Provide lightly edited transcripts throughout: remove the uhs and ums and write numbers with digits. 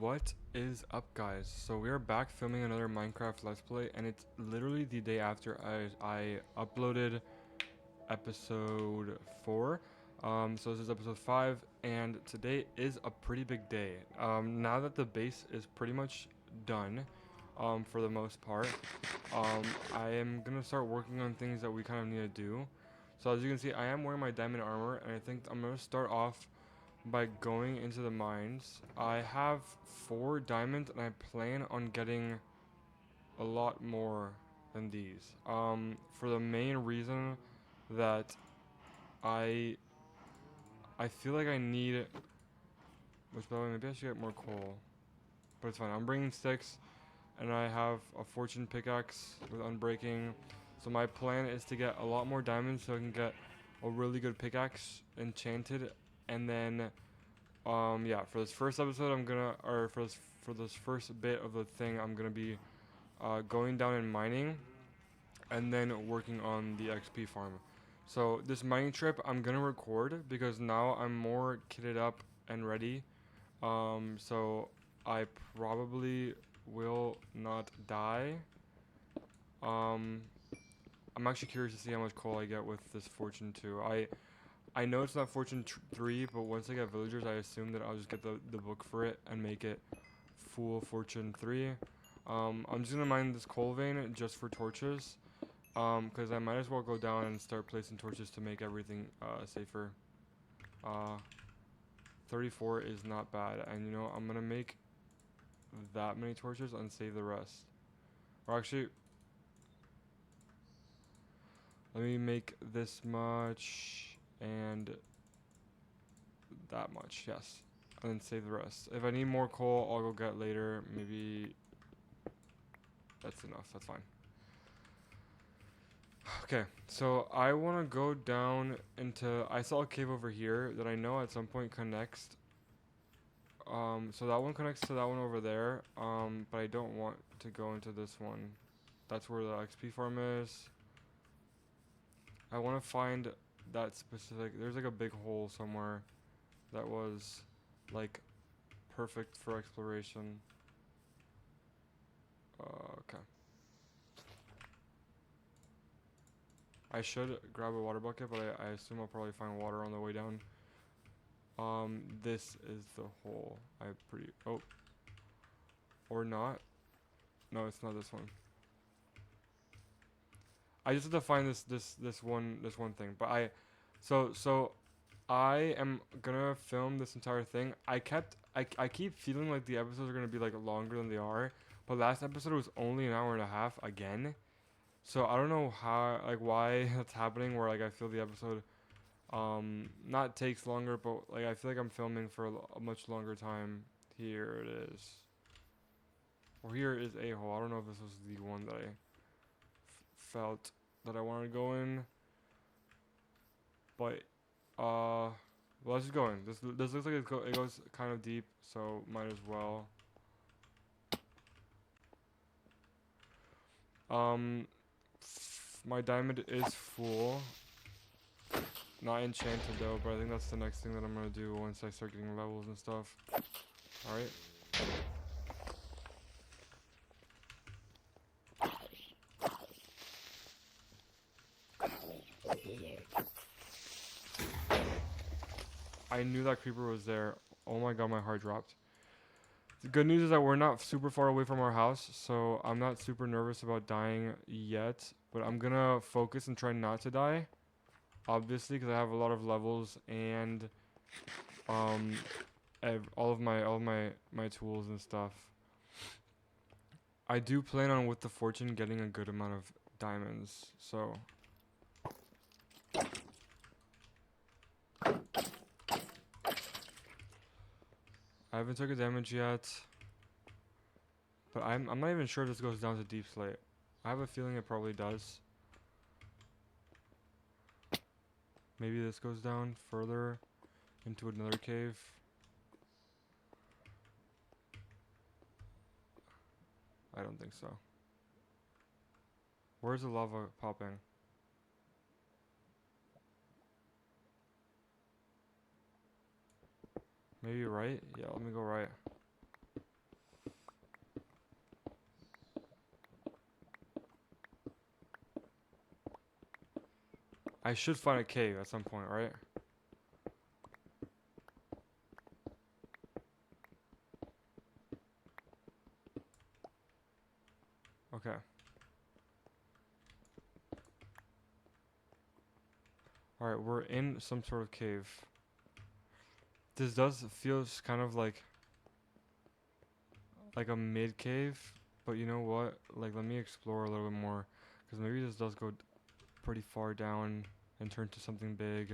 What is up, guys? So we are back filming another Minecraft Let's Play, and it's literally the day after I uploaded episode 4. So this is episode 5, and today is a pretty big day. Now that the base is pretty much done, for the most part, I am gonna start working on things that we kind of need to do. So as you can see, I am wearing my diamond armor, and I think I'm gonna start off by going into the mines. I have 4 diamonds and I plan on getting a lot more than these. For the main reason that I I feel like I need, which by the way, maybe I should get more coal, but it's fine. I'm bringing sticks, and I have a fortune pickaxe with unbreaking. So my plan is to get a lot more diamonds so I can get a really good pickaxe enchanted, and then yeah, for this first episode, or for this first bit of the thing, I'm gonna be going down and mining, and then working on the XP farm. So this mining trip, I'm gonna record because now I'm more kitted up and ready. So I probably will not die. Um, I'm actually curious to see how much coal I get with this Fortune 2. I know it's not Fortune 3, but once I get villagers, I assume that I'll just get the book for it and make it full Fortune 3. I'm just gonna mine this coal vein just for torches, because I might as well go down and start placing torches to make everything safer. Uh, 34 is not bad, and you know, I'm gonna make that many torches and save the rest. Or actually, let me make this much and that much, yes. And then save the rest. If I need more coal, I'll go get later. Maybe that's enough. That's fine. Okay, so I want to go down into... I saw a cave over here that I know at some point connects. So that one connects to that one over there. But I don't want to go into this one. That's where the XP farm is. I want to find that specific... There's like a big hole somewhere that was like perfect for exploration. Okay. I should grab a water bucket, but I assume I'll probably find water on the way down. This is the hole. Oh, or not. No, it's not this one. I just have to find this one thing. But so I am gonna film this entire thing. I keep feeling like the episodes are gonna be like longer than they are. But last episode was only an hour and a half again. So I don't know why that's happening, where like I feel the episode not takes longer, but like I feel like I'm filming for a much longer time. Here it is. Or here is a hole. I don't know if this was the one that I felt that I wanted to go in, but well, let's just go in. This looks like it goes kind of deep, so might as well. Um, my diamond is full. Not enchanted though, but I think that's the next thing that I'm gonna do once I start getting levels and stuff. Alright. I knew that creeper was there. Oh my god, my heart dropped. The good news is that we're not super far away from our house, so I'm not super nervous about dying yet. But I'm gonna focus and try not to die, obviously, because I have a lot of levels and um, all of my tools and stuff. I do plan on, with the fortune, getting a good amount of diamonds. So I haven't taken damage yet, but I'm not even sure if this goes down to deep slate. I have a feeling it probably does. Maybe this goes down further into another cave. I don't think so. Where's the lava popping? Maybe right? Yeah, let me go right. I should find a cave at some point, right? Okay. Alright, we're in some sort of cave. This does feels kind of like a mid cave, but you know what? Like, let me explore a little bit more, because maybe this does go pretty far down and turn to something big.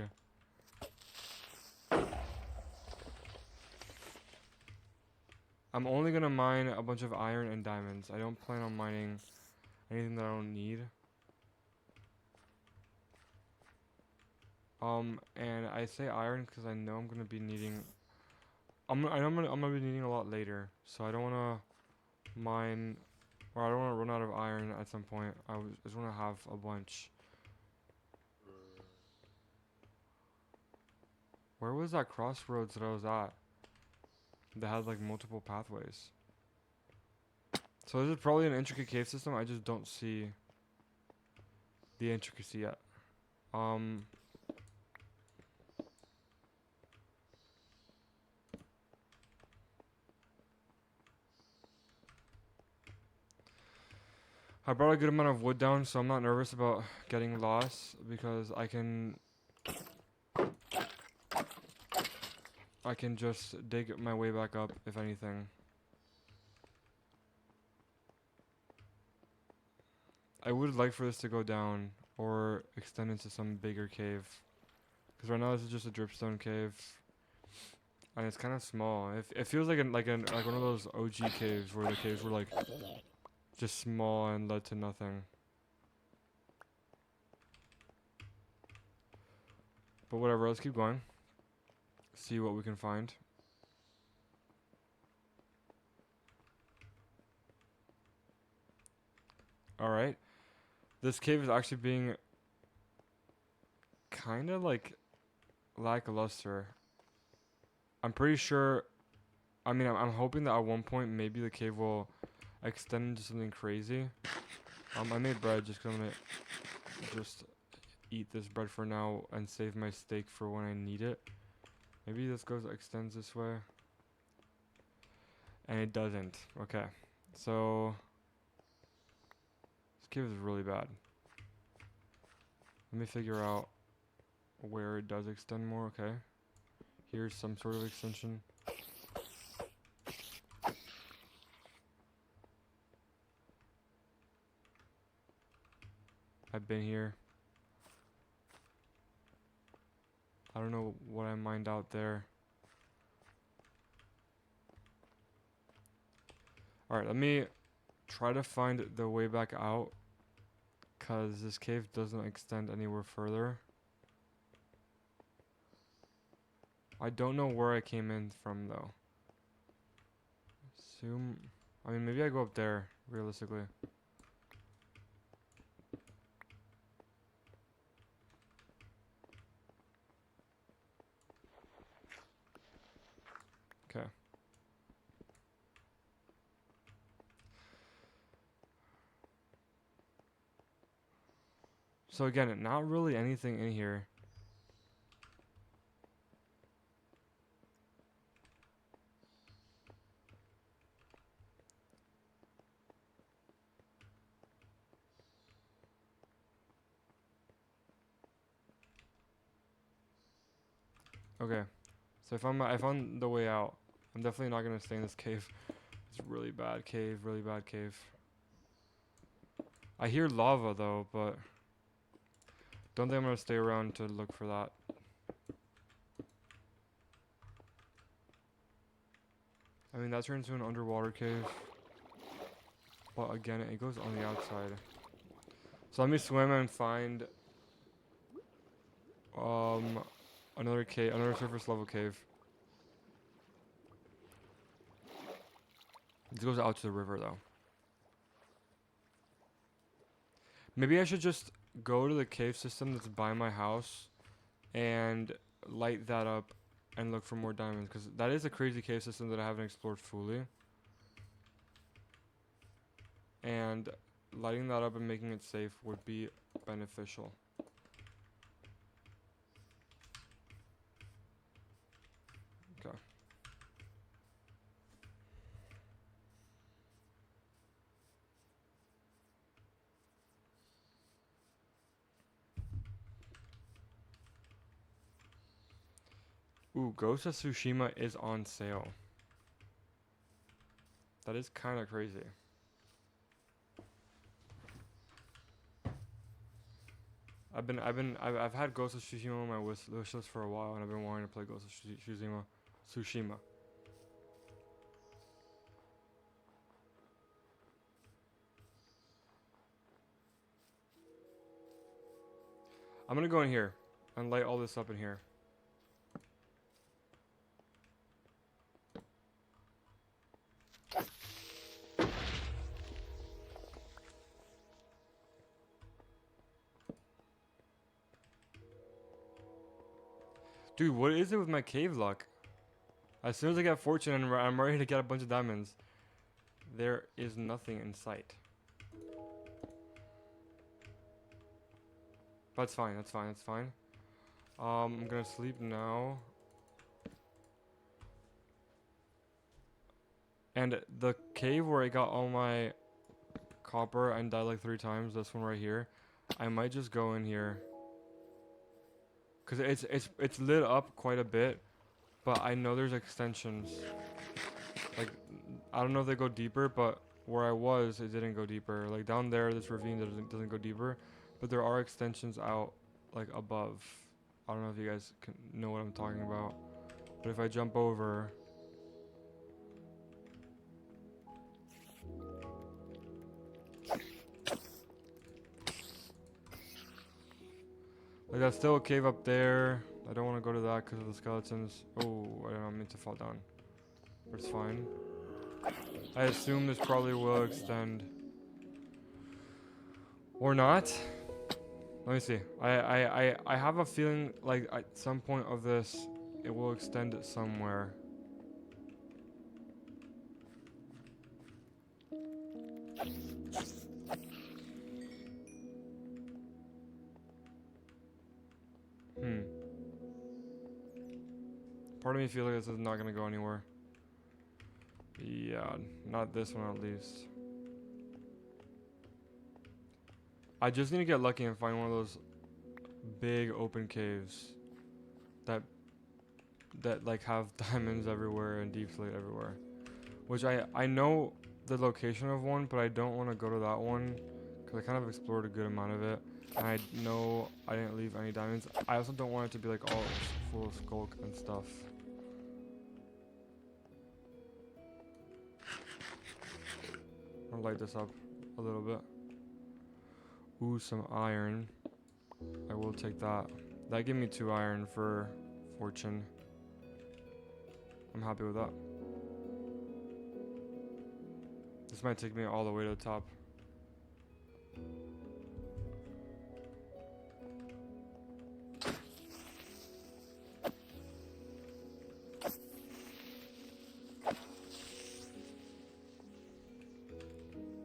I'm only gonna mine a bunch of iron and diamonds. I don't plan on mining anything that I don't need. And I say iron because I know I'm gonna be needing. I'm gonna be needing a lot later, so I don't wanna mine, or I don't wanna run out of iron at some point. Just wanna have a bunch. Where was that crossroads that I was at? That had like multiple pathways. So this is probably an intricate cave system. I just don't see the intricacy yet. I brought a good amount of wood down, so I'm not nervous about getting lost because I can just dig my way back up if anything. I would like for this to go down or extend into some bigger cave. Because right now this is just a dripstone cave. And it's kind of small. It feels like like one of those OG caves where the caves were like just small and led to nothing. But whatever, let's keep going. See what we can find. Alright. This cave is actually being kind of like lackluster. I'm pretty sure. I mean, I'm hoping that at one point maybe the cave will extend into something crazy. I made bread just 'cause I'm gonna just eat this bread for now and save my steak for when I need it. Maybe this extends this way. And it doesn't. Okay. So this cave is really bad. Let me figure out where it does extend more. Okay. Here's some sort of extension. I've been here. I don't know what I mined out there. Alright, let me try to find the way back out, because this cave doesn't extend anywhere further. I don't know where I came in from though. I mean, maybe I go up there, realistically. Okay. So again, not really anything in here. Okay. So I found the way out. I'm definitely not gonna stay in this cave. It's a really bad cave, really bad cave. I hear lava though, but don't think I'm gonna stay around to look for that. I mean, that turns into an underwater cave. But again, it goes on the outside. So let me swim and find another cave, another surface level cave. This goes out to the river though. Maybe I should just go to the cave system that's by my house and light that up and look for more diamonds, because that is a crazy cave system that I haven't explored fully. And lighting that up and making it safe would be beneficial. Ooh, Ghost of Tsushima is on sale. That is kind of crazy. I've had Ghost of Tsushima on my wish list for a while, and I've been wanting to play Ghost of Tsushima. I'm gonna go in here and light all this up in here. Dude, what is it with my cave luck? As soon as I get fortune and I'm ready to get a bunch of diamonds, there is nothing in sight. That's fine, that's fine, that's fine. I'm gonna sleep now. And the cave where I got all my copper and died like 3 times, this one right here, I might just go in here. Cause it's lit up quite a bit, but I know there's extensions. Like, I don't know if they go deeper, but where I was, it didn't go deeper. Like down there, this ravine doesn't go deeper, but there are extensions out like above. I don't know if you guys can know what I'm talking about, but if I jump over, like that's still a cave up there. I don't want to go to that because of the skeletons. Oh, I don't mean to fall down, but it's fine. I assume this probably will extend. Or not. Let me see. I have a feeling like at some point of this, it will extend it somewhere. Part of me feels like this is not going to go anywhere. Yeah, not this one at least. I just need to get lucky and find one of those big open caves that like have diamonds everywhere and deep slate everywhere. Which I know the location of one, but I don't want to go to that one because I kind of explored a good amount of it. And I know I didn't leave any diamonds. I also don't want it to be like all full of skulk and stuff. I'll light this up a little bit. Ooh, some iron. I will take that. That gave me 2 iron for fortune. I'm happy with that. This might take me all the way to the top.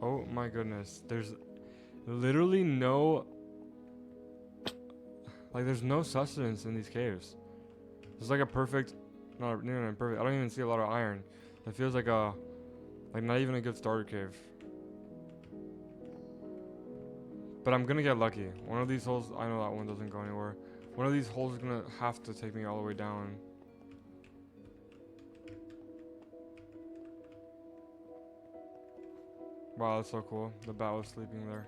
Oh my goodness. There's literally no... Like, there's no sustenance in these caves. It's like a perfect... Not perfect. I don't even see a lot of iron. It feels like a... Like, not even a good starter cave. But I'm gonna get lucky. One of these holes... I know that one doesn't go anywhere. One of these holes is gonna have to take me all the way down. Wow, that's so cool. The bat was sleeping there.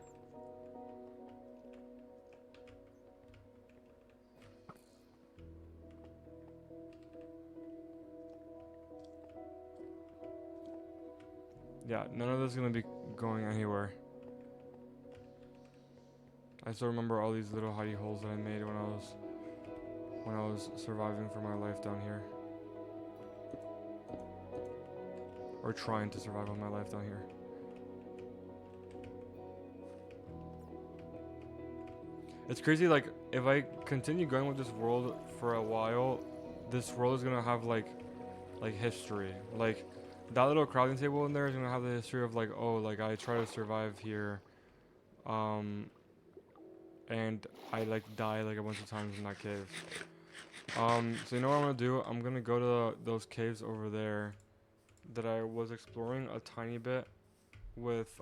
Yeah, none of this is gonna be going anywhere. I still remember all these little hidey holes that I made when I was surviving for my life down here. Or trying to survive on my life down here. It's crazy, like, if I continue going with this world for a while, this world is gonna have, like history. Like, that little crafting table in there is gonna have the history of, like, oh, like, I try to survive here, and I, like, die, like, a bunch of times in that cave. So you know what I'm gonna do? I'm gonna go to those caves over there that I was exploring a tiny bit with,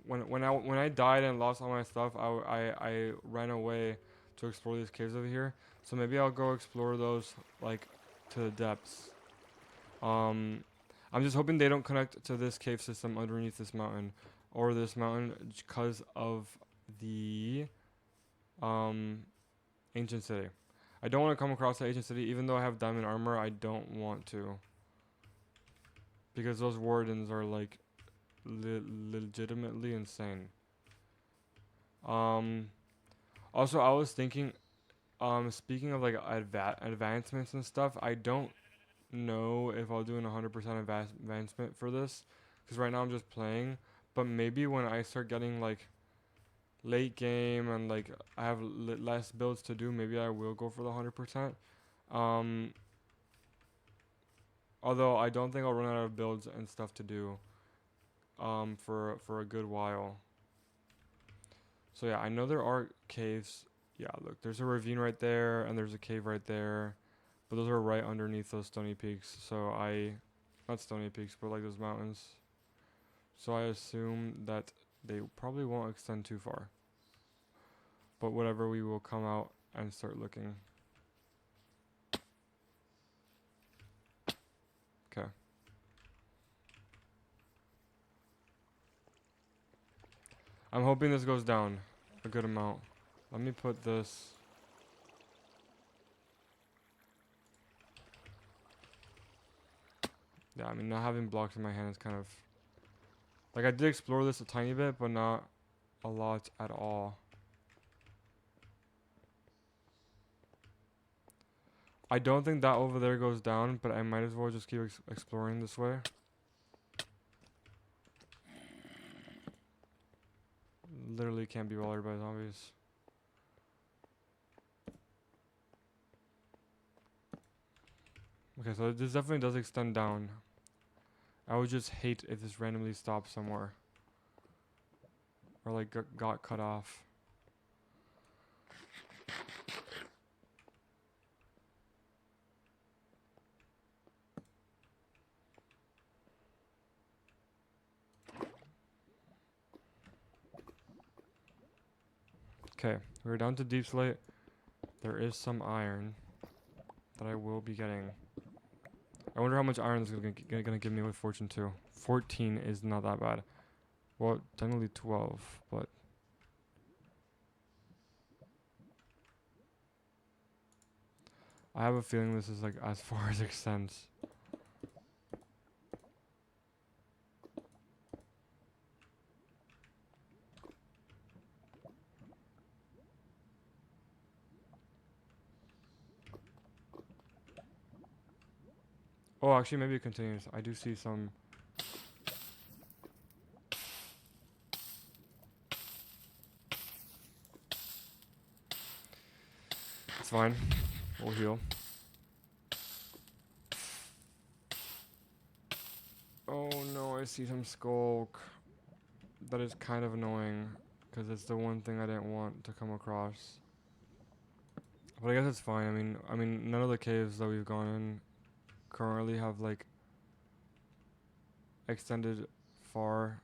when I died and lost all my stuff, I ran away to explore these caves over here. So maybe I'll go explore those like to the depths. I'm just hoping they don't connect to this cave system underneath this mountain or this mountain because of the ancient city. I don't want to come across the ancient city even though I have diamond armor. I don't want to because those wardens are like legitimately insane. Also I was thinking speaking of like advancements and stuff, I don't know if I'll do an 100% advancement for this because right now I'm just playing, but maybe when I start getting like late game and like I have less builds to do, maybe I will go for the 100%. Although I don't think I'll run out of builds and stuff to do for a good while. So yeah, I know there are caves. Yeah, look, there's a ravine right there and there's a cave right there. But those are right underneath those stony peaks. So not stony peaks, but like those mountains. So I assume that they probably won't extend too far. But whatever, we will come out and start looking. Okay. I'm hoping this goes down a good amount. Let me put this. Yeah, I mean, not having blocks in my hand is kind of... Like, I did explore this a tiny bit, but not a lot at all. I don't think that over there goes down, but I might as well just keep exploring this way. Literally can't be bothered by zombies. Okay, so this definitely does extend down. I would just hate if this randomly stopped somewhere. Or like got cut off. Okay, we're down to deep slate. There is some iron that I will be getting. I wonder how much iron this is gonna give me with fortune 2. 14 is not that bad. Well, technically 12, but... I have a feeling this is like as far as it extends. Oh, actually, maybe it continues. I do see some... It's fine. We'll heal. Oh no, I see some skulk. That is kind of annoying, because it's the one thing I didn't want to come across. But I guess it's fine. I mean, none of the caves that we've gone in currently have like extended far.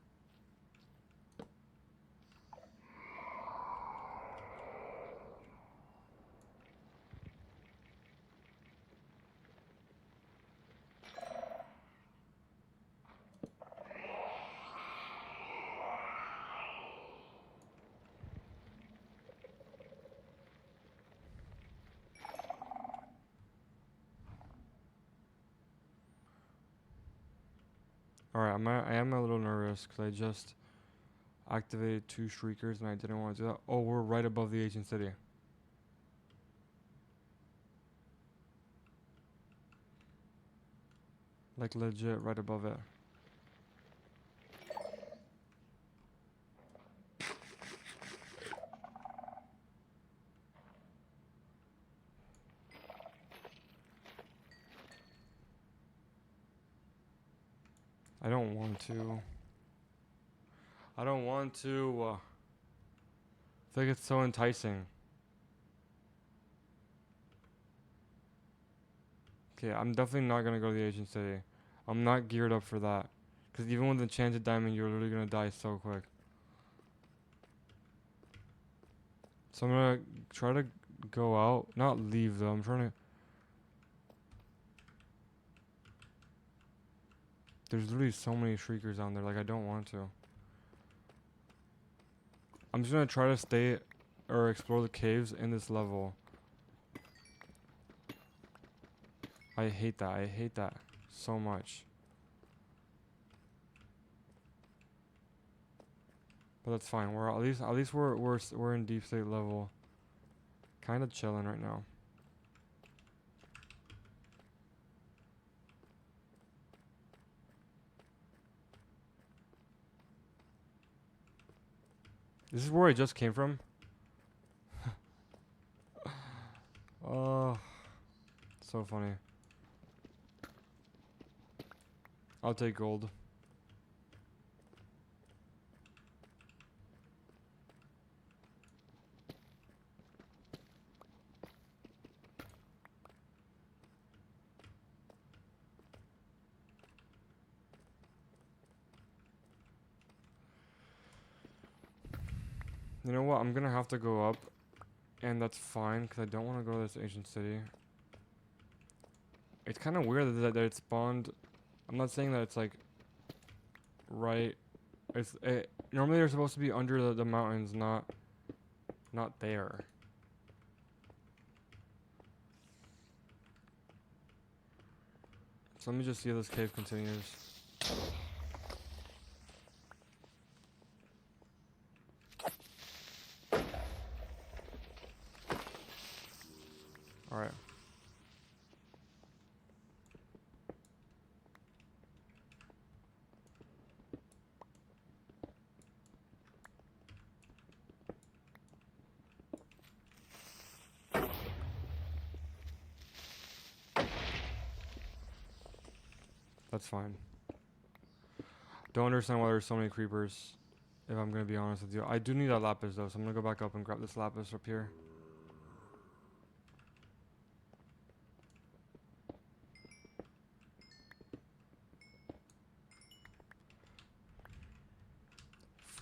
Alright, I am a little nervous because I just activated 2 shriekers and I didn't want to do that. Oh, we're right above the ancient city. Like legit right above it. I don't want to. I don't want to. I think it's so enticing. Okay, I'm definitely not gonna go to the ancient city. I'm not geared up for that. Because even with enchanted diamond, you're literally gonna die so quick. So I'm gonna try to go out. Not leave though. I'm trying to. There's literally so many shriekers down there. Like I don't want to. I'm just gonna try to stay or explore the caves in this level. I hate that. I hate that so much. But that's fine. We're at least we're in deep state level. Kind of chilling right now. This is where I just came from. Oh, so funny. I'll take gold. You know what? I'm gonna have to go up, and that's fine because I don't want to go to this ancient city. It's kind of weird that it spawned. I'm not saying that it's like right. Normally they're supposed to be under the mountains, not there. So let me just see if this cave continues. Alright. That's fine. Don't understand why there's so many creepers, if I'm gonna be honest with you. I do need that lapis though, so I'm gonna go back up and grab this lapis up here.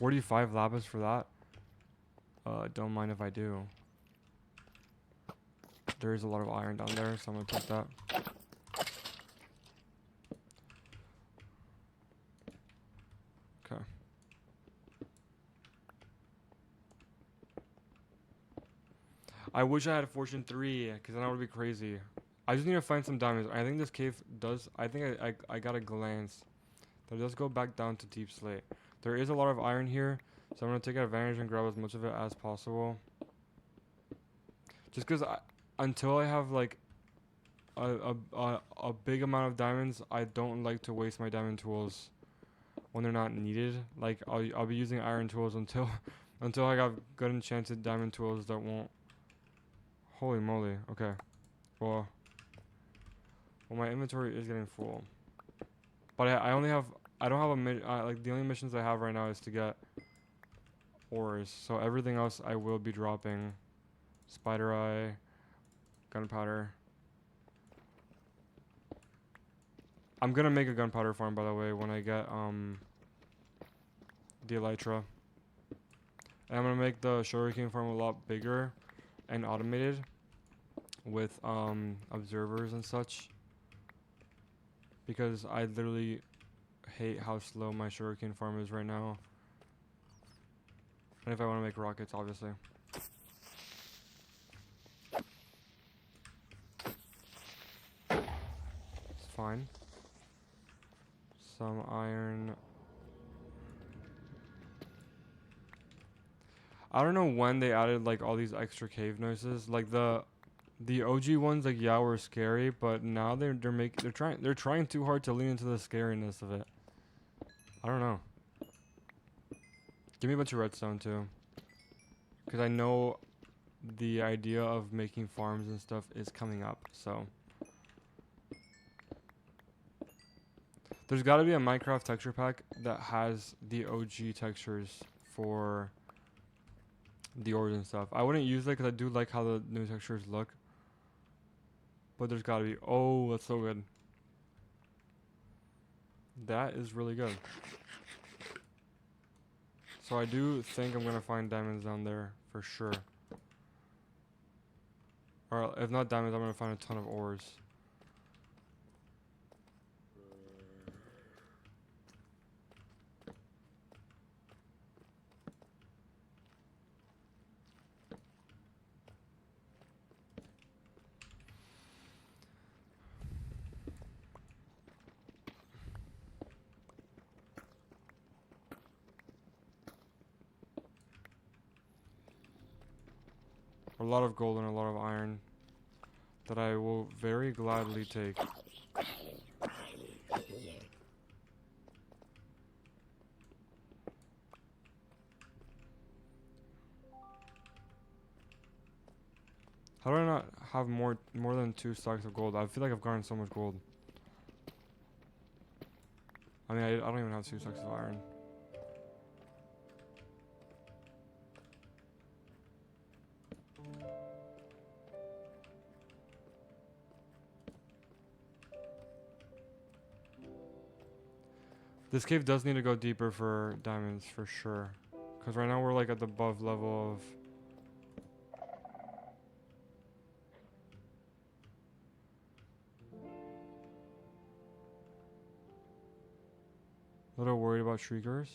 $45 lapis for that? Don't mind if I do. There is a lot of iron down there, so I'm gonna take that. Okay. I wish I had Fortune 3, because then I would be crazy. I just need to find some diamonds. I think this cave does... I think I got a glance. That does go back down to deep slate. There is a lot of iron here, so I'm going to take advantage and grab as much of it as possible. Just because until I have like a big amount of diamonds, I don't like to waste my diamond tools when they're not needed. Like I'll be using iron tools until until I got good enchanted diamond tools that won't. Holy moly! Okay, well my inventory is getting full, but I only have I don't have like the only missions I have right now is to get ores. So everything else I will be dropping. Spider eye, gunpowder. I'm gonna make a gunpowder farm, by the way, when I get the elytra. And I'm gonna make the sugarcane farm a lot bigger and automated with observers and such. Because I literally hate how slow my sugarcane farm is right now. And if I want to make rockets, obviously. It's fine. Some iron. I don't know when they added like all these extra cave noises. Like the OG ones, like yeah, were scary, but now they're trying too hard to lean into the scariness of it. I don't know. Give me a bunch of redstone too, because I know the idea of making farms and stuff is coming up. So there's got to be a Minecraft texture pack that has the OG textures for the ores and stuff. I wouldn't use it because I do like how the new textures look. But there's gotta be. Oh, that's so good. That is really good. So I do think I'm gonna find diamonds down there for sure. Or if not diamonds, I'm gonna find a ton of ores. A lot of gold and a lot of iron that I will very gladly take. How do I not have more than 2 stacks of gold? I feel like I've gotten so much gold. I mean, I don't even have 2 stacks of iron. This cave does need to go deeper for diamonds, for sure. Because right now we're like at the above level of... A little worried about shriekers.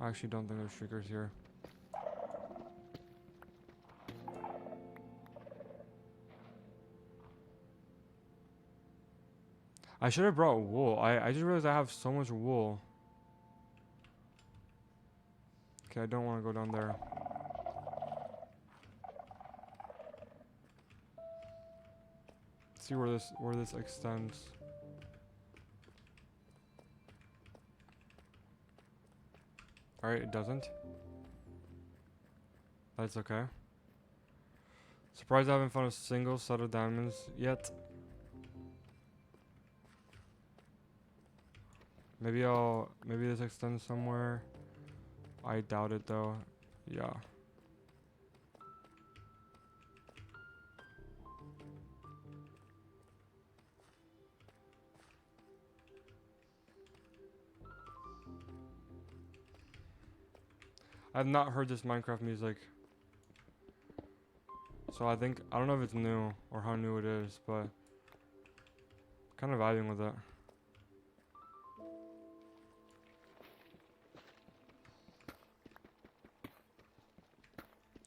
I actually don't think there's shriekers here. I should have brought wool. I just realized I have so much wool. Okay, I don't want to go down there. See where this extends. Alright, it doesn't. That's okay. Surprised I haven't found a single set of diamonds yet. Maybe this extends somewhere. I doubt it though. Yeah. I've not heard this Minecraft music. So I don't know if it's new or how new it is, but kind of vibing with it.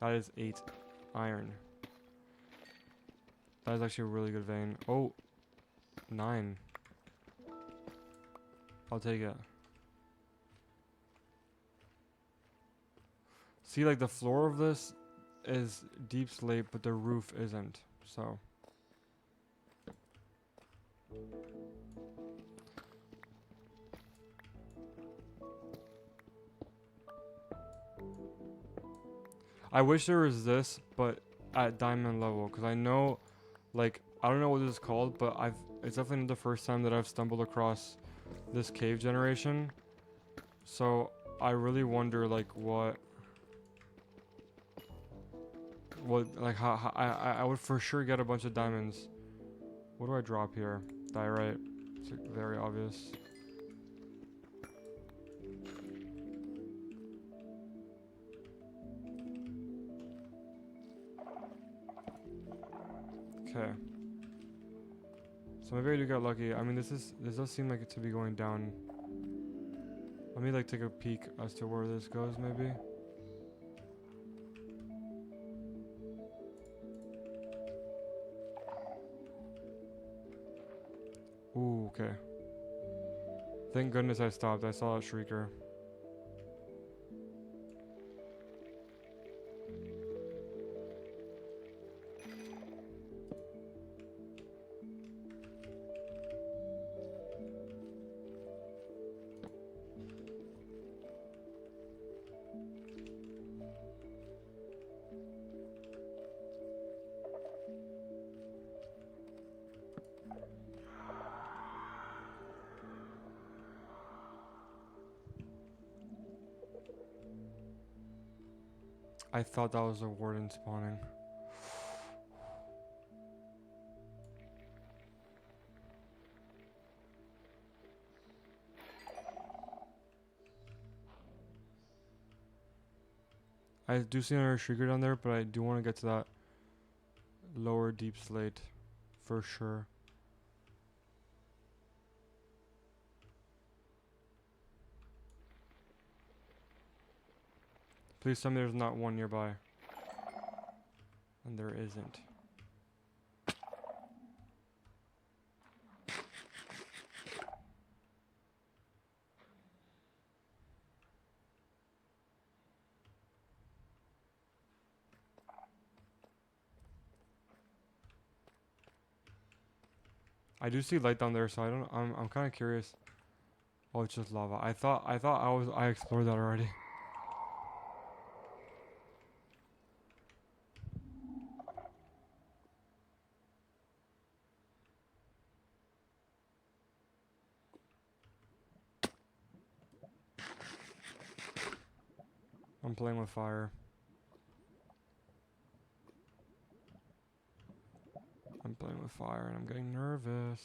That is 8 iron. That is actually a really good vein. Oh, 9. I'll take it. See, like the floor of this is deep slate, but the roof isn't. So. I wish there was this, but at diamond level, because I know, like, I don't know what this is called, but it's definitely not the first time that I've stumbled across this cave generation. So I really wonder, like, like, how I would for sure get a bunch of diamonds. What do I drop here? Diorite. It's like very obvious. Okay. So maybe I do get lucky. I mean, this does seem like it to be going down. Let me like take a peek as to where this goes, maybe. Ooh, okay. Thank goodness I stopped. I saw a shrieker. I thought that was a warden spawning. I do see another shrieker down there, but I do want to get to that lower deep slate for sure. Please tell me there's not one nearby. And there isn't. I do see light down there, so I'm kind of curious. Oh, it's just lava. I thought I explored that already. I'm playing with fire. I'm playing with fire and I'm getting nervous.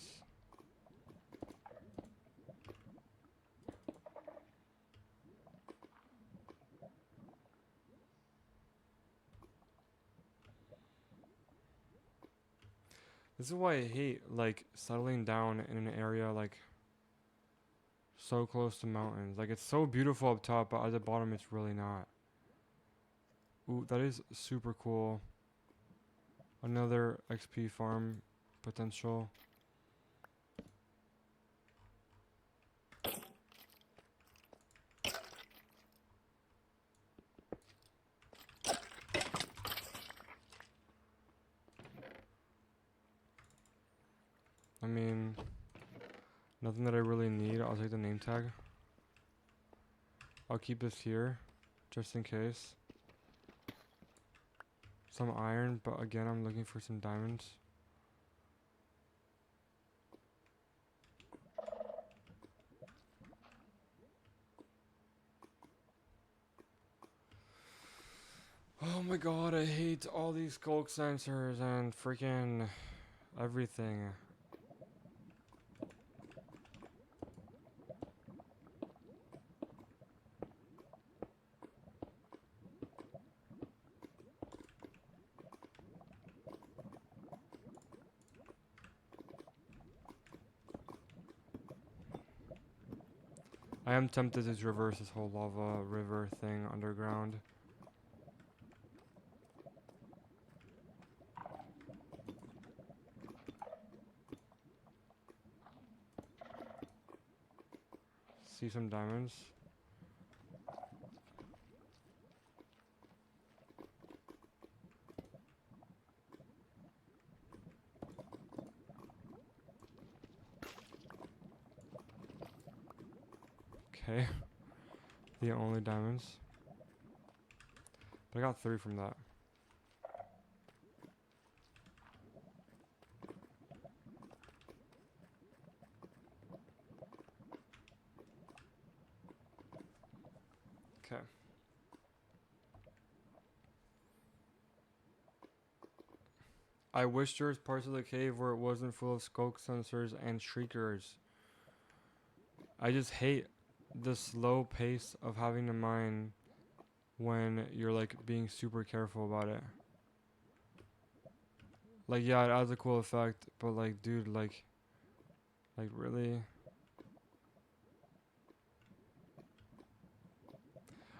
This is why I hate like settling down in an area like so close to mountains. Like it's so beautiful up top, but at the bottom it's really not. Ooh, that is super cool. Another XP farm potential. I mean, nothing that I really need. I'll take the name tag. I'll keep this here, just in case. Some iron, but again, I'm looking for some diamonds. Oh my god, I hate all these skulk sensors and freaking everything. I am tempted to reverse this whole lava river thing underground. See some diamonds. Okay. The only diamonds. But I got 3 from that. Okay. I wish there was parts of the cave where it wasn't full of skulk sensors and shriekers. I just hate the slow pace of having to mine when you're like being super careful about it. Like yeah, it adds a cool effect, but like dude, like really?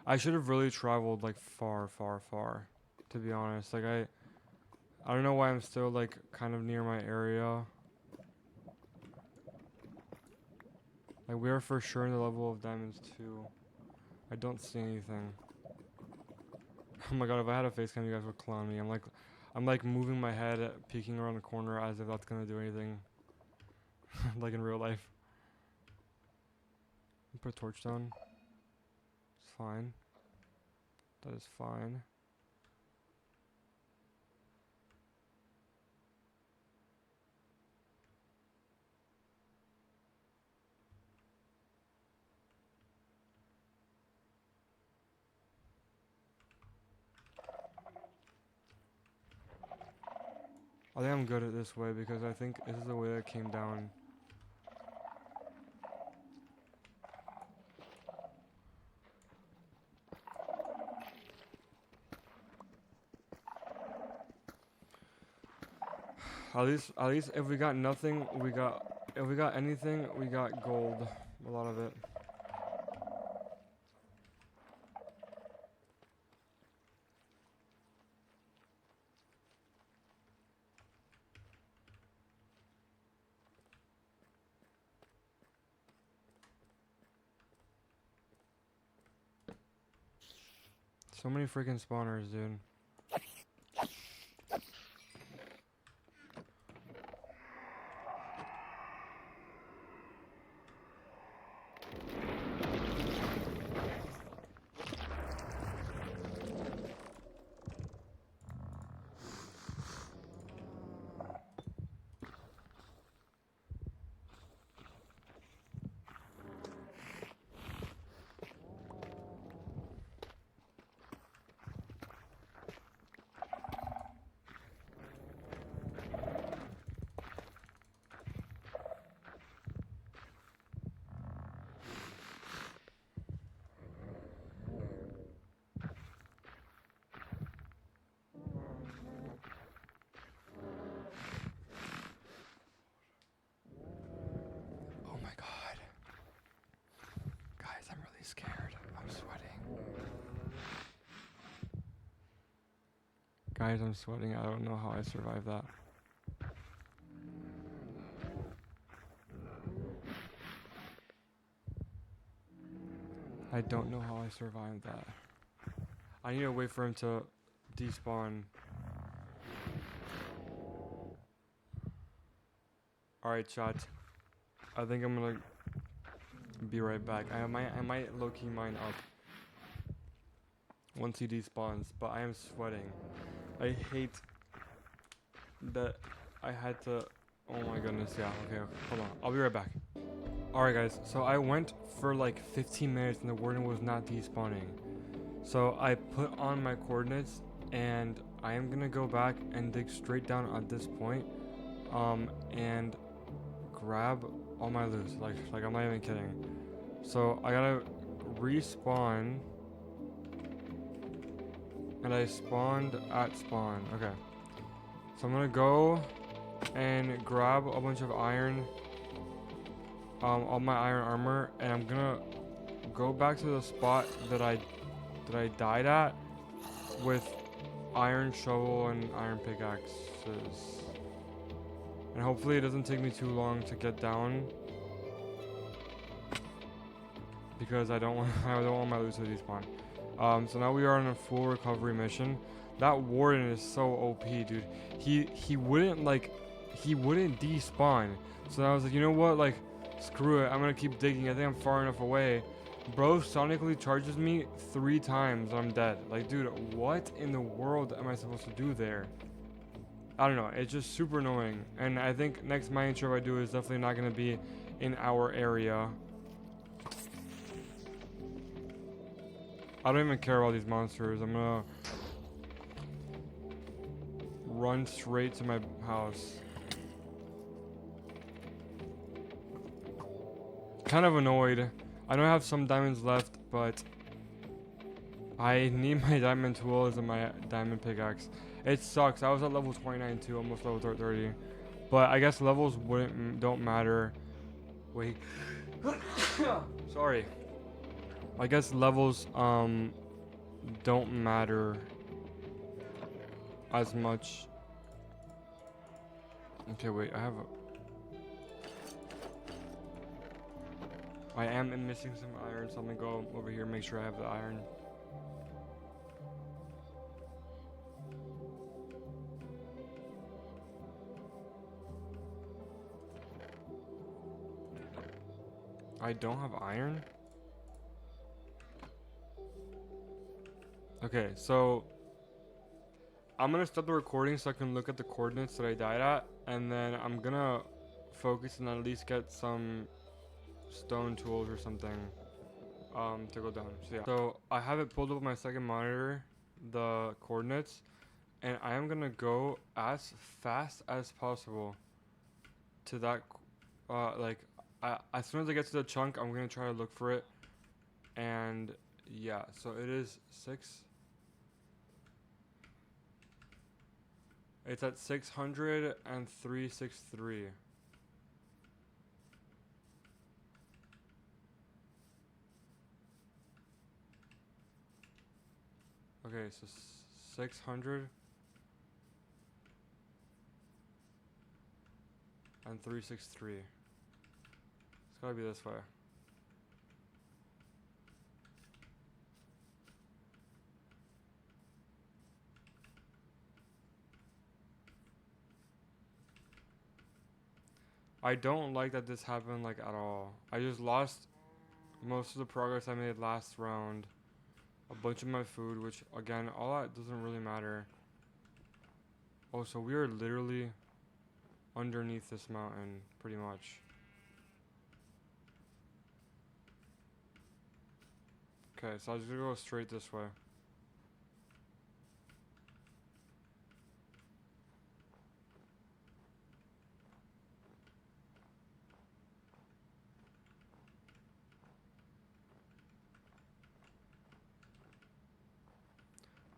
I should have really traveled like far, far, far, to be honest. Like I don't know why I'm still like kind of near my area. Like we are for sure in the level of diamonds too. I don't see anything. Oh my god, if I had a face cam you guys would clown me. I'm like moving my head, peeking around the corner as if that's gonna do anything. Like in real life. Put a torch down. It's fine. That is fine. I think I'm good at this way because I think this is the way that came down. At least if we got nothing, if we got anything, we got gold. A lot of it. So many freaking spawners, dude. Oh my god. Guys, I'm really scared. I'm sweating. Guys, I'm sweating. I don't know how I survived that. I don't know how I survived that. I need to wait for him to despawn. Alright, chat. I think I'm gonna be right back. I might low-key mine up once he despawns, but I am sweating. I hate that I had to. Oh my goodness, yeah. Okay, hold on. I'll be right back. Alright, guys. So I went for like 15 minutes and the warden was not despawning. So I put on my coordinates and I am gonna go back and dig straight down at this point, and grab all my loot. Like I'm not even kidding. So I gotta respawn, and I spawned at spawn. Okay. So I'm gonna go and grab a bunch of iron, all my iron armor, and I'm gonna go back to the spot that I died at with iron shovel and iron pickaxes. And hopefully it doesn't take me too long to get down, because I don't want my loot to despawn. So now we are on a full recovery mission. That warden is so OP, dude. He wouldn't despawn. So I was like, you know what? Like, screw it. I'm gonna keep digging. I think I'm far enough away. Bro sonically charges me 3 times and I'm dead. Like, dude, what in the world am I supposed to do there? I don't know. It's just super annoying. And I think next mining trip I do is definitely not gonna be in our area. I don't even care about these monsters. I'm gonna run straight to my house. Kind of annoyed. I know I have some diamonds left, but I need my diamond tools and my diamond pickaxe. It sucks. I was at level 29 too, almost level 30. But I guess levels don't matter. Wait. Sorry. I guess levels don't matter as much. Okay, wait. I am missing some iron, so I'm gonna go over here and make sure I have the iron. I don't have iron? Okay, so I'm gonna stop the recording so I can look at the coordinates that I died at, and then I'm gonna focus and at least get some stone tools or something to go down. So yeah. So I have it pulled up on my second monitor, the coordinates, and I am gonna go as fast as possible to that as soon as I get to the chunk, I'm gonna try to look for it. And yeah, so it is 6. It's at 600 and 363. Okay, so 600 and 363. It's gotta be this way. I don't like that this happened like at all. I just lost most of the progress I made last round. A bunch of my food, which again, all that doesn't really matter. Oh, so we are literally underneath this mountain, pretty much. Okay, so I was gonna go straight this way.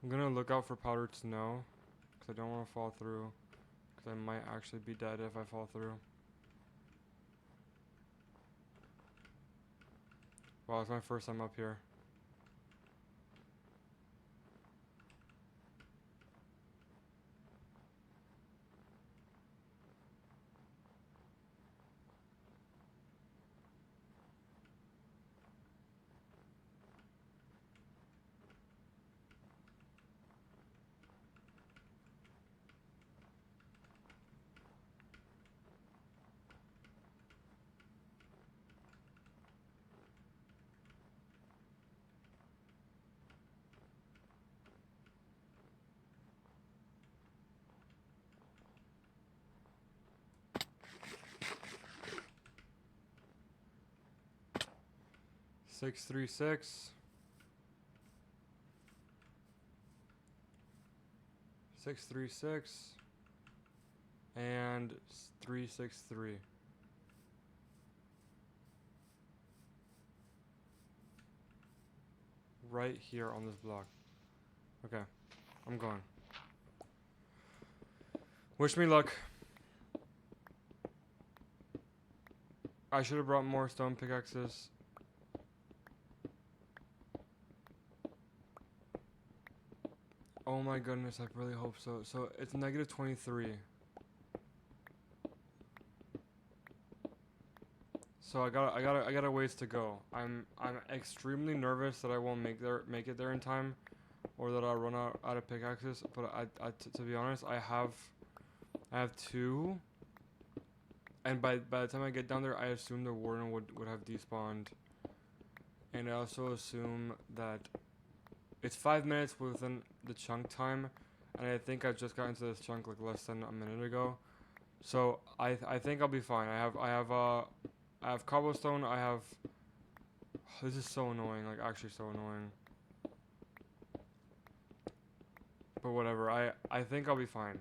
I'm gonna look out for powdered snow, because I don't want to fall through, because I might actually be dead if I fall through. Wow, it's my first time up here. Six, 3, 6. 6, 3, 6. And 3, 6, 3. Right here on this block. Okay, I'm going. Wish me luck. I should have brought more stone pickaxes. Oh my goodness, I really hope so. So it's negative 23. So I got a ways to go. I'm extremely nervous that I won't make it there in time, or that I'll run out of pickaxes. But to be honest, I have two, and by the time I get down there, I assume the warden would have despawned, and I also assume that it's 5 minutes within the chunk time, and I think I just got into this chunk like less than a minute ago. So I think I'll be fine. I have cobblestone. I have. This is so annoying. Like actually so annoying. But whatever. I think I'll be fine.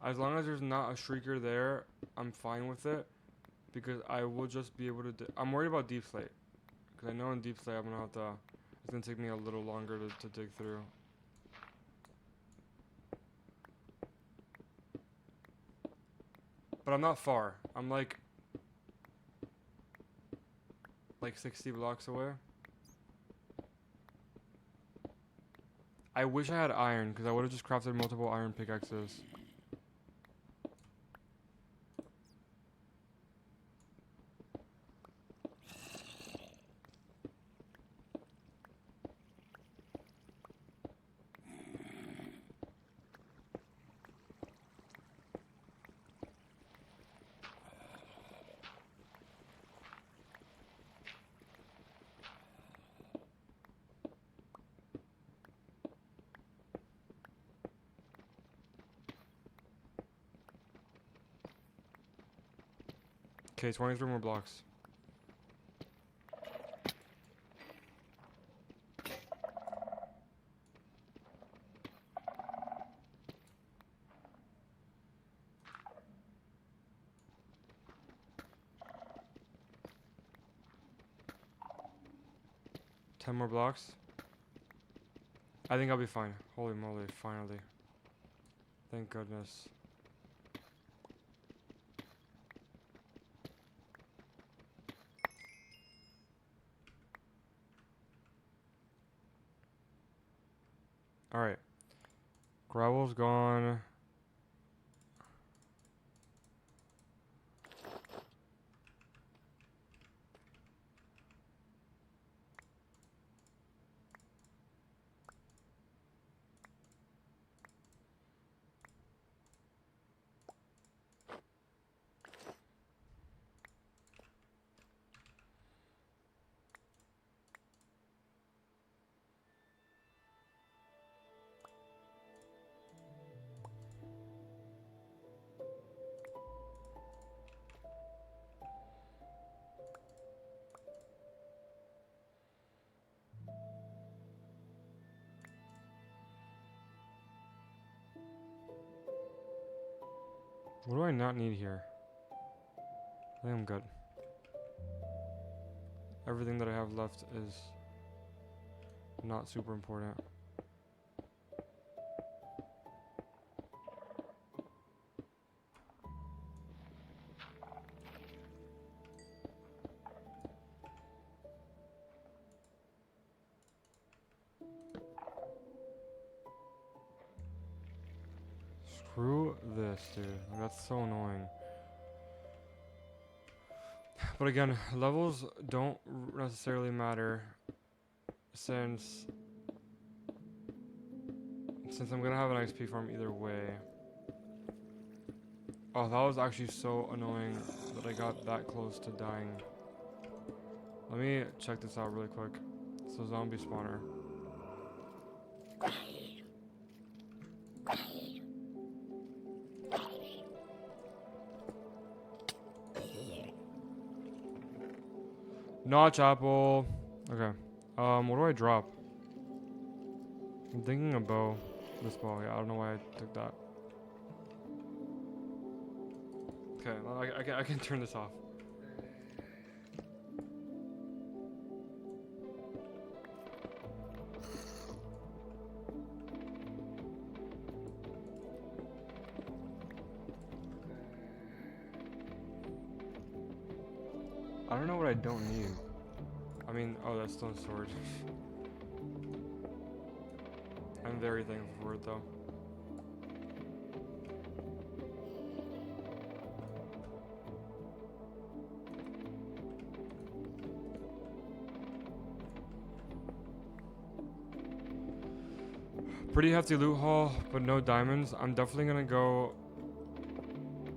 As long as there's not a shrieker there, I'm fine with it, because I will just be able to. I'm worried about deep slate, because I know in deep slate I'm gonna have to. It's gonna take me a little longer to dig through. But I'm not far. I'm like 60 blocks away. I wish I had iron, because I would have just crafted multiple iron pickaxes. Okay, 23 more blocks. Ten more blocks. I think I'll be fine. Holy moly, finally. Thank goodness. Alright. Gravel's gone. What do I not need here? I think I'm good. Everything that I have left is not super important. Screw this, dude. Like, that's so annoying. But again, levels don't necessarily matter since I'm gonna have an XP farm either way. Oh, that was actually so annoying that I got that close to dying. Let me check this out really quick. So zombie spawner. Notch apple. Okay. What do I drop? I'm thinking a bow. This bow, yeah, I don't know why I took that. Okay, well, I can turn this off. I don't know what I don't need. I mean, oh, that's stone sword. I'm very thankful for it though. Pretty hefty loot haul, but no diamonds. I'm definitely gonna go.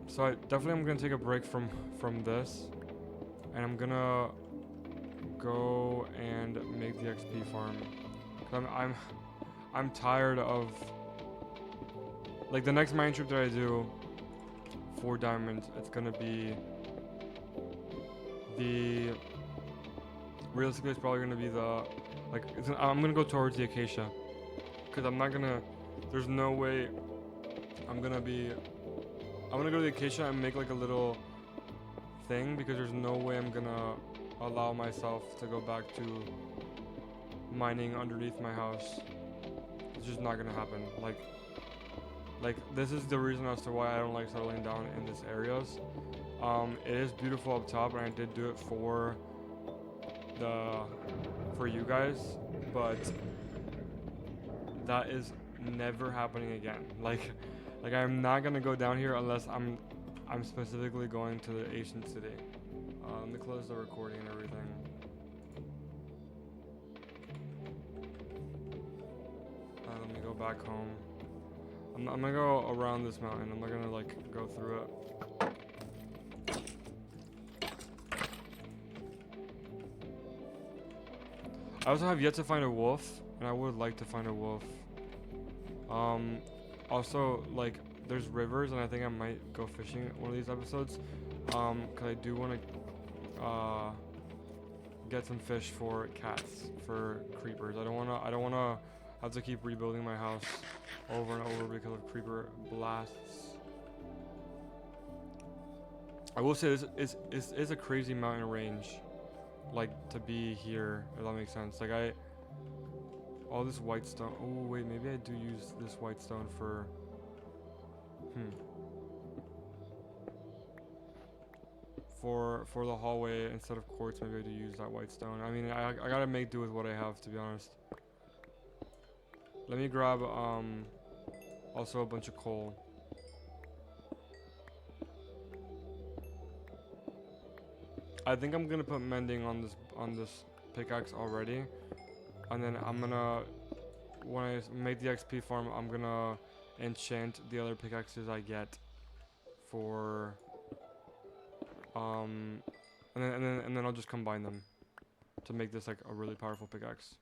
So I'm gonna take a break from this, and I'm gonna go and make the XP farm. I'm tired of, like, the next mine trip that I do for diamonds. It's gonna be the realistically it's probably gonna be the I'm gonna go towards the acacia because I'm not gonna. There's no way I'm gonna go to the acacia and make like a little thing because there's no way I'm gonna allow myself to go back to mining underneath my house. It's just not gonna happen. Like this is the reason as to why I don't like settling down in these areas. It is beautiful up top, and I did do it for you guys, but that is never happening again. Like I'm not gonna go down here unless I'm specifically going to the ancient city. Let me close the recording and everything. Let me go back home. I'm gonna go around this mountain. I'm not gonna like go through it. I also have yet to find a wolf, and I would like to find a wolf. Also, like, there's rivers, and I think I might go fishing one of these episodes. Cause I do want to get some fish for cats, for creepers. I don't wanna have to keep rebuilding my house over and over because of creeper blasts. I will say this is a crazy mountain range, like, to be here, if that makes sense. Like, all this white stone. Oh wait, maybe I do use this white stone for Hmm. For the hallway, instead of quartz, maybe I do use that white stone. I mean, I gotta make do with what I have, to be honest. Let me grab also a bunch of coal. I think I'm gonna put mending on this pickaxe already, and then I'm gonna, when I make the XP farm, I'm gonna enchant the other pickaxes I get for um, and then I'll just combine them to make this like a really powerful pickaxe.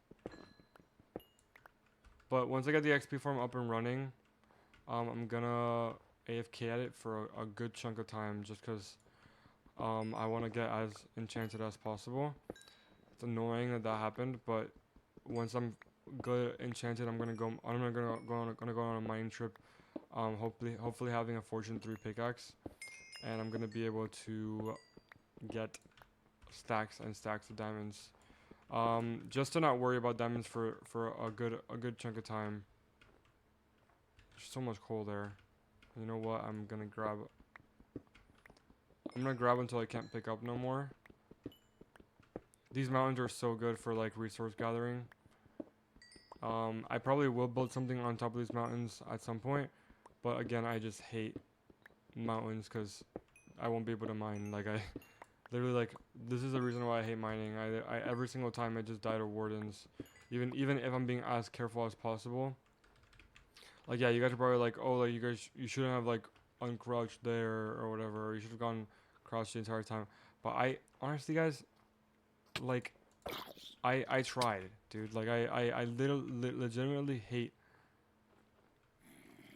But once I get the XP farm up and running, I'm gonna AFK at it for a good chunk of time, just cause I want to get as enchanted as possible. It's annoying that that happened, but once I'm good enchanted, I'm gonna go on a mining trip. Hopefully having a Fortune 3 pickaxe, and I'm gonna be able to get stacks and stacks of diamonds. Just to not worry about diamonds for a good chunk of time. There's so much coal there. You know what? I'm gonna grab until I can't pick up no more. These mountains are so good for like resource gathering. I probably will build something on top of these mountains at some point, but again, I just hate mountains because I won't be able to mine. Like I literally, like, this is the reason why I hate mining. I every single time I just die to wardens, even if I'm being as careful as possible. Like, yeah, you guys are probably like, oh, like you shouldn't have like uncrouched there or whatever. Or you should have gone crouched the entire time. But I honestly, guys, like, I tried, dude. Like I legitimately hate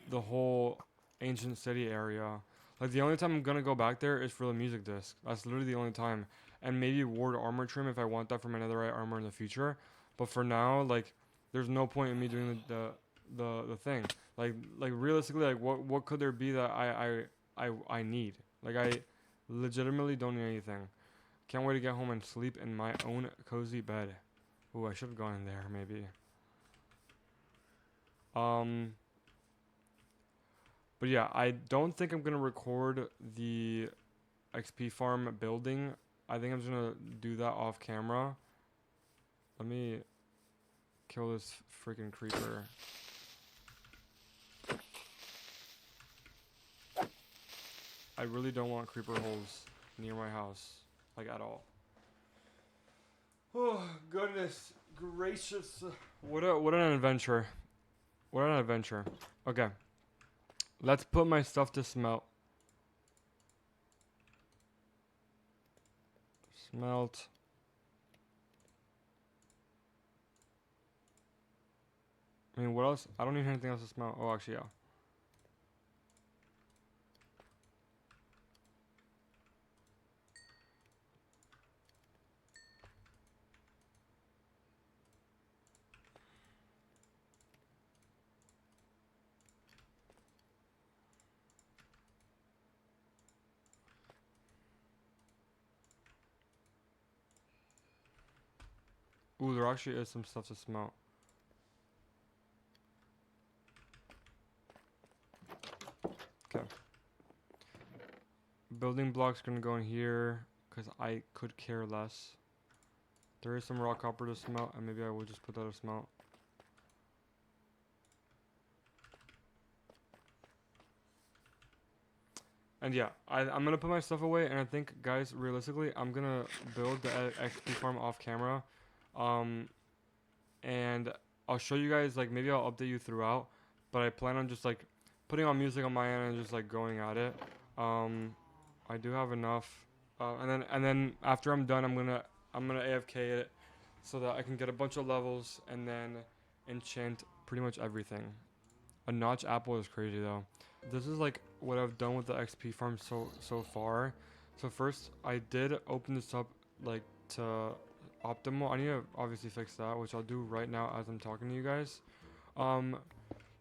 the whole ancient city area. Like the only time I'm gonna go back there is for the music disc. That's literally the only time. And maybe ward armor trim if I want that for my netherite armor in the future. But for now, like, there's no point in me doing the thing. Like realistically, like what could there be that I need? Like I legitimately don't need anything. Can't wait to get home and sleep in my own cozy bed. Ooh, I should have gone in there maybe. Um, but yeah, I don't think I'm gonna record the XP farm building. I think I'm just gonna do that off camera. Let me kill this freaking creeper. I really don't want creeper holes near my house, like at all. Oh goodness gracious! What an adventure! What an adventure! Okay, let's put my stuff to smelt. Smelt. I mean, what else? I don't need anything else to smelt. Oh, actually, yeah. Ooh, there actually is some stuff to smelt. Okay. Building blocks gonna go in here because I could care less. There is some raw copper to smelt, and maybe I will just put that to smelt. And yeah, I'm gonna put my stuff away, and I think, guys, realistically, I'm gonna build the XP farm off camera, um, and I'll show you guys, like, maybe I'll update you throughout, but I plan on just like putting on music on my end and just like going at it. I do have enough, and then after I'm done, I'm gonna AFK it so that I can get a bunch of levels and then enchant pretty much everything. A notch apple is crazy though. This is like what I've done with the XP farm so far. So first, I did open this up like to optimal. I need to obviously fix that, which I'll do right now as I'm talking to you guys. Um,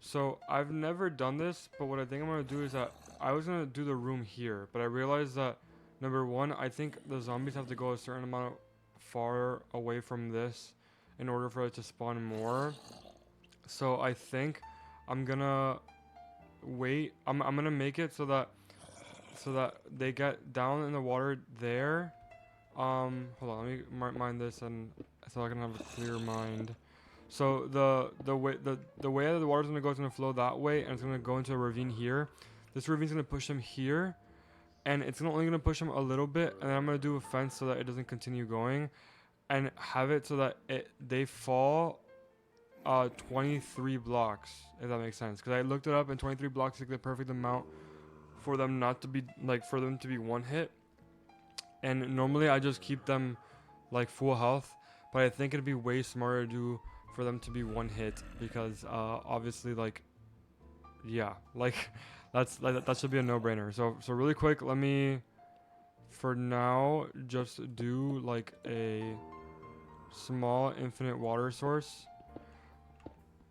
so I've never done this, but what I think I'm gonna do is that I was gonna do the room here, but I realized that number one, I think the zombies have to go a certain amount far away from this in order for it to spawn more. So I think I'm gonna wait. I'm gonna make it so that they get down in the water there. Hold on, let me mind this and so I can have a clear mind. So the way that the water's gonna go is gonna flow that way, and it's gonna go into a ravine here. This ravine's gonna push him here, and it's only gonna push him a little bit, and then I'm gonna do a fence so that it doesn't continue going, and have it so that they fall 23 blocks, if that makes sense. Because I looked it up, and 23 blocks is like the perfect amount for them not to be for them to be one hit. And normally I just keep them like full health, but I think it'd be way smarter to do for them to be one hit because obviously like yeah, like that should be a no-brainer. So really quick, let me for now just do like a small infinite water source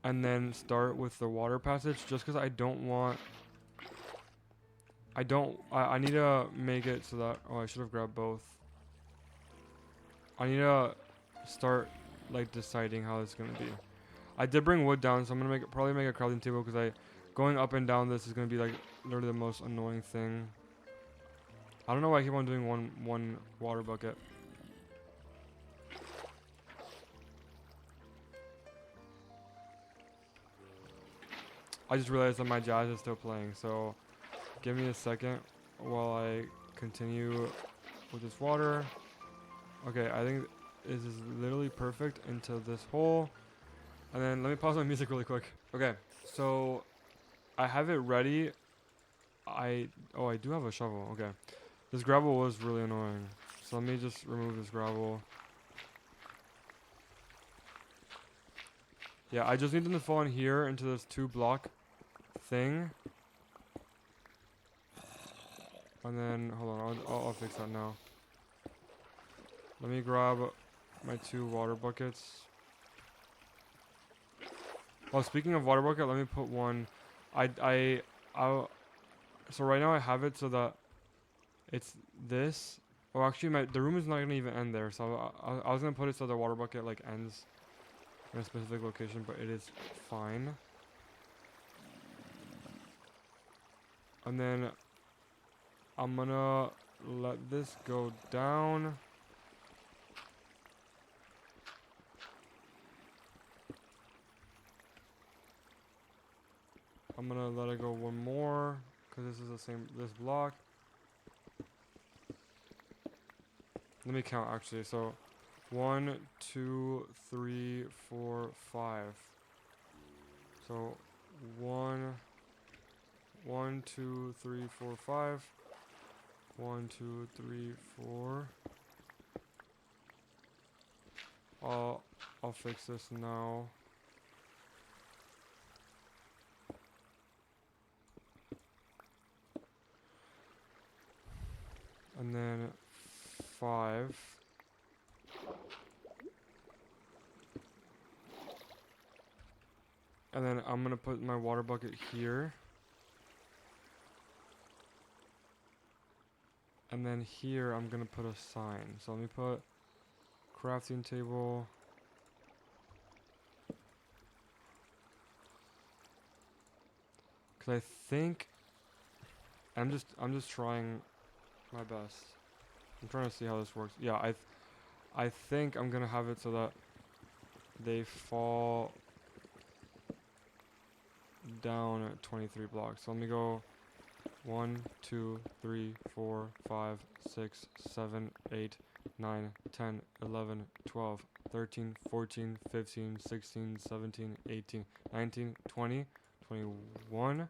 and then start with the water passage just because I don't want I need to make it so that I should have grabbed both. I need to start like deciding how it's gonna be. I did bring wood down, so I'm gonna probably make a crafting table because going up and down this is gonna be like literally the most annoying thing. I don't know why I keep on doing one water bucket. I just realized that my jazz is still playing, so give me a second while I continue with this water. Okay, I think this is literally perfect into this hole. And then let me pause my music really quick. Okay, so I have it ready. I do have a shovel. Okay, this gravel was really annoying. So let me just remove this gravel. Yeah, I just need them to fall in here into this 2-block thing. And then hold on, I'll fix that now. Let me grab my 2 water buckets. Oh, speaking of water bucket, let me put one. So right now I have it so that it's this. Oh, actually, the room is not gonna even end there. So I was gonna put it so the water bucket like ends in a specific location, but it is fine. And then I'm gonna let this go down. I'm gonna let it go one more because this is this block. Let me count actually. So 1, 2, 3, 4, 5. So 1, 2, 3, 4, 5. 1, 2, 3, 4. I'll fix this now. And then 5. And then I'm gonna put my water bucket here. And then here I'm gonna put a sign. So let me put crafting table. Cause I think I'm just trying my best. I'm trying to see how this works. Yeah, I think I'm gonna have it so that they fall down at 23 blocks. So let me go 1, 2, 3, 4, 5, 6, 7, 8, 9, 10, 11, 12, 13, 14, 15, 16, 17, 18, 19, 20, 21.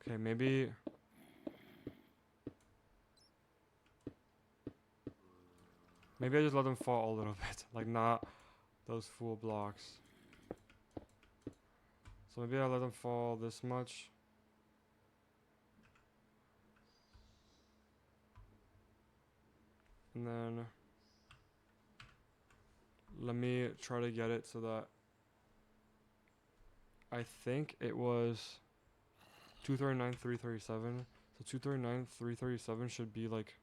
Okay, maybe I just let them fall a little bit, like not those full blocks. So maybe I let them fall this much. And then let me try to get it so that I think it was 239, 337. So 239, 337 should be like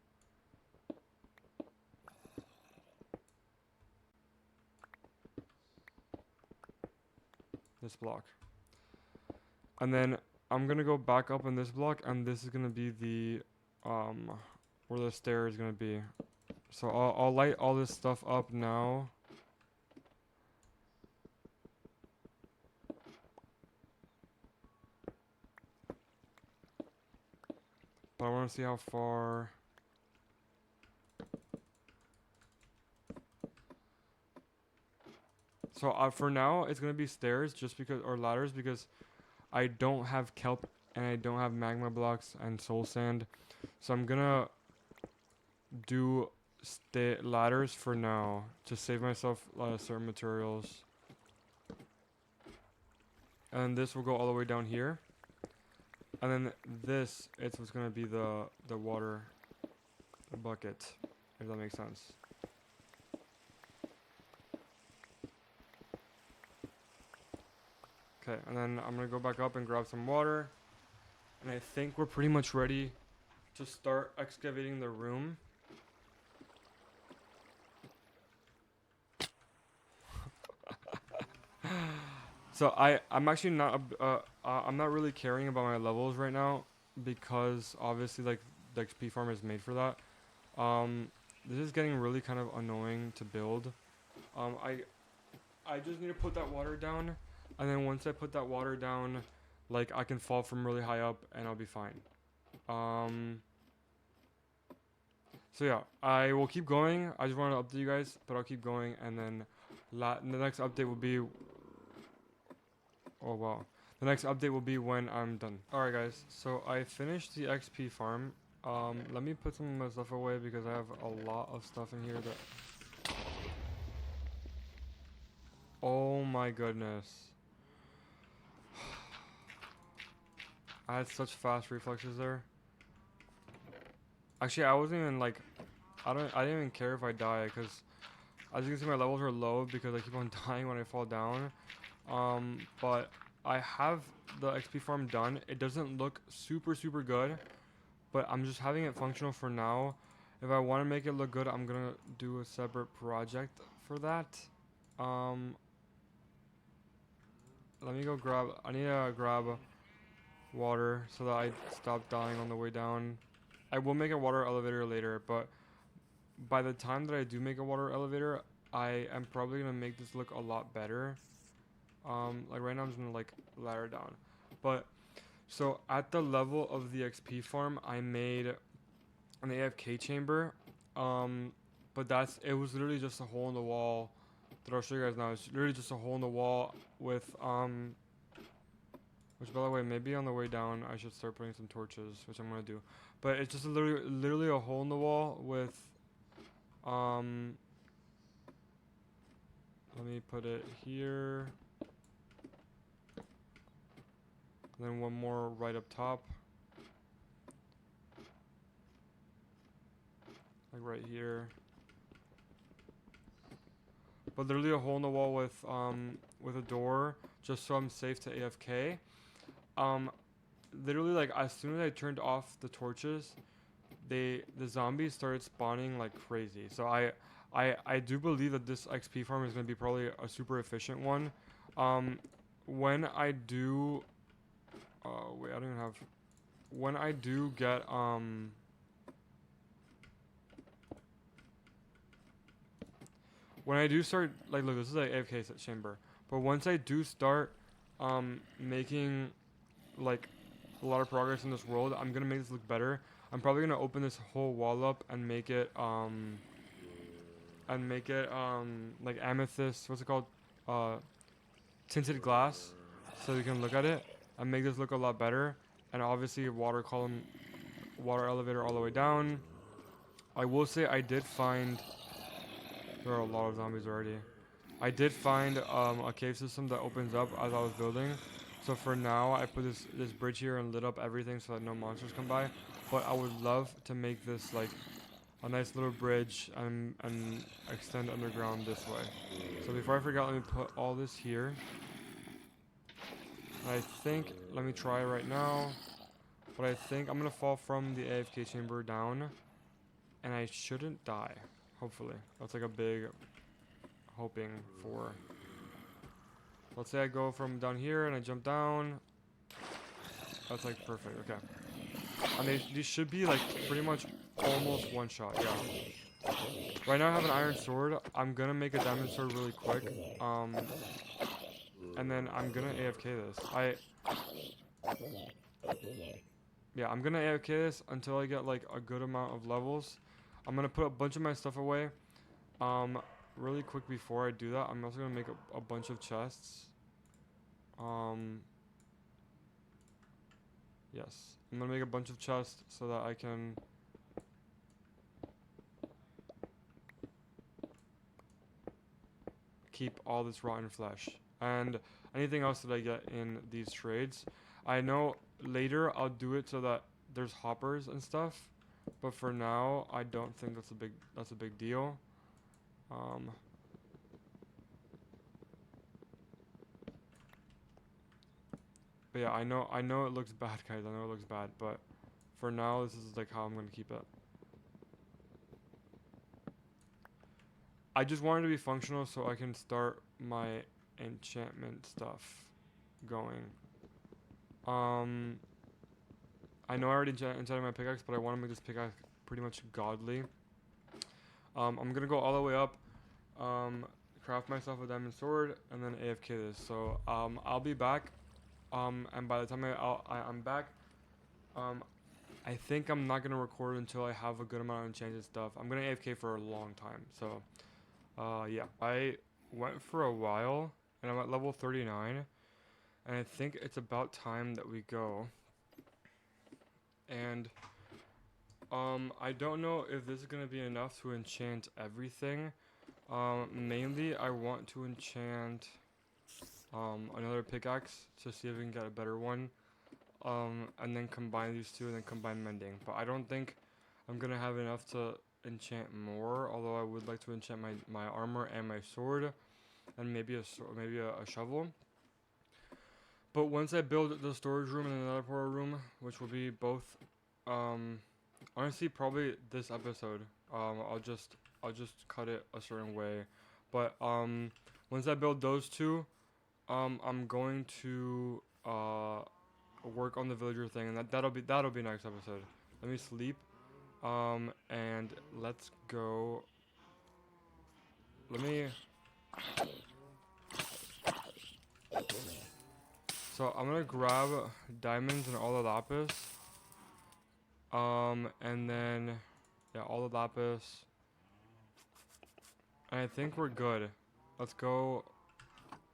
this block. And then I'm gonna go back up in this block, and this is gonna be the where the stair is gonna be. So I'll light all this stuff up now. But I want to see how far. So for now, it's gonna be stairs, just because, or ladders, because I don't have kelp and I don't have magma blocks and soul sand. So I'm gonna do ladders for now to save myself certain materials. And this will go all the way down here. And then this, it's what's gonna be the water bucket, if that makes sense. Okay, and then I'm gonna go back up and grab some water. And I think we're pretty much ready to start excavating the room. So I'm actually not I'm not really caring about my levels right now, because obviously like the XP farm is made for that. This is getting really kind of annoying to build. I just need to put that water down, and then once I put that water down, like I can fall from really high up and I'll be fine. So yeah, I will keep going. I just wanted to update you guys, but I'll keep going, and then the next update will be. Oh wow. The next update will be when I'm done. Alright guys, so I finished the XP farm. Let me put some of my stuff away because I have a lot of stuff in here that... Oh my goodness. I had such fast reflexes there. Actually, I wasn't even like... I didn't even care if I die, because as you can see my levels are low because I keep on dying when I fall down. But I have the XP farm done. It doesn't look super good, but I'm just having it functional for now. If I want to make it look good, I'm gonna do a separate project for that. Let me go grab, I need to grab water so that I stop dying on the way down. I will make a water elevator later, but by the time that I do make a water elevator, I am probably gonna make this look a lot better. Like right now I'm just gonna like ladder down. But so at the level of the XP farm, I made an AFK chamber. But it was literally just a hole in the wall that I'll show you guys now. It's literally just a hole in the wall with which by the way, maybe on the way down I should start putting some torches, which I'm gonna do. But it's just literally a hole in the wall with let me put it here. And then one more right up top. Like right here. But literally a hole in the wall with a door, just so I'm safe to AFK. Literally like as soon as I turned off the torches, the zombies started spawning like crazy. So I do believe that this XP farm is gonna be probably a super efficient one. When I do wait, I don't even have. When I do get when I do start, like, look, this is like AFK chamber. But once I do start making like a lot of progress in this world, I'm gonna make this look better. I'm probably gonna open this whole wall up and make it like amethyst, what's it called, tinted glass, so you can look at it and make this look a lot better. And obviously water column, water elevator all the way down. I will say I did find, there are a lot of zombies already. I did find a cave system that opens up as I was building. So for now I put this bridge here and lit up everything so that no monsters come by. But I would love to make this like a nice little bridge and extend underground this way. So before I forget, let me put all this here. I think, let me try right now. But I think I'm gonna fall from the AFK chamber down, and I shouldn't die. Hopefully, that's like a big hoping for. Let's say I go from down here and I jump down. That's like perfect. Okay. And these should be like pretty much almost one shot. Yeah. Right now I have an iron sword. I'm gonna make a diamond sword really quick. And then I'm gonna AFK this. Yeah, I'm gonna AFK this until I get like a good amount of levels. I'm gonna put a bunch of my stuff away. Really quick before I do that, I'm also gonna make a bunch of chests. Yes, I'm gonna make a bunch of chests so that I can keep all this rotten flesh and anything else that I get in these trades. I know later I'll do it so that there's hoppers and stuff, but for now I don't think that's a big deal. But yeah, I know it looks bad, guys. I know it looks bad, but for now this is like how I'm gonna keep it. I just wanted to be functional so I can start my enchantment stuff going. I know I already enchanted my pickaxe, but I want to make this pickaxe pretty much godly. I'm gonna go all the way up, craft myself a diamond sword, and then AFK this. So I'll be back. And by the time I'm back, I think I'm not gonna record until I have a good amount of enchanted stuff. I'm gonna AFK for a long time. So yeah, I went for a while, and I'm at level 39, and I think it's about time that we go. And I don't know if this is gonna be enough to enchant everything. Mainly I want to enchant another pickaxe to see if we can get a better one. And then combine these two and then combine mending. But I don't think I'm gonna have enough to enchant more, although I would like to enchant my armor and my sword and maybe a shovel. But once I build the storage room and another portal room, which will be both honestly probably this episode, I'll just cut it a certain way. But once I build those two, I'm going to work on the villager thing, and that'll be next episode. Let me sleep. And let's go. Let me. So I'm gonna grab diamonds and all the lapis. And then yeah, all the lapis. And I think we're good. Let's go.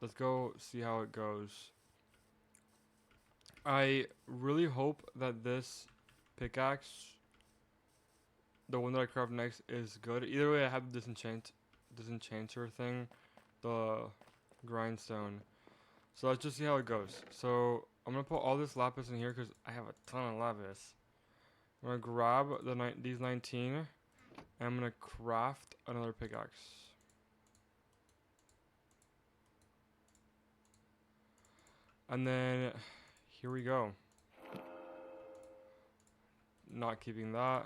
Let's go see how it goes. I really hope that this pickaxe, the one that I craft next, is good. Either way, I have the disenchanter thing, the grindstone. So let's just see how it goes. So I'm gonna put all this lapis in here because I have a ton of lapis. I'm gonna grab these 19, and I'm gonna craft another pickaxe. And then here we go. Not keeping that.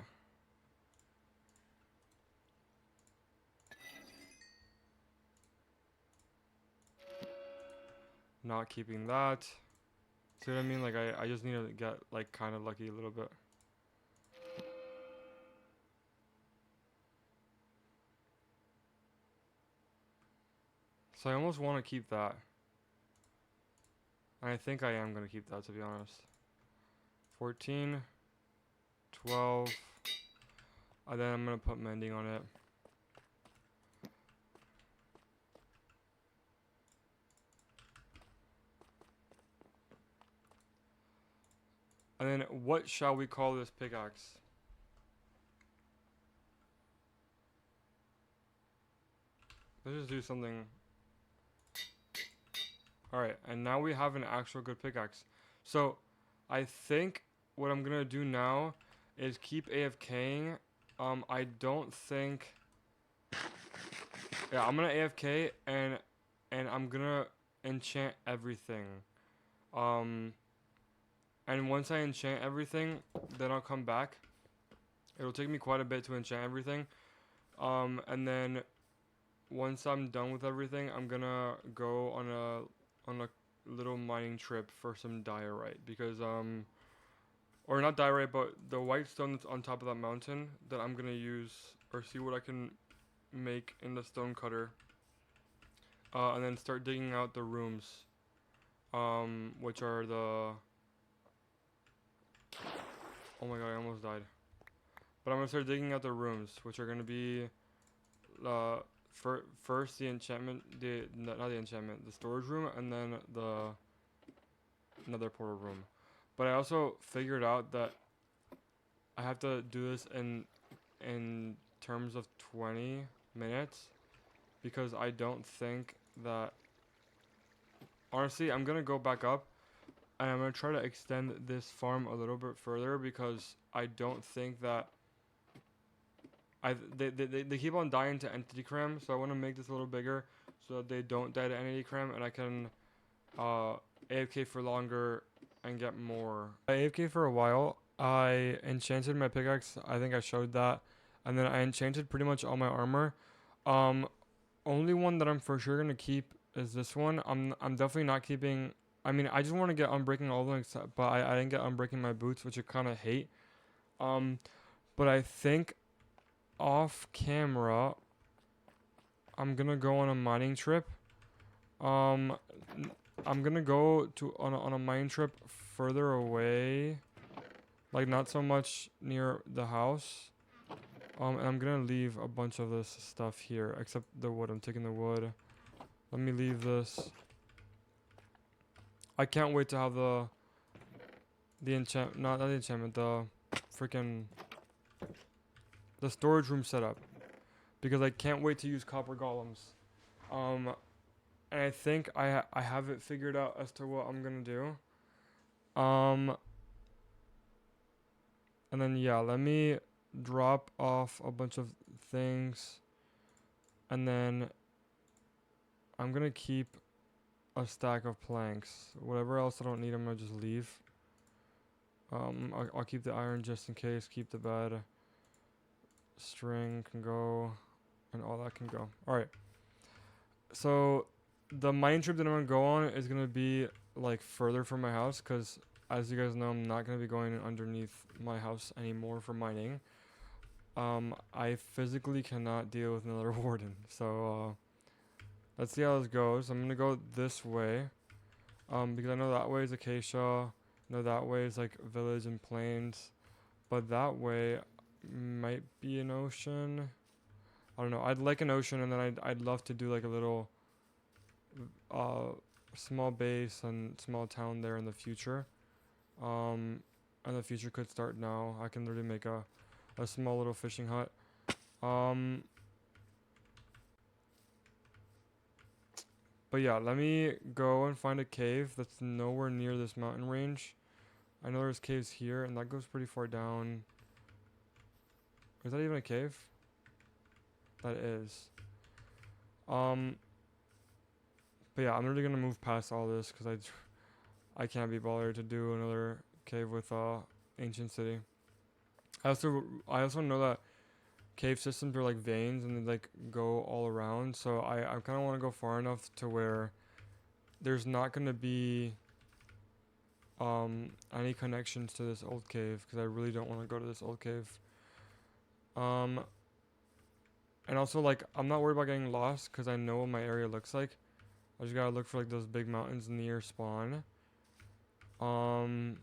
Not keeping that. See what I mean? Like I just need to get like kind of lucky a little bit. So I almost want to keep that. And I think I am going to keep that, to be honest. 14, 12, and then I'm going to put mending on it. And then what shall we call this pickaxe? Let's just do something. Alright, and now we have an actual good pickaxe. So, I think what I'm going to do now is keep AFKing. I don't think... Yeah, I'm going to AFK and I'm going to enchant everything. And once I enchant everything, then I'll come back. It'll take me quite a bit to enchant everything. And then once I'm done with everything, I'm gonna go on on a little mining trip for some diorite because or not diorite, but the white stone that's on top of that mountain that I'm gonna use or see what I can make in the stone cutter, and then start digging out the rooms, which are the. Oh my god, I almost died. But I'm gonna start digging out the rooms, which are gonna be, first the enchantment, not the enchantment, the storage room, and then the another portal room. But I also figured out that I have to do this in terms of 20 minutes because I don't think that. Honestly, I'm gonna go back up and I'm gonna try to extend this farm a little bit further because I don't think that they keep on dying to entity cram, so I want to make this a little bigger so that they don't die to entity cram and I can AFK for longer and get more. I AFK for a while. I enchanted my pickaxe. I think I showed that, and then I enchanted pretty much all my armor. Um, Only one that I'm for sure gonna keep is this one. I'm definitely not keeping. I mean, I just want to get unbreaking all of them, but I didn't get unbreaking my boots, which I kind of hate. Um, but I think off camera, I'm gonna go on a mining trip. Um, I'm gonna go to on a mining trip further away, like not so much near the house. And I'm gonna leave a bunch of this stuff here, except the wood. I'm taking the wood. Let me leave this. I can't wait to have the enchant, not the enchantment, the freaking the storage room set up because I can't wait to use copper golems. And I think I have it figured out as to what I'm gonna do. And then yeah, let me drop off a bunch of things, and then I'm gonna keep a stack of planks. Whatever else I don't need, I'm gonna just leave. I'll keep the iron just in case. Keep the bed. String can go, and all that can go. All right. So the mining trip that I'm gonna go on is gonna be like further from my house, cause as you guys know, I'm not gonna be going underneath my house anymore for mining. I physically cannot deal with another warden, so let's see how this goes. I'm gonna go this way, because I know that way is Acacia, I know that way is like village and plains, but that way might be an ocean. I don't know. I'd like an ocean, and then I'd love to do like a little uh small base and small town there in the future. And the future could start now. I can literally make a small little fishing hut. But yeah, let me go and find a cave that's nowhere near this mountain range. I know there's caves here, and that goes pretty far down. Is that even a cave? That is. But yeah, I'm really gonna move past all this because I can't be bothered to do another cave with ancient city. I also know that cave systems are like veins and they like go all around. So I kind of want to go far enough to where there's not gonna be any connections to this old cave because I really don't want to go to this old cave. And also like I'm not worried about getting lost because I know what my area looks like. I just gotta look for like those big mountains near spawn. And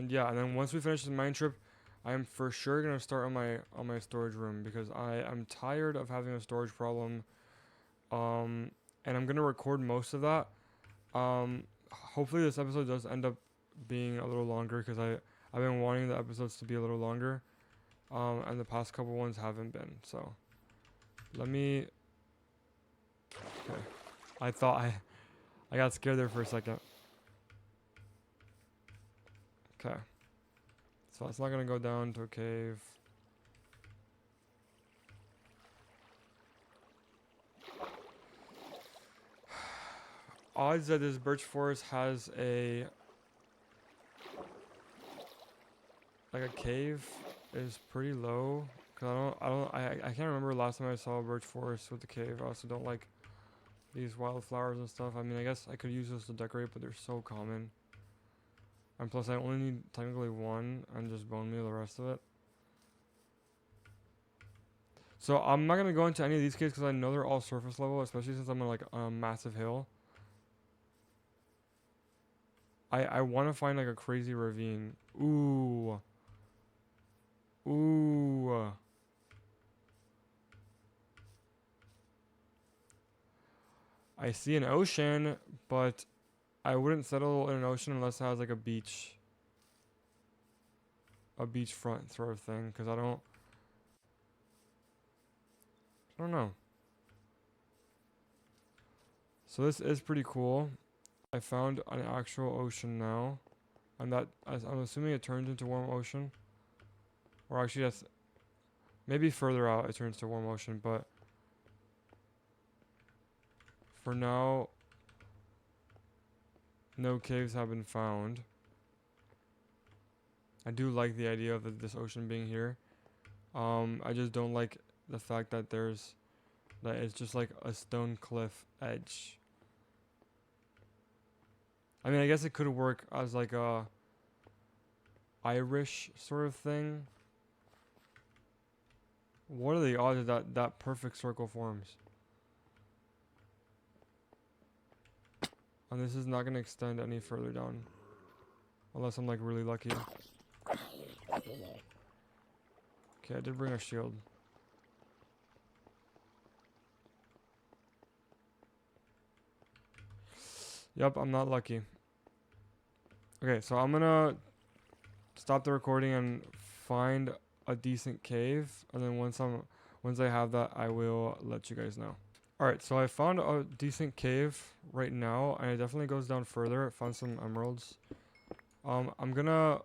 yeah, and then once we finish the mine trip, I'm for sure gonna start on my storage room because I'm tired of having a storage problem. And I'm gonna record most of that. Hopefully this episode does end up being a little longer because I've been wanting the episodes to be a little longer. And the past couple ones haven't been. So let me. Okay. I thought I got scared there for a second. Okay. So it's not gonna go down to a cave. Odds that this birch forest has a cave is pretty low. Cause I can't remember last time I saw a birch forest with a cave. I also don't like These wildflowers and stuff. I mean, I guess I could use those to decorate, but they're so common. And plus, I only need technically one and just bone meal the rest of it. So I'm not gonna go into any of these caves because I know they're all surface level, especially since I'm on like a massive hill. I want to find like a crazy ravine. Ooh. Ooh. I see an ocean, but I wouldn't settle in an ocean unless it has like a beach. A beachfront sort of thing, because I don't know. So this is pretty cool. I found an actual ocean now. And that, I'm assuming it turns into warm ocean. Or actually that's, maybe further out it turns to warm ocean, but for now, no caves have been found. I do like the idea of this ocean being here. I just don't like the fact that it's just like a stone cliff edge. I mean, I guess it could work as like a Irish sort of thing. What are the odds that that perfect circle forms? And this is not going to extend any further down. Unless I'm like really lucky. Okay, I did bring a shield. Yep, I'm not lucky. Okay, so I'm gonna stop the recording and find a decent cave, and then once I have that, I will let you guys know. Alright, so I found a decent cave right now, and it definitely goes down further. I found some emeralds. The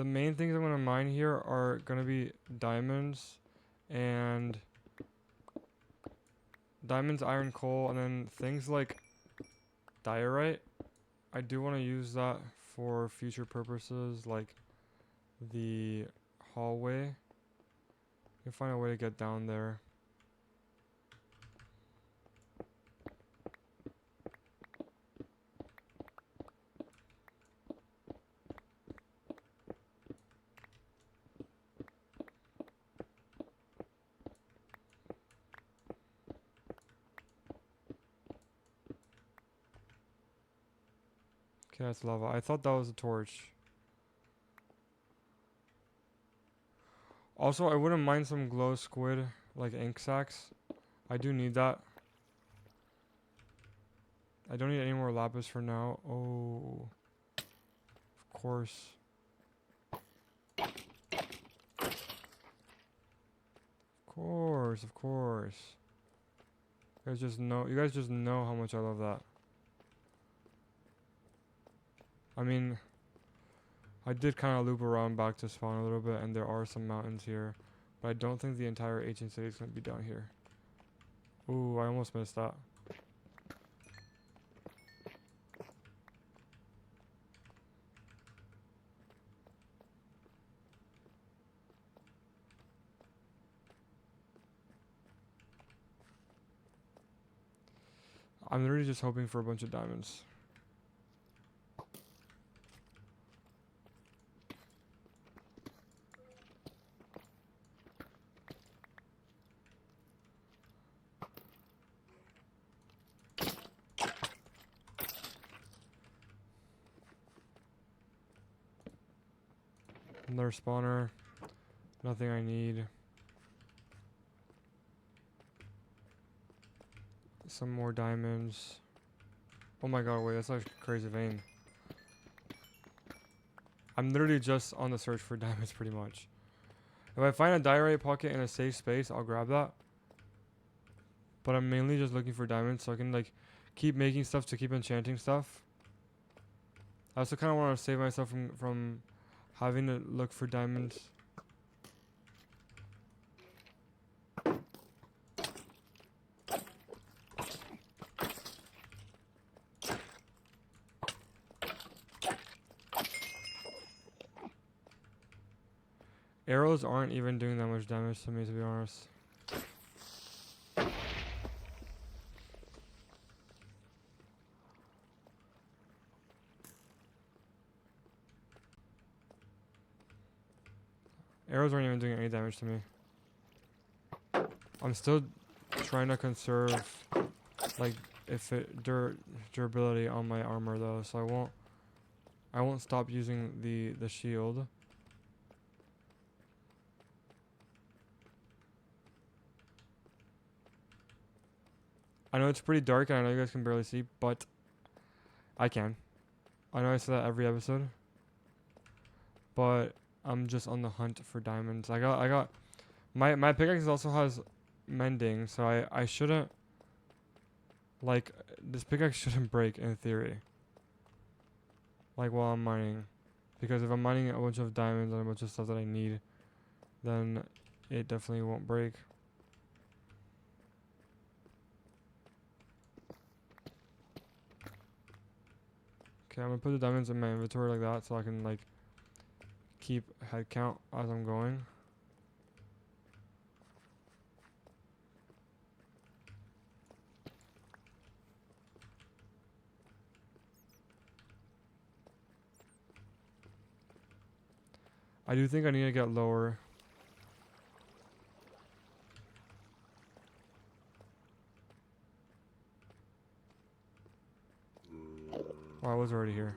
main things I'm gonna mine here are gonna be diamonds, and iron, coal, and then things like diorite. I do want to use that for future purposes, like the hallway. You can find a way to get down there. Okay, that's lava. I thought that was a torch. Also, I wouldn't mind some glow squid, like ink sacs. I do need that. I don't need any more lapis for now. Oh, of course. Of course. You guys just know how much I love that. I mean, I did kind of loop around back to spawn a little bit, and there are some mountains here. But I don't think the entire ancient city is going to be down here. Ooh, I almost missed that. I'm literally just hoping for a bunch of diamonds. Another spawner. Nothing I need. Some more diamonds. Oh my god, wait, that's like a crazy vein. I'm literally just on the search for diamonds pretty much. If I find a diorite pocket in a safe space, I'll grab that. But I'm mainly just looking for diamonds so I can like keep making stuff to keep enchanting stuff. I also kind of want to save myself from having to look for diamonds. Arrows aren't even doing that much damage to me, to be honest. Arrows aren't even doing any damage to me. I'm still trying to conserve, like, durability on my armor though, so I won't stop using the shield. I know it's pretty dark and I know you guys can barely see, but I can. I know I say that every episode, but I'm just on the hunt for diamonds. I got my pickaxe also has mending, so I shouldn't, like, this pickaxe shouldn't break in theory. Like while I'm mining, because if I'm mining a bunch of diamonds and a bunch of stuff that I need, then it definitely won't break. Okay, I'm gonna put the diamonds in my inventory like that so I can, like, keep head count as I'm going. I do think I need to get lower. Oh, I was already here.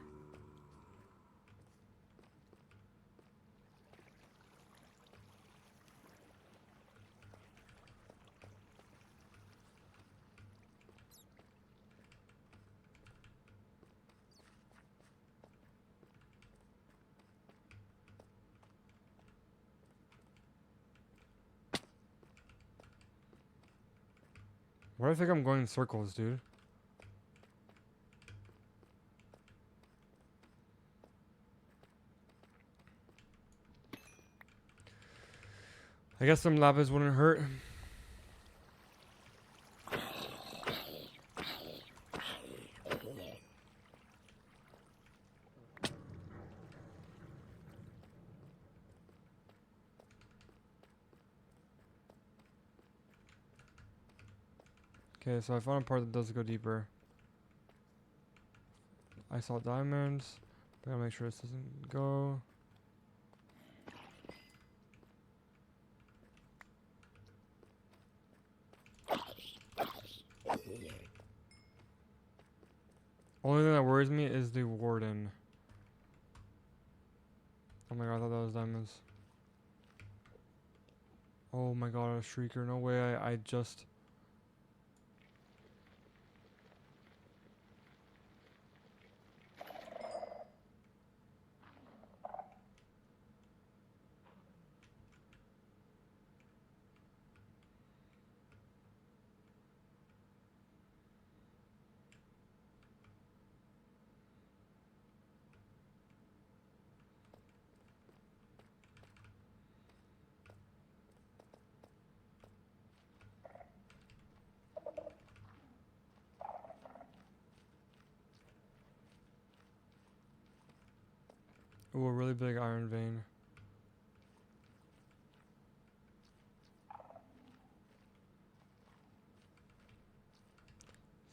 Why do I think I'm going in circles, dude? I guess some lapis wouldn't hurt. Okay, so I found a part that does go deeper. I saw diamonds. Gotta make sure this doesn't go. Only thing that worries me is the warden. Oh my god, I thought that was diamonds. Oh my god, a shrieker. No way, I just... Ooh, a really big iron vein.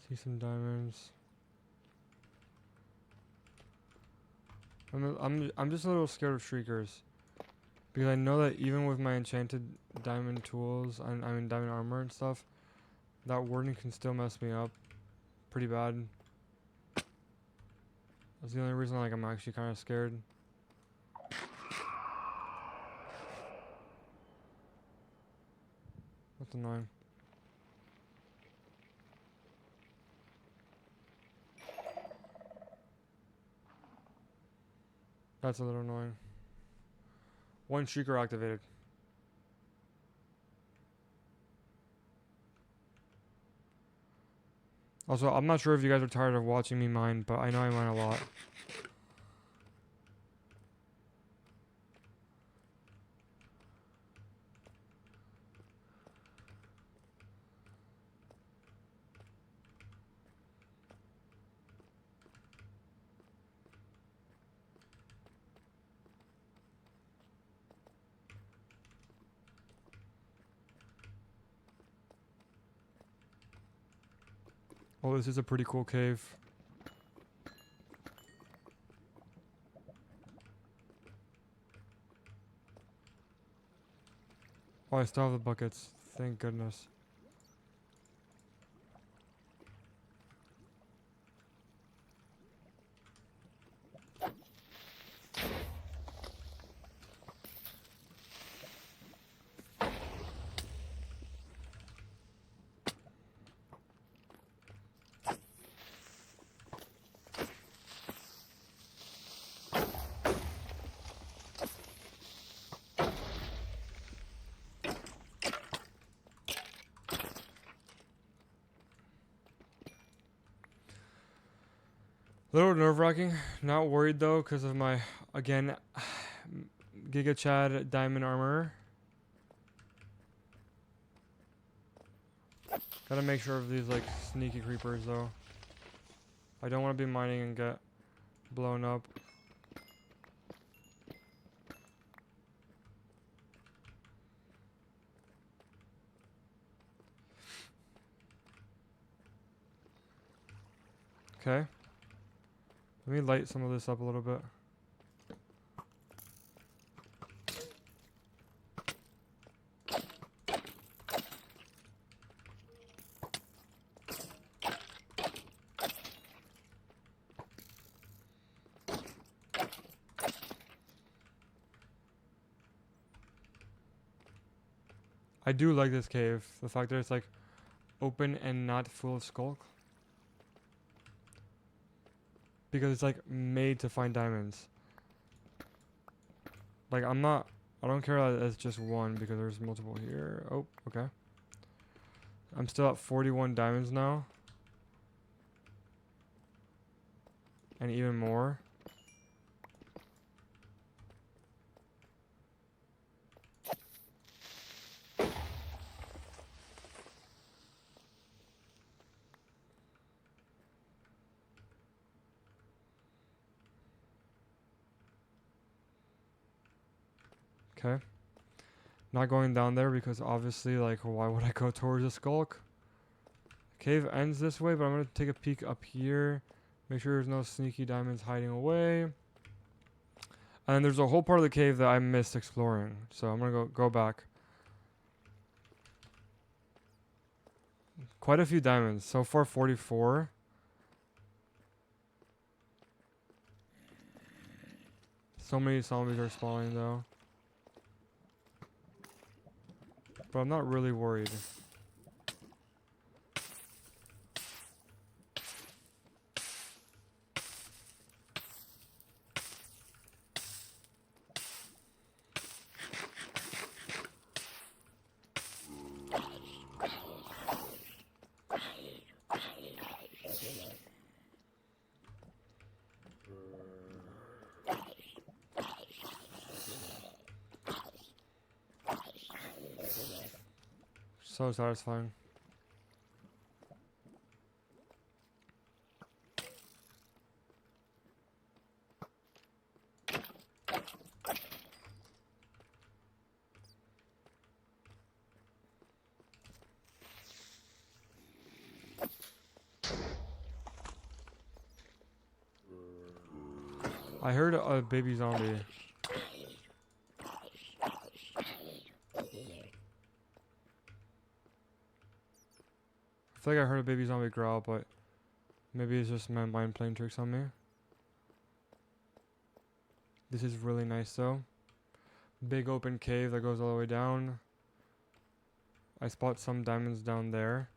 See some diamonds. I'm just a little scared of shriekers. Because I know that even with my enchanted diamond tools, I mean diamond armor and stuff, that warden can still mess me up pretty bad. That's the only reason, like, I'm actually kind of scared. That's annoying. That's a little annoying. One shrieker activated. Also, I'm not sure if you guys are tired of watching me mine, but I know I mine a lot. Oh, this is a pretty cool cave. Oh, I still have the buckets. Thank goodness. A little nerve-wracking. Not worried though, because of my, again, Giga Chad diamond armor. Gotta make sure of these like sneaky creepers though. I don't want to be mining and get blown up. Okay. Let me light some of this up a little bit. I do like this cave. The fact that it's like open and not full of skulk. Because it's like made to find diamonds. Like I don't care that it's just one because there's multiple here. Oh, okay. I'm still at 41 diamonds now. And even more. Okay. Not going down there because obviously, like, why would I go towards the skulk? Cave ends this way, but I'm going to take a peek up here. Make sure there's no sneaky diamonds hiding away. And there's a whole part of the cave that I missed exploring. So I'm going to go back. Quite a few diamonds. So far, 44. So many zombies are spawning, though. But I'm not really worried. So satisfying. I heard a baby zombie. I feel like I heard a baby zombie growl, but maybe it's just my mind playing tricks on me. This is really nice though. Big open cave that goes all the way down. I spot some diamonds down there.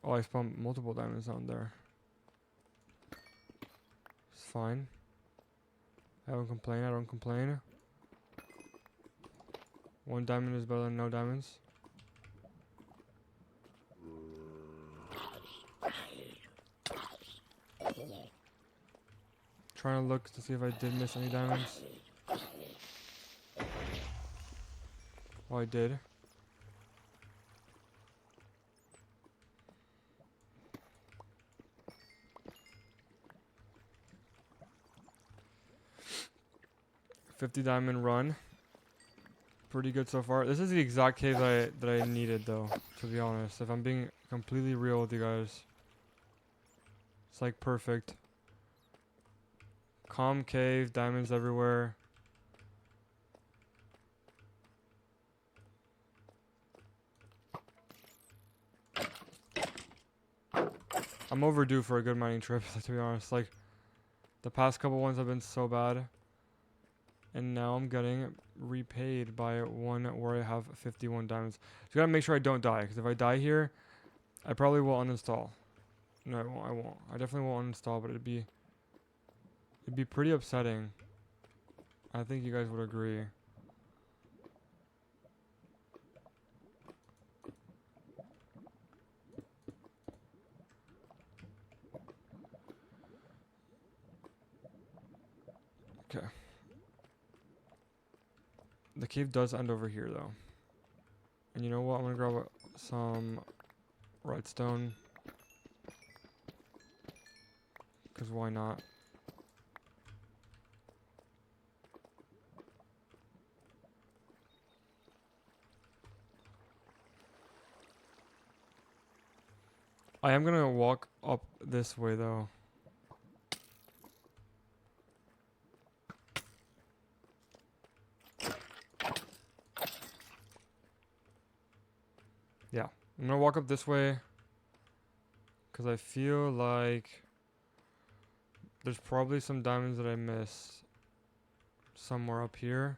Oh, I spot multiple diamonds down there. It's fine. I don't complain, I don't complain. One diamond is better than no diamonds. Trying to look to see if I did miss any diamonds. Oh, I did. $50 diamond run. Pretty good so far. This is the exact cave that I needed though, to be honest. If I'm being completely real with you guys. It's like perfect. Calm cave, diamonds everywhere. I'm overdue for a good mining trip, to be honest. Like, the past couple ones have been so bad. And now I'm getting repaid by one where I have 51 diamonds. So gotta make sure I don't die, because if I die here, I probably will uninstall. No, I won't. I definitely won't uninstall, but it'd be pretty upsetting. I think you guys would agree. Okay. The cave does end over here, though. And you know what? I'm gonna grab some redstone. Because why not? I am gonna walk up this way, though. Yeah. I'm gonna walk up this way. Because I feel like there's probably some diamonds that I missed somewhere up here.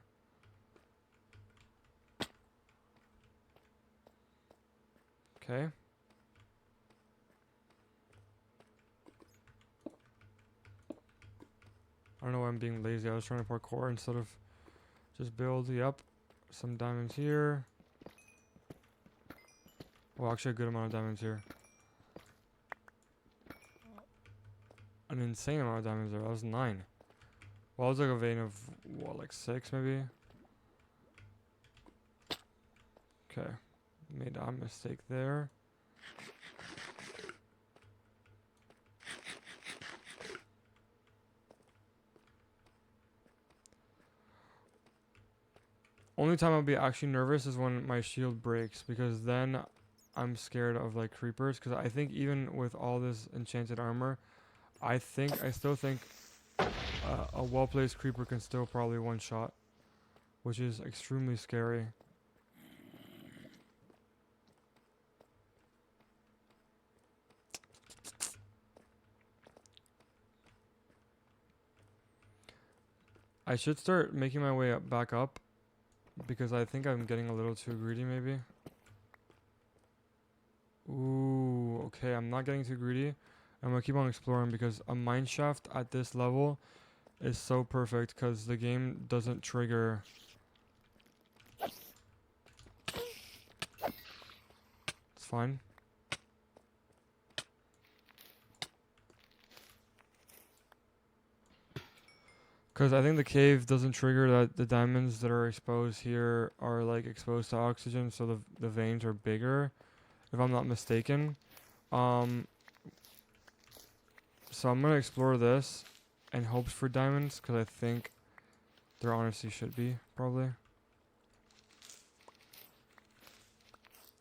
Okay. I don't know why I'm being lazy. I was trying to parkour instead of just build. Yep. Some diamonds here. Well, actually a good amount of diamonds here. An insane amount of diamonds there. That was 9. Well, I was like a vein of, what, like 6 maybe? Okay. Made a mistake there. Only time I'll be actually nervous is when my shield breaks, because then I'm scared of like creepers, because I think even with all this enchanted armor, I still think a well-placed creeper can still probably one-shot, which is extremely scary. I should start making my way back up, because I think I'm getting a little too greedy maybe. Ooh, okay, I'm not getting too greedy. I'm gonna keep on exploring, because a mine shaft at this level is so perfect, because the game doesn't trigger. It's fine. Because I think the cave doesn't trigger that the diamonds that are exposed here are like exposed to oxygen, so the veins are bigger, if I'm not mistaken. So I'm gonna explore this in hopes for diamonds, because I think there honestly should be, probably.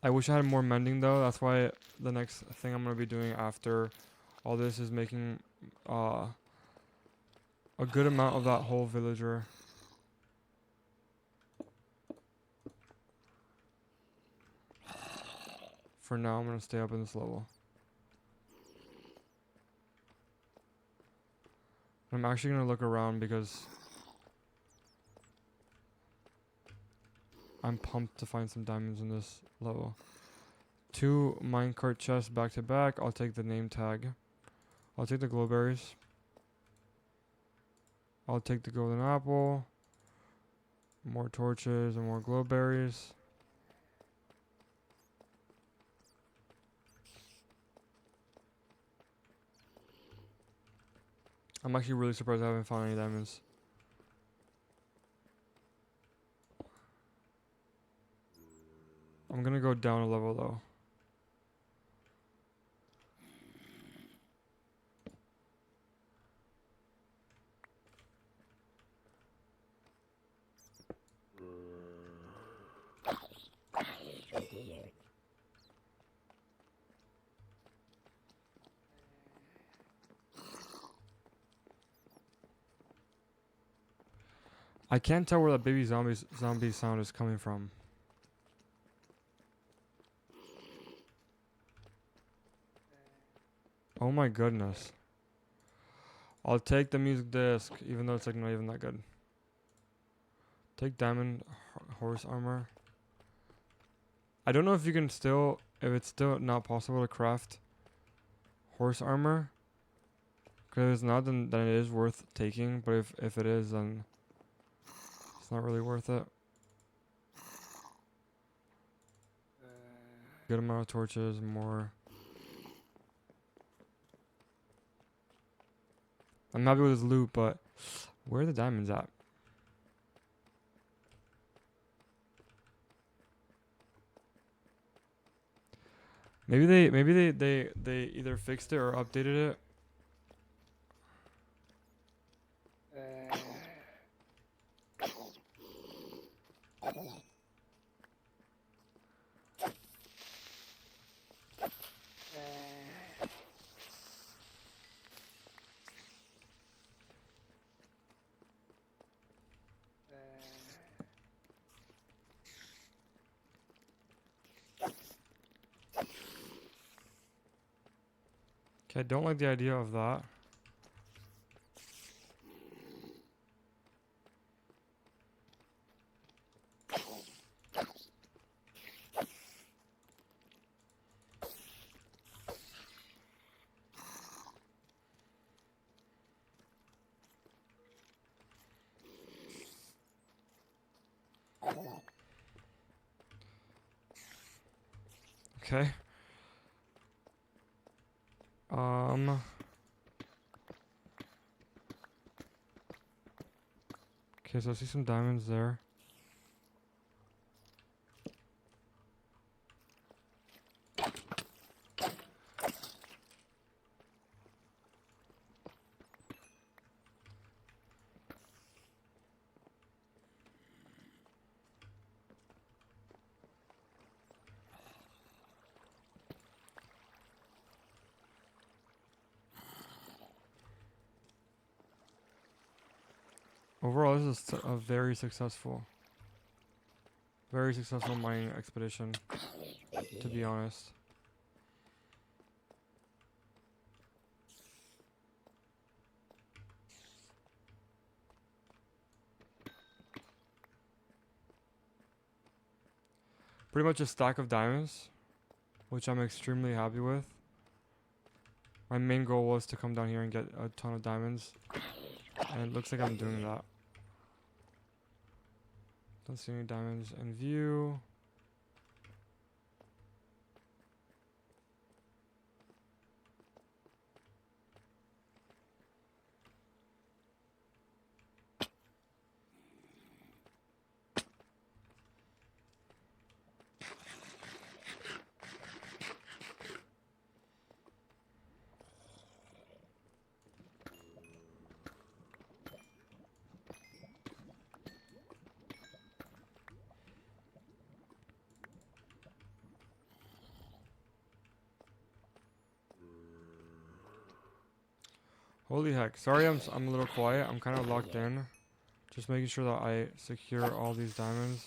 I wish I had more mending though. That's why the next thing I'm gonna be doing after all this is making a good amount of that whole villager. For now, I'm gonna stay up in this level. I'm actually gonna look around, because I'm pumped to find some diamonds in this level. 2 minecart chests back to back. I'll take the name tag. I'll take the glowberries. I'll take the golden apple. More torches and more glowberries. I'm actually really surprised I haven't found any diamonds. I'm gonna go down a level though. I can't tell where that baby zombie sound is coming from. Oh my goodness. I'll take the music disc, even though it's like not even that good. Take diamond horse armor. I don't know if you can still, if it's still not possible to craft horse armor. Because if it's not, then it is worth taking. But if it is, then it's not really worth it. Good amount of torches, more. I'm happy with his loot, but where are the diamonds at? Maybe they either fixed it or updated it. Okay, I don't like the idea of that. Okay. Okay, so I see some diamonds there. Overall, this is a very successful mining expedition, to be honest. Pretty much a stack of diamonds, which I'm extremely happy with. My main goal was to come down here and get a ton of diamonds, and it looks like I'm doing that. Don't see any diamonds in view. Holy heck. Sorry I'm a little quiet. I'm kind of locked in. Just making sure that I secure all these diamonds.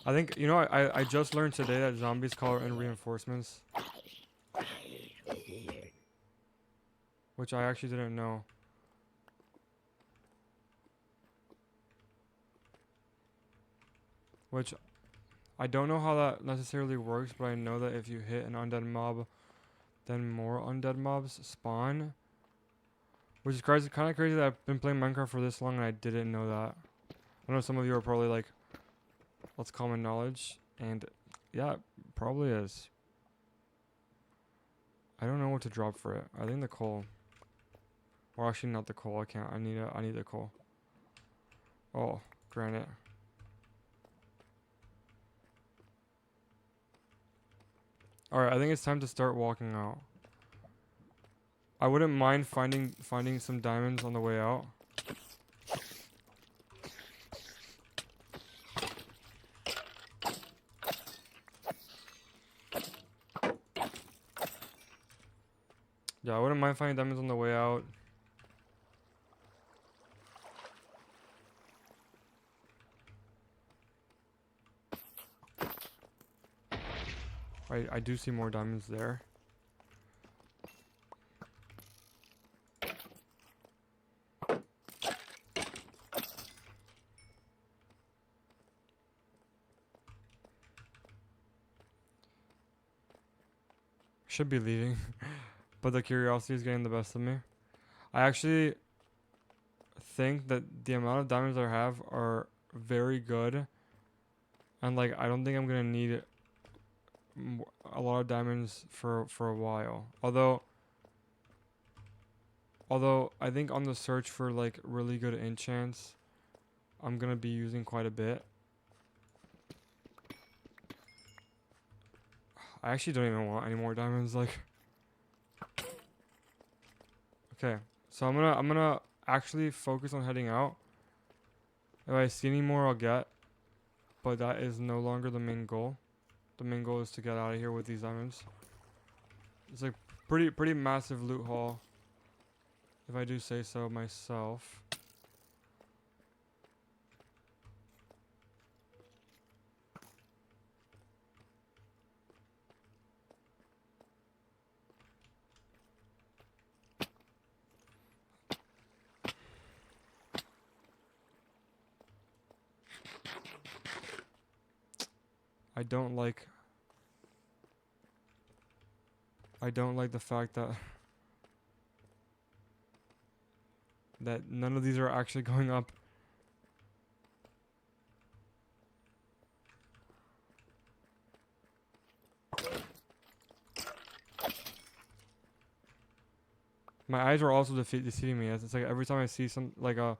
I think, you know, I just learned today that zombies call in reinforcements. Which I actually didn't know. Which, I don't know how that necessarily works, but I know that if you hit an undead mob, then more undead mobs spawn. Which is crazy, kind of crazy that I've been playing Minecraft for this long and I didn't know that. I know some of you are probably like, what's common knowledge? And yeah, it probably is. I don't know what to drop for it. I think the coal. Or actually not the coal, I can't. I need the coal. Oh, granite. Alright, I think it's time to start walking out. I wouldn't mind finding some diamonds on the way out. Yeah, I wouldn't mind finding diamonds on the way out. I do see more diamonds there. Should be leaving, but the curiosity is getting the best of me. I actually think that the amount of diamonds I have are very good, and like I don't think I'm gonna need a lot of diamonds for a while. Although I think on the search for like really good enchants, I'm gonna be using quite a bit. I actually don't even want any more diamonds. Like, okay, so I'm gonna actually focus on heading out. If I see any more, I'll get. But that is no longer the main goal. The main goal is to get out of here with these diamonds. It's like pretty massive loot haul, if I do say so myself. I don't like the fact that that none of these are actually going up. My eyes are also deceiving me. It's like every time I see some like a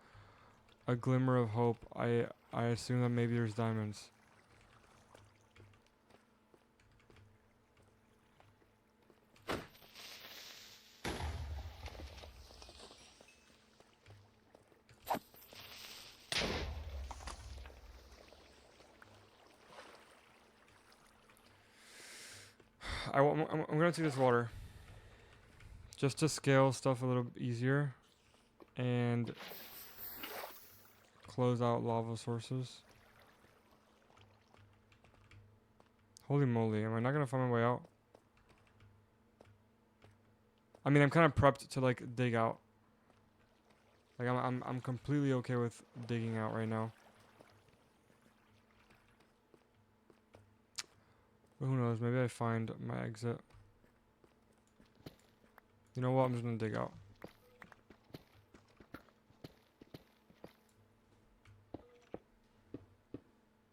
glimmer of hope, I assume that maybe there's diamonds. I'm gonna take this water just to scale stuff a little easier and close out lava sources. Holy moly, am I not gonna find my way out? I mean, I'm kind of prepped to like dig out. Like I'm completely okay with digging out right now. But who knows? Maybe I find my exit. You know what? I'm just gonna dig out.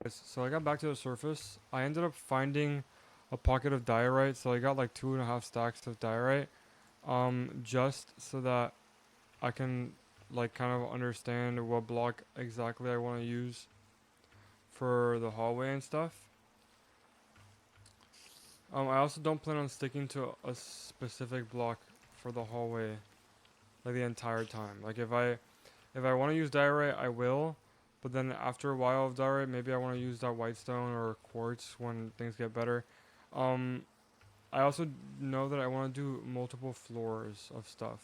So I got back to the surface. I ended up finding a pocket of diorite. So I got like 2.5 stacks of diorite. Just so that I can like kind of understand what block exactly I want to use for the hallway and stuff. I also don't plan on sticking to a specific block for the hallway like the entire time. Like if I want to use diorite, I will. But then after a while of diorite, maybe I want to use that white stone or quartz when things get better. Um, I also know that I want to do multiple floors of stuff.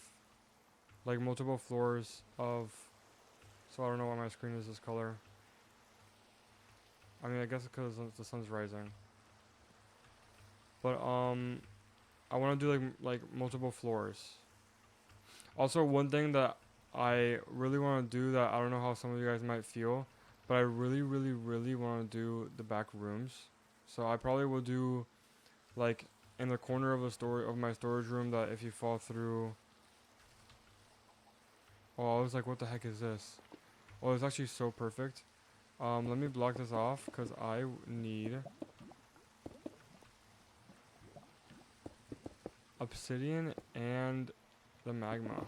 Like multiple floors of... So I don't know why my screen is this color. I mean, I guess because the sun's rising. But I want to do like multiple floors. Also, one thing that I really want to do that I don't know how some of you guys might feel, but I really want to do the back rooms. So I probably will do like in the corner of my storage room that if you fall through. Oh, I was like, what the heck is this? Oh, it's actually so perfect. Let me block this off because I need obsidian and the magma.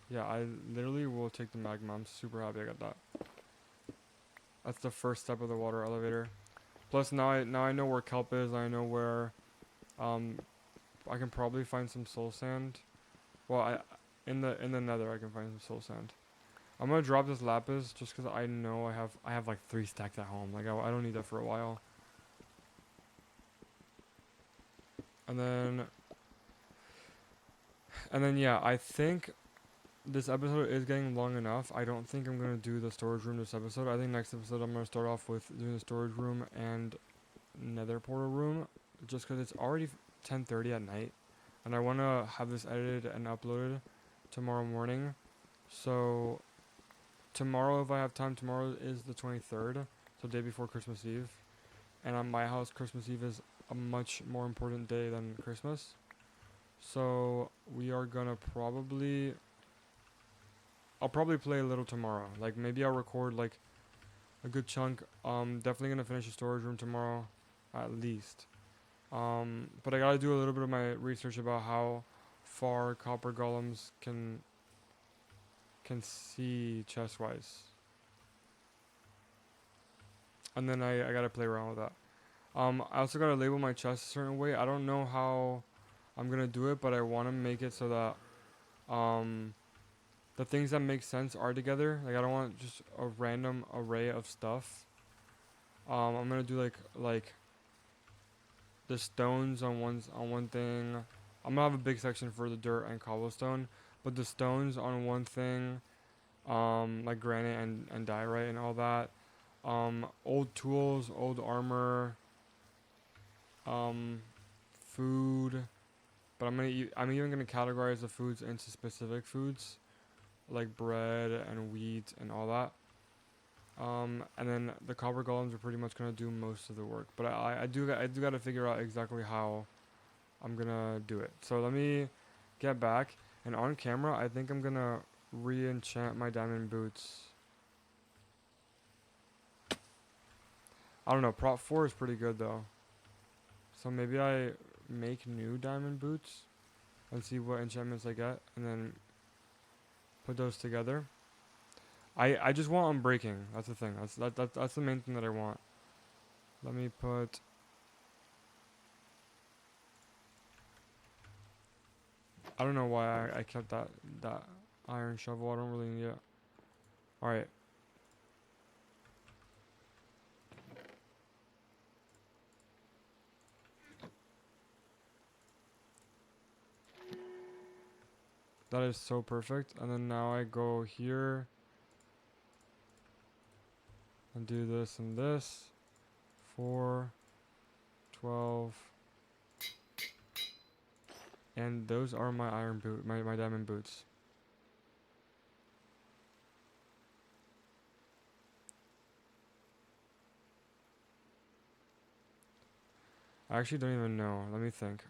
Yeah, I literally will take the magma. I'm super happy I got that. That's the first step of the water elevator. Plus now I know where kelp is. I know where I can probably find some soul sand. Well, in the nether I can find some soul sand. I'm gonna drop this lapis just because I know I have like 3 stacks at home. Like I don't need that for a while. And then yeah, I think this episode is getting long enough. I don't think I'm gonna do the storage room this episode. I think next episode I'm gonna start off with doing the storage room and nether portal room, just because it's already 10:30 at night, and I wanna have this edited and uploaded tomorrow morning. So tomorrow, if I have time, tomorrow is the 23rd, so day before Christmas Eve, and on my house, Christmas Eve is a much more important day than Christmas. So we are gonna probably I'll probably play a little tomorrow. Like maybe I'll record like a good chunk. Definitely gonna finish the storage room tomorrow, at least. But I gotta do a little bit of my research about how far copper golems can see chest wise, and then I gotta play around with that. I also gotta label my chest a certain way. I don't know how I'm gonna do it, but I wanna make it so that the things that make sense are together. Like I don't want just a random array of stuff. I'm gonna do like the stones on one thing. I'm gonna have a big section for the dirt and cobblestone, but the stones on one thing, like granite and diorite and all that. Old tools, old armor, um, food. But I'm even gonna categorize the foods into specific foods, like bread and wheat and all that. And then the copper golems are pretty much gonna do most of the work. But I do gotta figure out exactly how I'm gonna do it. So let me get back, and on camera I think I'm gonna re-enchant my diamond boots. I don't know, prop 4 is pretty good though. So maybe I make new diamond boots and see what enchantments I get, and then put those together. I just want unbreaking. That's the thing. That's the main thing that I want. Let me put. I don't know why I kept that iron shovel. I don't really need it. All right. That is so perfect. And then now I go here and do this and this. 4, 12. And those are my my diamond boots. I actually don't even know. Let me think.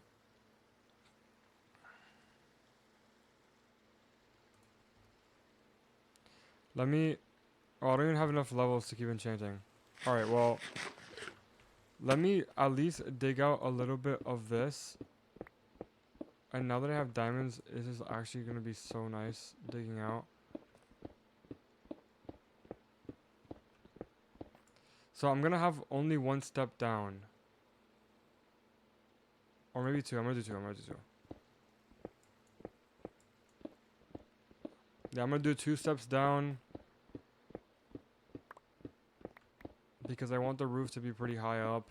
Let me. Oh, I don't even have enough levels to keep enchanting. Alright, well. Let me at least dig out a little bit of this. And now that I have diamonds, this is actually going to be so nice digging out. So I'm going to have only one step down. Or maybe two. I'm going to do two. Yeah, I'm going to do 2 steps down. Because I want the roof to be pretty high up.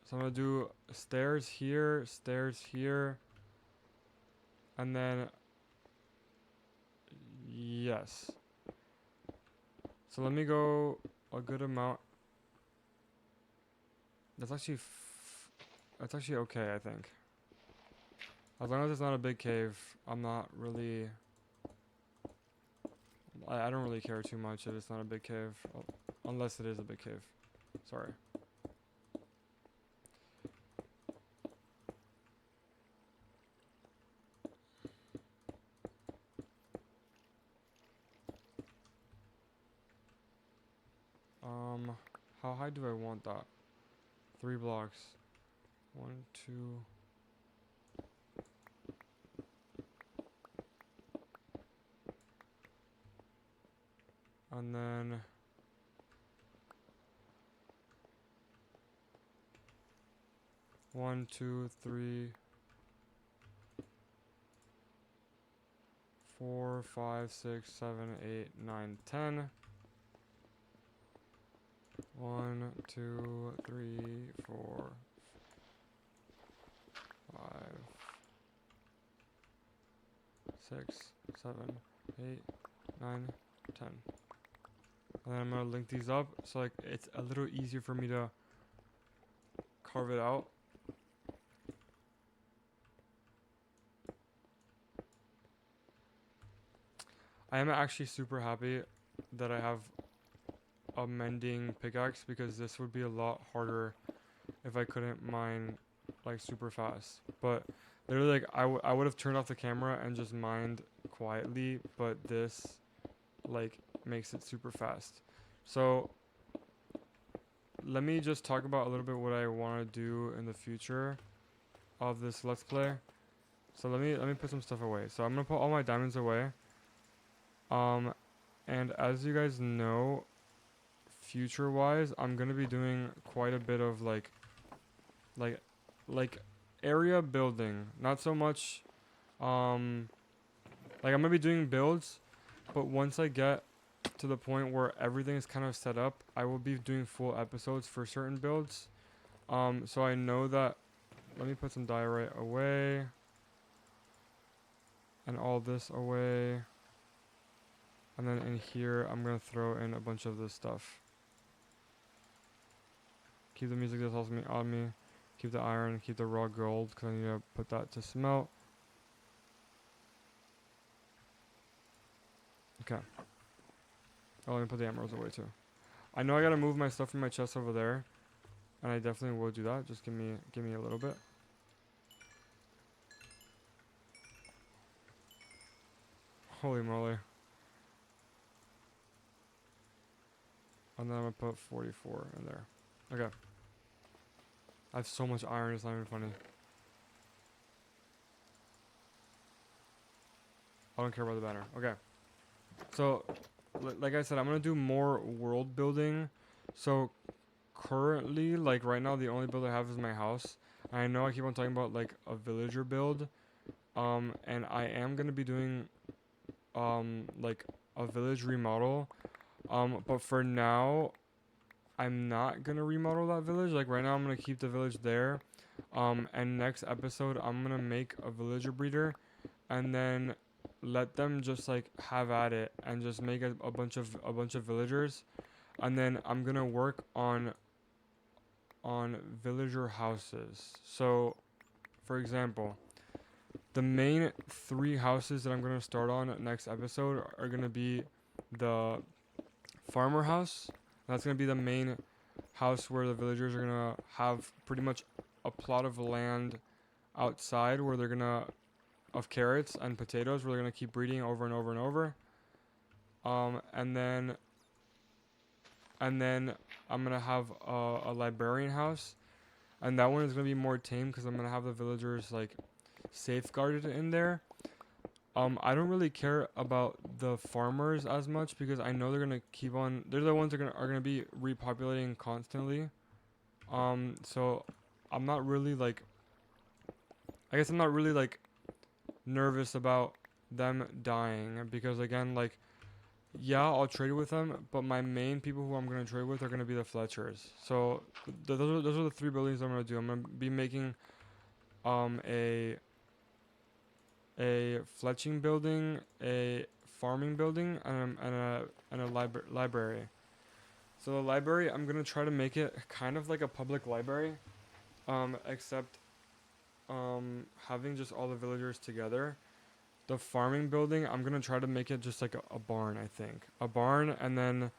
So I'm going to do stairs here, and then, yes. So let me go a good amount. That's actually okay, I think. As long as it's not a big cave, I'm not really, I don't really care too much if it's not a big cave, unless it is a big cave. Sorry. How high do I want that? 3 blocks. 1, 2. And then one, 2, 3, 4, 5, 6, 7, 8, 9, 10. 1, 2, 3, 4, 5, 6, 7, 8, 9, 10. And then I'm gonna link these up so like it's a little easier for me to carve it out. I am actually super happy that I have a mending pickaxe because this would be a lot harder if I couldn't mine like super fast. But literally like I would have turned off the camera and just mined quietly, but this like makes it super fast. So let me just talk about a little bit what I want to do in the future of this let's play. So let me put some stuff away. So I'm gonna put all my diamonds away. And as you guys know, future wise, I'm gonna be doing quite a bit of like like area building. Not so much like I'm gonna be doing builds, but once I get to the point where everything is kind of set up, I will be doing full episodes for certain builds. So I know that. Let me put some diorite away. And all this away. And then in here, I'm going to throw in a bunch of this stuff. Keep the music that's also on me. Keep the iron, keep the raw gold, because I need to put that to smelt. Okay. Oh, let me put the emeralds away too. I know I got to move my stuff from my chest over there. And I definitely will do that. Just give me a little bit. Holy moly. And then I'm going to put 44 in there. Okay. I have so much iron, it's not even funny. I don't care about the banner. Okay. So, like I said, I'm going to do more world building. So, currently, like right now, the only build I have is my house. I know I keep on talking about like a villager build. And I am going to be doing like a village remodel. But for now, I'm not gonna remodel that village. Like right now, I'm gonna keep the village there. And next episode, I'm gonna make a villager breeder, and then let them just like have at it and just make a bunch of villagers, and then I'm gonna work on villager houses. So, for example, the main 3 houses that I'm gonna start on next episode are gonna be the farmer house. That's gonna be the main house where the villagers are gonna have pretty much a plot of land outside where they're gonna of carrots and potatoes where they're gonna keep breeding over and over and over. And then I'm gonna have a librarian house, and that one is gonna be more tame because I'm gonna have the villagers like safeguarded in there. I don't really care about the farmers as much because I know they're gonna keep on. They're the ones that are gonna be repopulating constantly. So I'm not really like. I guess I'm not really like nervous about them dying because again, like, yeah, I'll trade with them, but my main people who I'm gonna trade with are gonna be the Fletchers. So those are the 3 buildings I'm gonna do. I'm gonna be making a fletching building, a farming building, and a library. So the library, I'm gonna try to make it kind of like a public library, except having just all the villagers together. The farming building, I'm gonna try to make it just like a barn. I think a barn, and then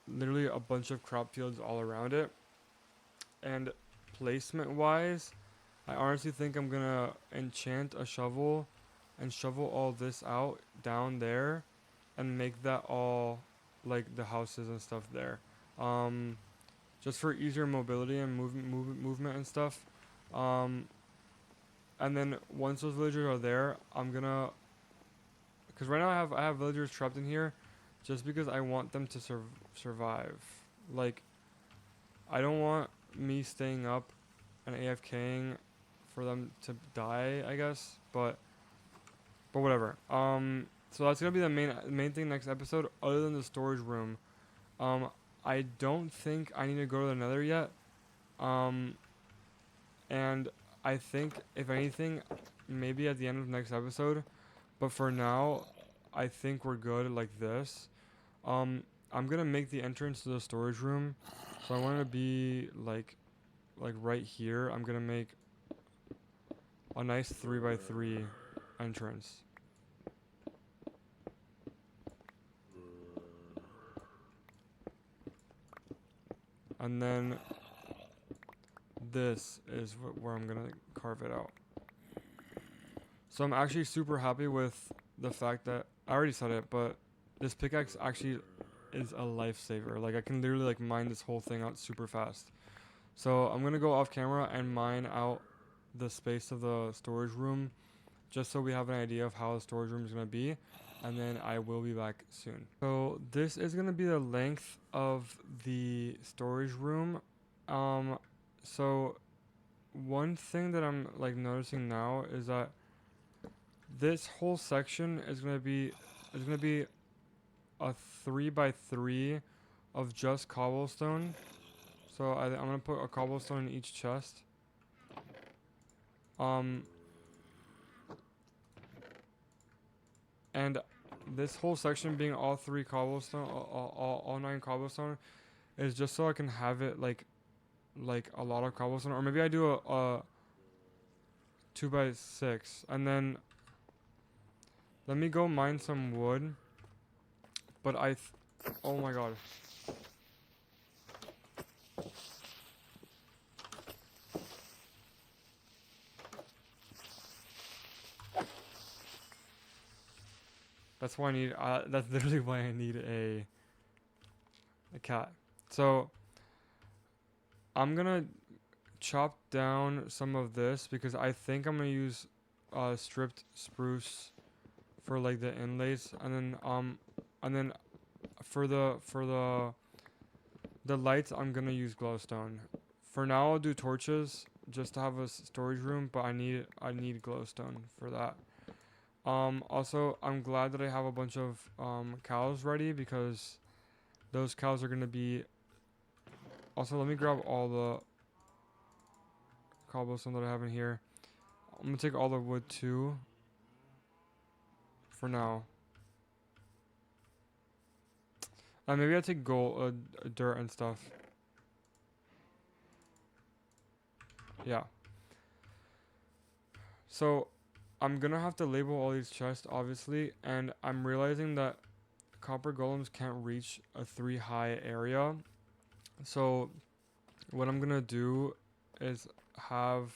literally a bunch of crop fields all around it. And placement wise, I honestly think I'm gonna enchant a shovel and shovel all this out down there and make that all like the houses and stuff there. Just for easier mobility and movement and stuff. And then once those villagers are there, I'm gonna, because right now I have villagers trapped in here, just because I want them to survive. Like, I don't want me staying up and AFKing for them to die, I guess. But whatever. So that's gonna be the main thing next episode. Other than the storage room, I don't think I need to go to the Nether yet. And I think if anything, maybe at the end of next episode. But for now, I think we're good like this. I'm gonna make the entrance to the storage room. So I want it to be like right here. I'm gonna make a nice 3x3 entrance. And then this is where I'm gonna carve it out. So I'm actually super happy with the fact that I already said it, but this pickaxe actually is a lifesaver. Like I can literally like mine this whole thing out super fast. So I'm gonna go off camera and mine out the space of the storage room, just so we have an idea of how the storage room is gonna be, and then I will be back soon. So this is gonna be the length of the storage room. So one thing that I'm like noticing now is that this whole section is gonna be a 3x3 of just cobblestone. So I'm gonna put a cobblestone in each chest. And this whole section being all 3 cobblestone, all 9 cobblestone, is just so I can have it like a lot of cobblestone, or maybe I do a 2x6, and then let me go mine some wood. But oh my god. That's why I need. That's literally why I need a cat. So I'm gonna chop down some of this because I think I'm gonna use stripped spruce for like the inlays, and then for the lights I'm gonna use glowstone. For now I'll do torches just to have a storage room, but I need glowstone for that. Also, I'm glad that I have a bunch of cows ready because those cows are gonna be. Also, let me grab all the cobblestone that I have in here. I'm gonna take all the wood too. For now. Maybe I'll take gold, dirt and stuff. Yeah. So, I'm gonna have to label all these chests, obviously, and I'm realizing that copper golems can't reach a 3 high area. So, what I'm gonna do is have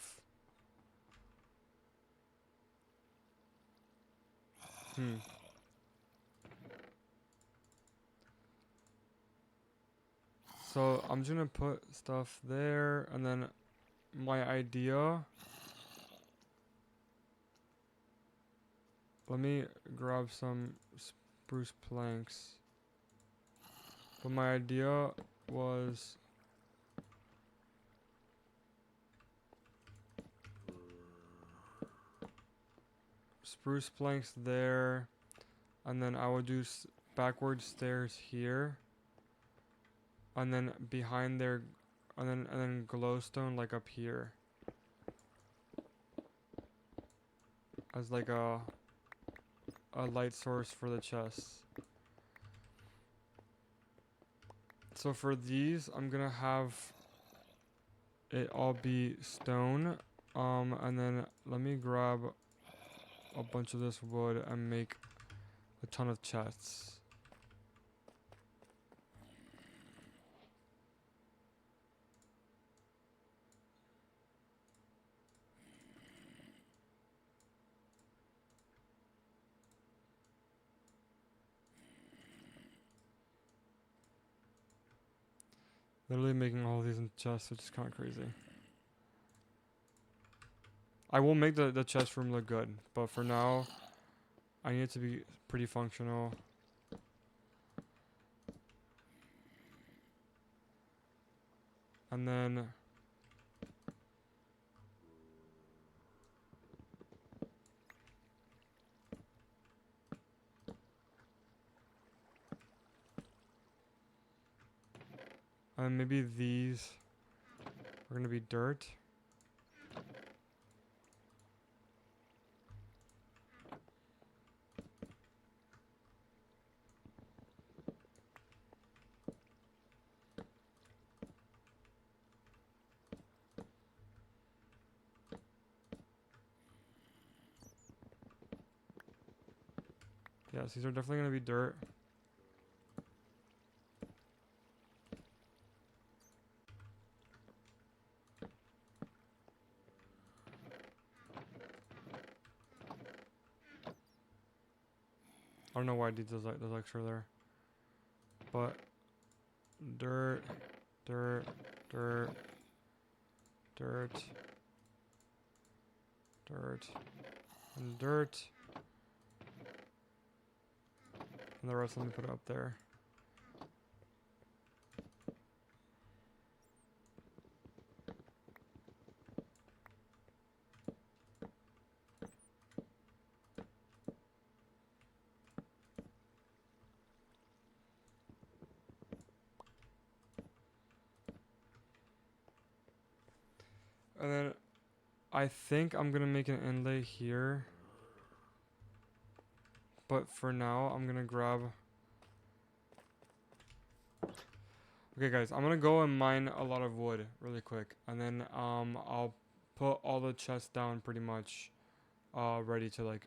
So I'm just gonna put stuff there, and then my idea. Let me grab some spruce planks. But my idea was spruce planks there, and then I would do backward stairs here, and then behind there, and then glowstone like up here, as like a light source for the chests. So for these, I'm gonna have it all be stone, and then let me grab a bunch of this wood and make a ton of chests. Literally making all these in chests, which is kind of crazy. I will make the chest room look good, but for now, I need it to be pretty functional. And then maybe these are gonna be dirt. Yes, these are definitely gonna be dirt. I don't know why I did those extra there. But dirt, dirt, dirt, dirt, dirt, and dirt. And the rest, let me put it up there. And then I think I'm gonna make an inlay here. But for now, I'm gonna grab... Okay guys, I'm gonna go and mine a lot of wood really quick. And then I'll put all the chests down pretty much ready to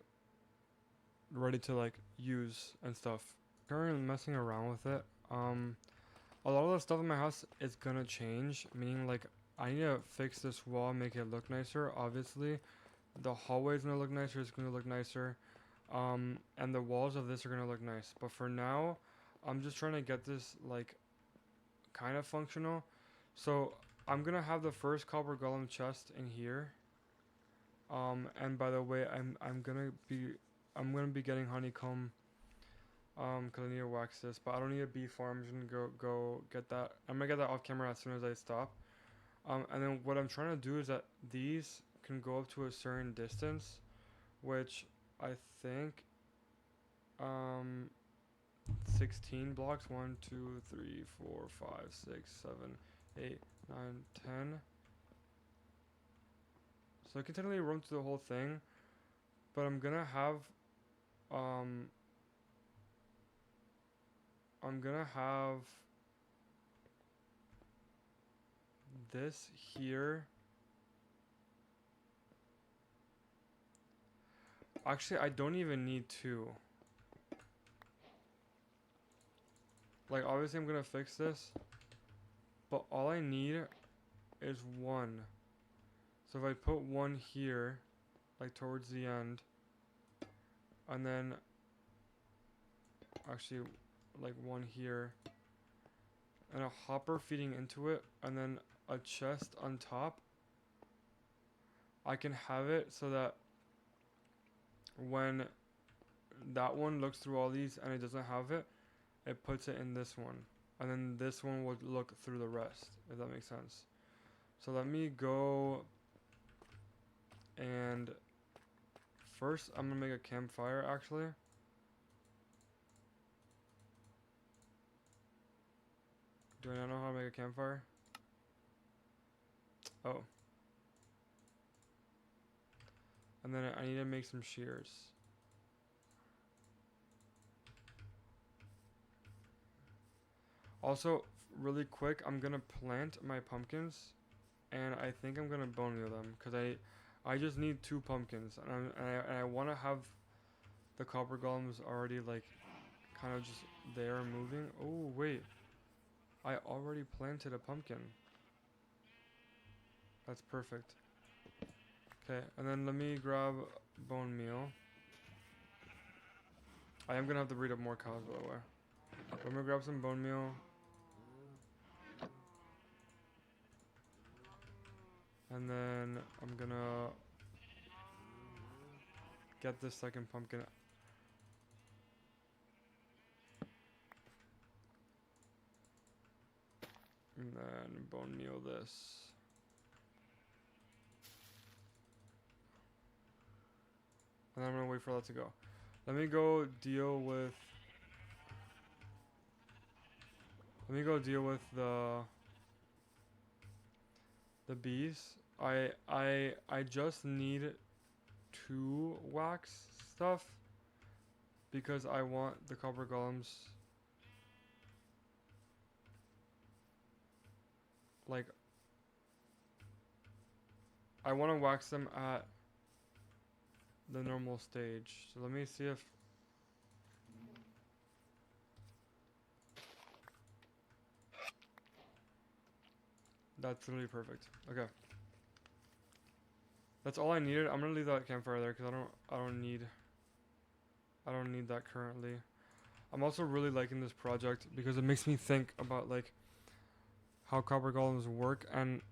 use and stuff. Currently messing around with it. A lot of the stuff in my house is gonna change, meaning like I need to fix this wall, make it look nicer. Obviously, the hallway is gonna look nicer. It's gonna look nicer, and the walls of this are gonna look nice. But for now, I'm just trying to get this like kind of functional. So I'm gonna have the first copper golem chest in here. And by the way, I'm gonna be getting honeycomb. Cause I need to wax this, but I don't need a bee farm. I'm just gonna go get that. I'm gonna get that off camera as soon as I stop. And then what I'm trying to do is that these can go up to a certain distance, which I think 16 blocks. 1, 2, 3, 4, 5, 6, 7, 8, 9, 10. So I can technically run through the whole thing, but I'm gonna have this here. Actually, I don't even need two. Like, obviously I'm gonna fix this, but all I need is one. So if I put one here, like towards the end, and then actually like one here, and a hopper feeding into it, and then a chest on top, I can have it so that when that one looks through all these and it doesn't have it, it puts it in this one. And then this one will look through the rest, if that makes sense. So let me go and first I'm gonna make a campfire actually. Do I not know how to make a campfire? Oh. And then I need to make some shears. Also, really quick, I'm gonna plant my pumpkins, and I think I'm gonna bone meal them because I just need 2 pumpkins, and I want to have the copper golems already like kind of just there moving. Oh wait, I already planted a pumpkin. That's perfect. Okay, and then let me grab bone meal. I am gonna have to breed up more cows by the way. I'm gonna grab some bone meal. And then I'm gonna get this second pumpkin. And then bone meal this. And I'm gonna wait for that to go. Let me go deal with the bees. I just need 2 wax stuff because I want the copper golems like I want to wax them at the normal stage. So let me see if That's literally perfect. Okay. That's all I needed. I'm gonna leave that campfire there because I don't need that currently. I'm also really liking this project because it makes me think about like how copper golems work, and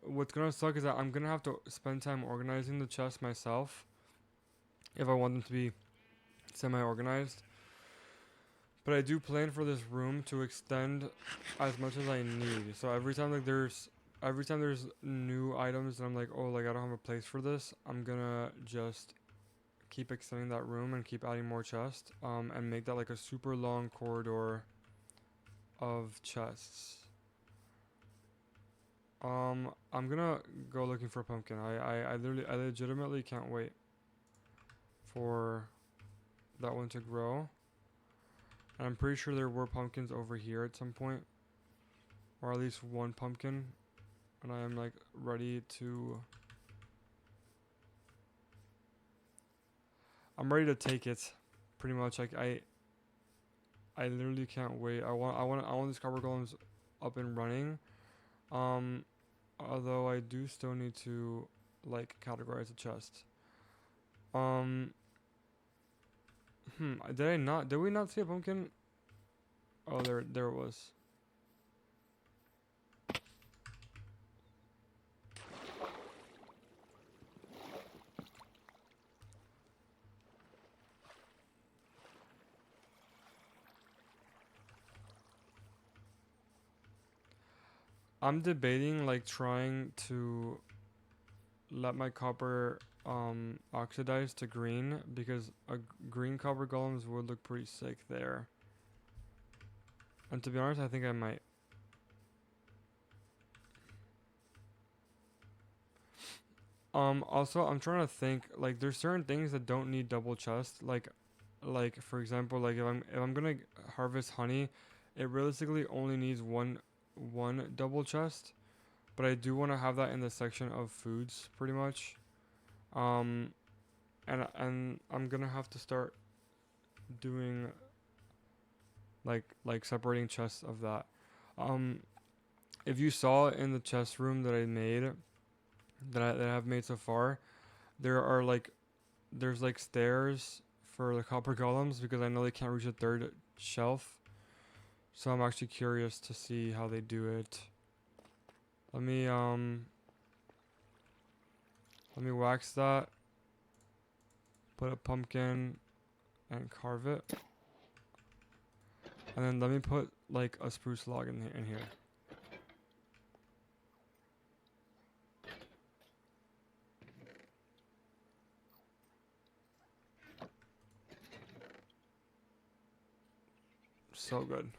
what's gonna suck is that I'm gonna have to spend time organizing the chest myself if I want them to be semi-organized. But I do plan for this room to extend as much as I need. So every time there's new items and I'm like, oh, like I don't have a place for this, I'm gonna just keep extending that room and keep adding more chests, and make that like a super long corridor of chests. I'm gonna go looking for a pumpkin. I legitimately can't wait for that one to grow. And I'm pretty sure there were pumpkins over here at some point, or at least one pumpkin, and I am like ready to. I'm ready to take it, pretty much. Like I literally can't wait. I want these copper golems up and running. Um, Although I do still need to like categorize the chest. Um, did I not? Did we not see a pumpkin? Oh, there it was. I'm debating like trying to let my copper oxidize to green because green copper golems would look pretty sick there. And to be honest, I think I might. Also, I'm trying to think like there's certain things that don't need double chest. Like for example, like if I'm gonna harvest honey, it realistically only needs one double chest. But I do want to have that in the section of foods, pretty much. Um, and I'm gonna have to start doing like separating chests of that. Um, if you saw in the chest room that I made, that I have made so far, there are like there's like stairs for the copper golems because I know they can't reach the third shelf. So I'm actually curious to see how they do it. Let me let me wax that. Put a pumpkin and carve it. And then let me put like a spruce log in here. So good.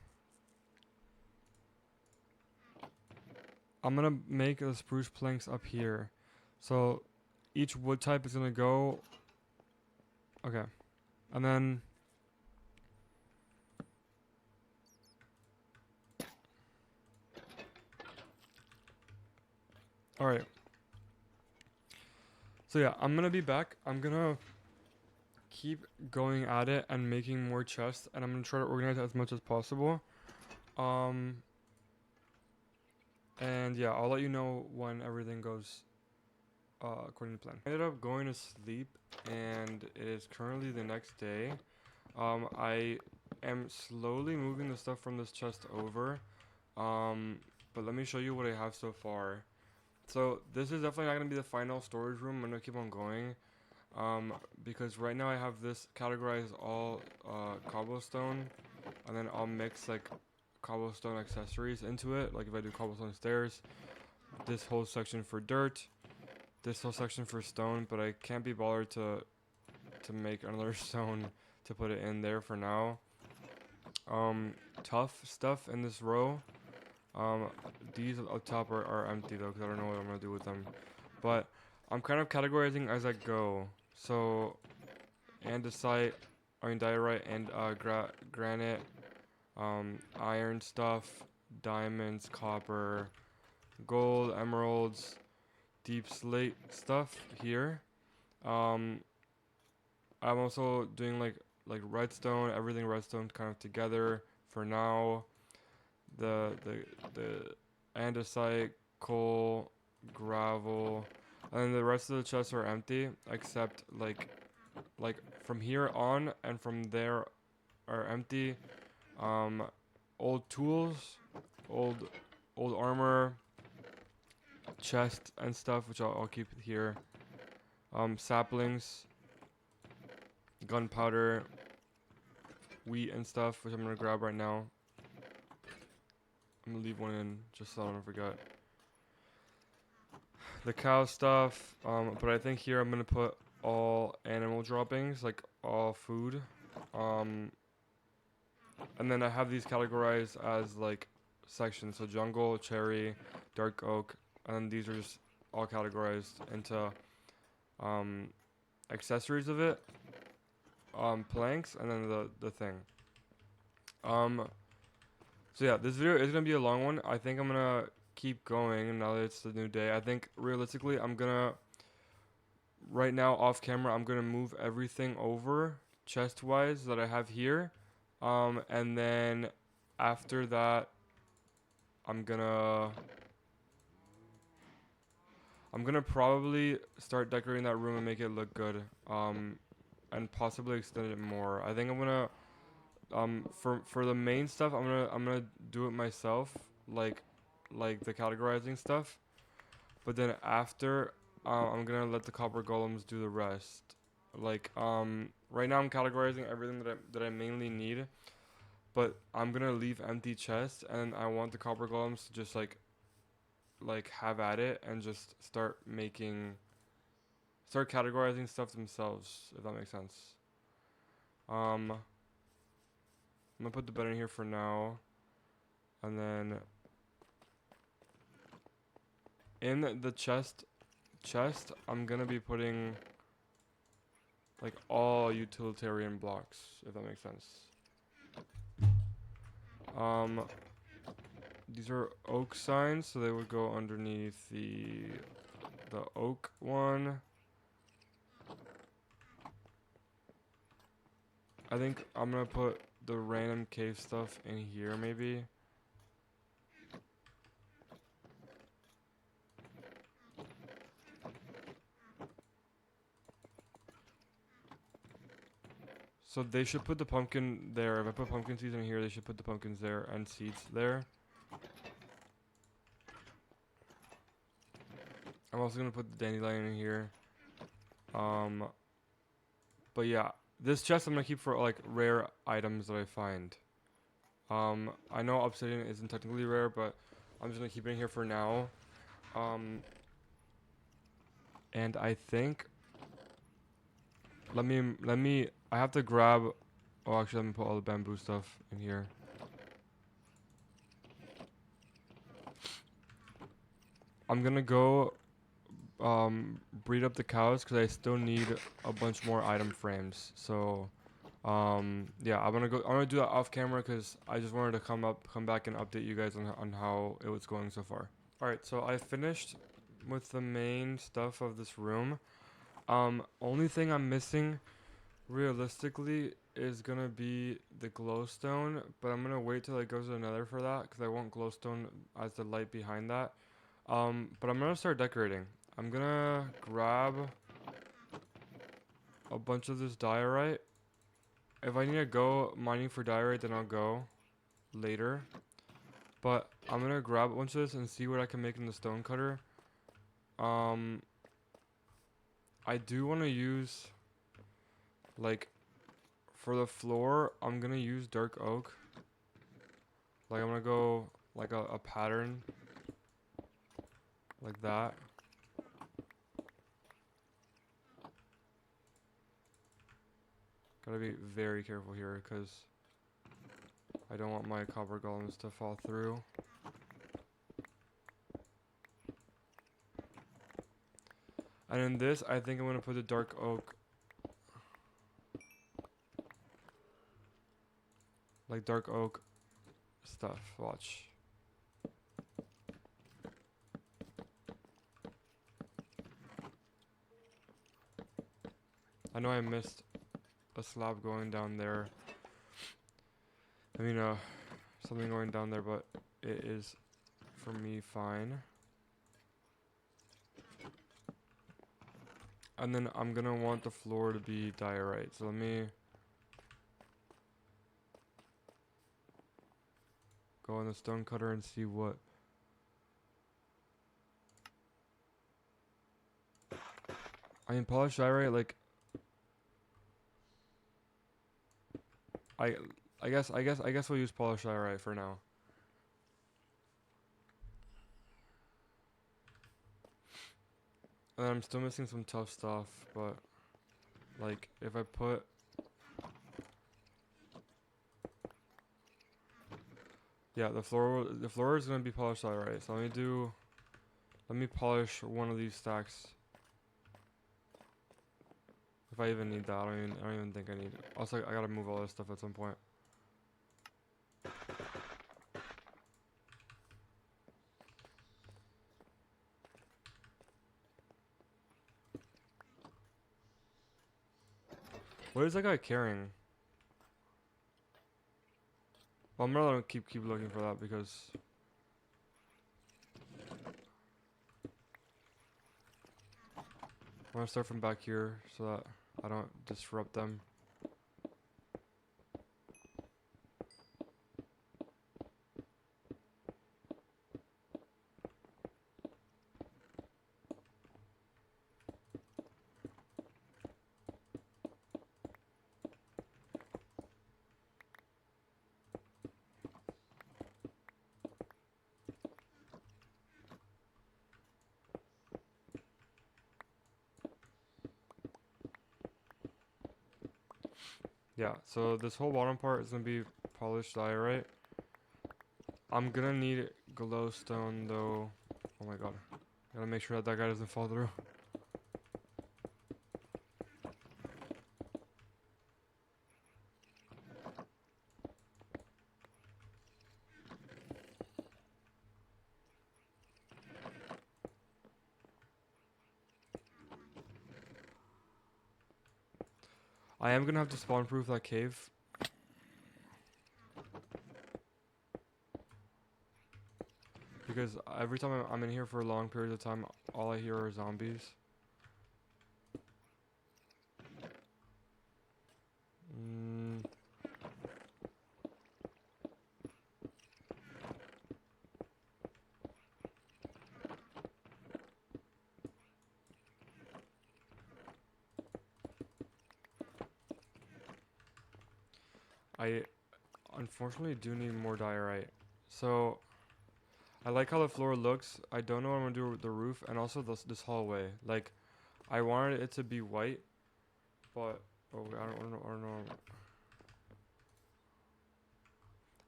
I'm gonna make the spruce planks up here. So each wood type is gonna go. Okay. And then alright. So yeah, I'm gonna be back. I'm gonna keep going at it and making more chests, and I'm gonna try to organize it as much as possible. Um and yeah, I'll let you know when everything goes according to plan. I ended up going to sleep, and it is currently the next day. I am slowly moving the stuff from this chest over. But let me show you what I have so far. So this is definitely not gonna be the final storage room. I'm gonna keep on going. Because right now I have this categorized all cobblestone, and then I'll mix like cobblestone accessories into it. Like if I do cobblestone stairs, this whole section for dirt, this whole section for stone. But I can't be bothered to make another stone to put it in there for now. Tough stuff in this row. These up top are empty though, because I don't know what I'm gonna do with them. But I'm kind of categorizing as I go. So andesite, diorite, and granite, iron stuff, diamonds, copper, gold, emeralds, deep slate stuff here. Um, I'm also doing like redstone, everything redstone kind of together for now. The the andesite, coal, gravel, and then the rest of the chests are empty except like from here on and from there are empty. Um, old tools, old old armor, chest and stuff, which I'll keep here. Saplings, gunpowder, wheat and stuff, which I'm gonna grab right now. I'm gonna leave one in just so I don't forget. The cow stuff, but I think here I'm gonna put all animal droppings, like all food. Um, and then I have these categorized as like sections. So jungle, cherry, dark oak, and then these are just all categorized into um, accessories of it, planks, and then the thing. Um, so yeah, this video is gonna be a long one. I think I'm gonna keep going now that it's the new day. I think realistically, I'm gonna right now off camera, I'm gonna move everything over chest wise that I have here, and then after that, I'm gonna I'm gonna probably start decorating that room and make it look good. And possibly extend it more. I think I'm gonna for the main stuff, I'm gonna do it myself, like the categorizing stuff. But then after, I'm gonna let the copper golems do the rest. Like right now I'm categorizing everything that I mainly need, but I'm gonna leave empty chests, and I want the copper golems to just like have at it and just start categorizing stuff themselves, if that makes sense. I'm gonna put the bed in here for now, and then in the chest I'm gonna be putting like all utilitarian blocks, if that makes sense. Um, these are oak signs, so they would go underneath the oak one. I think I'm gonna put the random cave stuff in here maybe. So they should put the pumpkin there. If I put pumpkin seeds in here, they should put the pumpkins there and seeds there. I'm also gonna put the dandelion in here. But yeah, this chest I'm gonna keep for like rare items that I find. I know obsidian isn't technically rare, but I'm just gonna keep it in here for now. And I think let me I have to grab. Oh, actually, let me put all the bamboo stuff in here. I'm gonna go breed up the cows because I still need a bunch more item frames. So yeah, I'm gonna do that off camera because I just wanted to come back and update you guys on how it was going so far. All right, so I finished with the main stuff of this room. Only thing I'm missing realistically is gonna be the glowstone, but I'm gonna wait till it goes to the nether for that because I want glowstone as the light behind that. But I'm gonna start decorating. I'm gonna grab a bunch of this diorite. If I need to go mining for diorite, then I'll go later. But I'm gonna grab a bunch of this and see what I can make in the stone cutter. Um, I do want to use like for the floor. I'm gonna use dark oak. Like I'm gonna go like a pattern like that. Gotta be very careful here because I don't want my copper golems to fall through. And in this, I think I'm gonna put the dark oak, like dark oak stuff. Watch. I know I missed a slab going down there. I mean, something going down there, but it is for me fine. And then I'm gonna want the floor to be diorite. So let me go on the stone cutter and see what. I mean, polished diorite, like, I, I guess we'll use polished diorite for now. And I'm still missing some tough stuff, but like if I put, yeah, the floor is gonna be polished diorite. So let me polish one of these stacks. If I even need that, I don't even think I need it. Also, I gotta move all this stuff at some point. What is that guy carrying? Well, I'm gonna let him keep looking for that because I'm gonna start from back here so that I don't disrupt them. Yeah, so this whole bottom part is gonna be polished diorite. I'm gonna need glowstone though. Oh my god. Gotta make sure that that guy doesn't fall through. I am gonna have to spawn proof that cave. Because every time I'm in here for long periods of time, all I hear are zombies. Mm. I unfortunately do need more diorite. So I like how the floor looks. I don't know what I'm gonna do with the roof and also this hallway. Like I wanted it to be white, but oh, I don't know.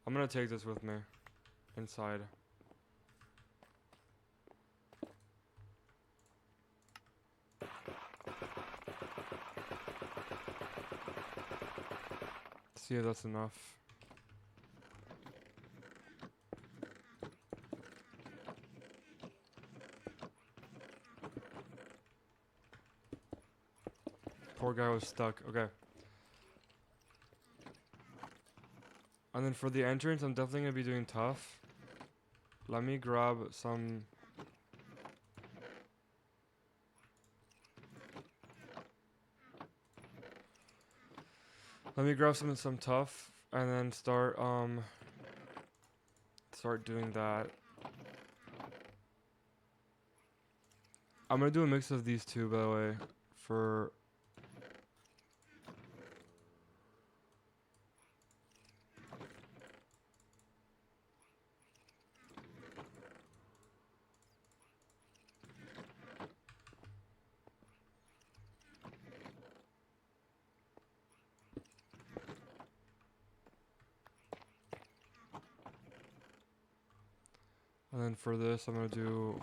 I'm gonna take this with me inside. See if that's enough. Poor guy was stuck. Okay. And then for the entrance, I'm definitely gonna be doing tough. Let me grab some. Let me grab some tough and then start doing that. I'm gonna do a mix of these two, by the way, for. And then for this, I'm gonna do.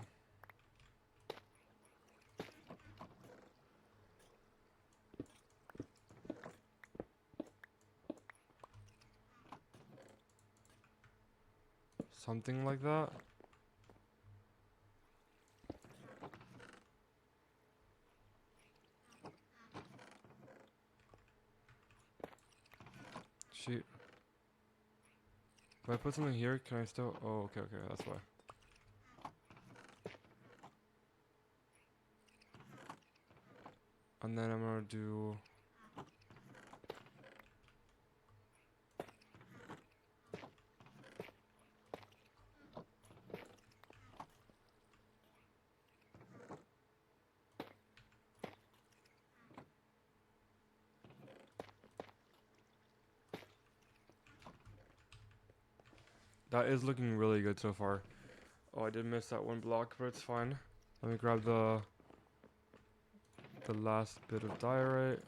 Something like that. Shoot. If I put something here, can I still? Oh, okay, that's why. And then I'm gonna do that is looking really good so far. Oh, I did miss that one block, but it's fine. Let me grab the last bit of diorite.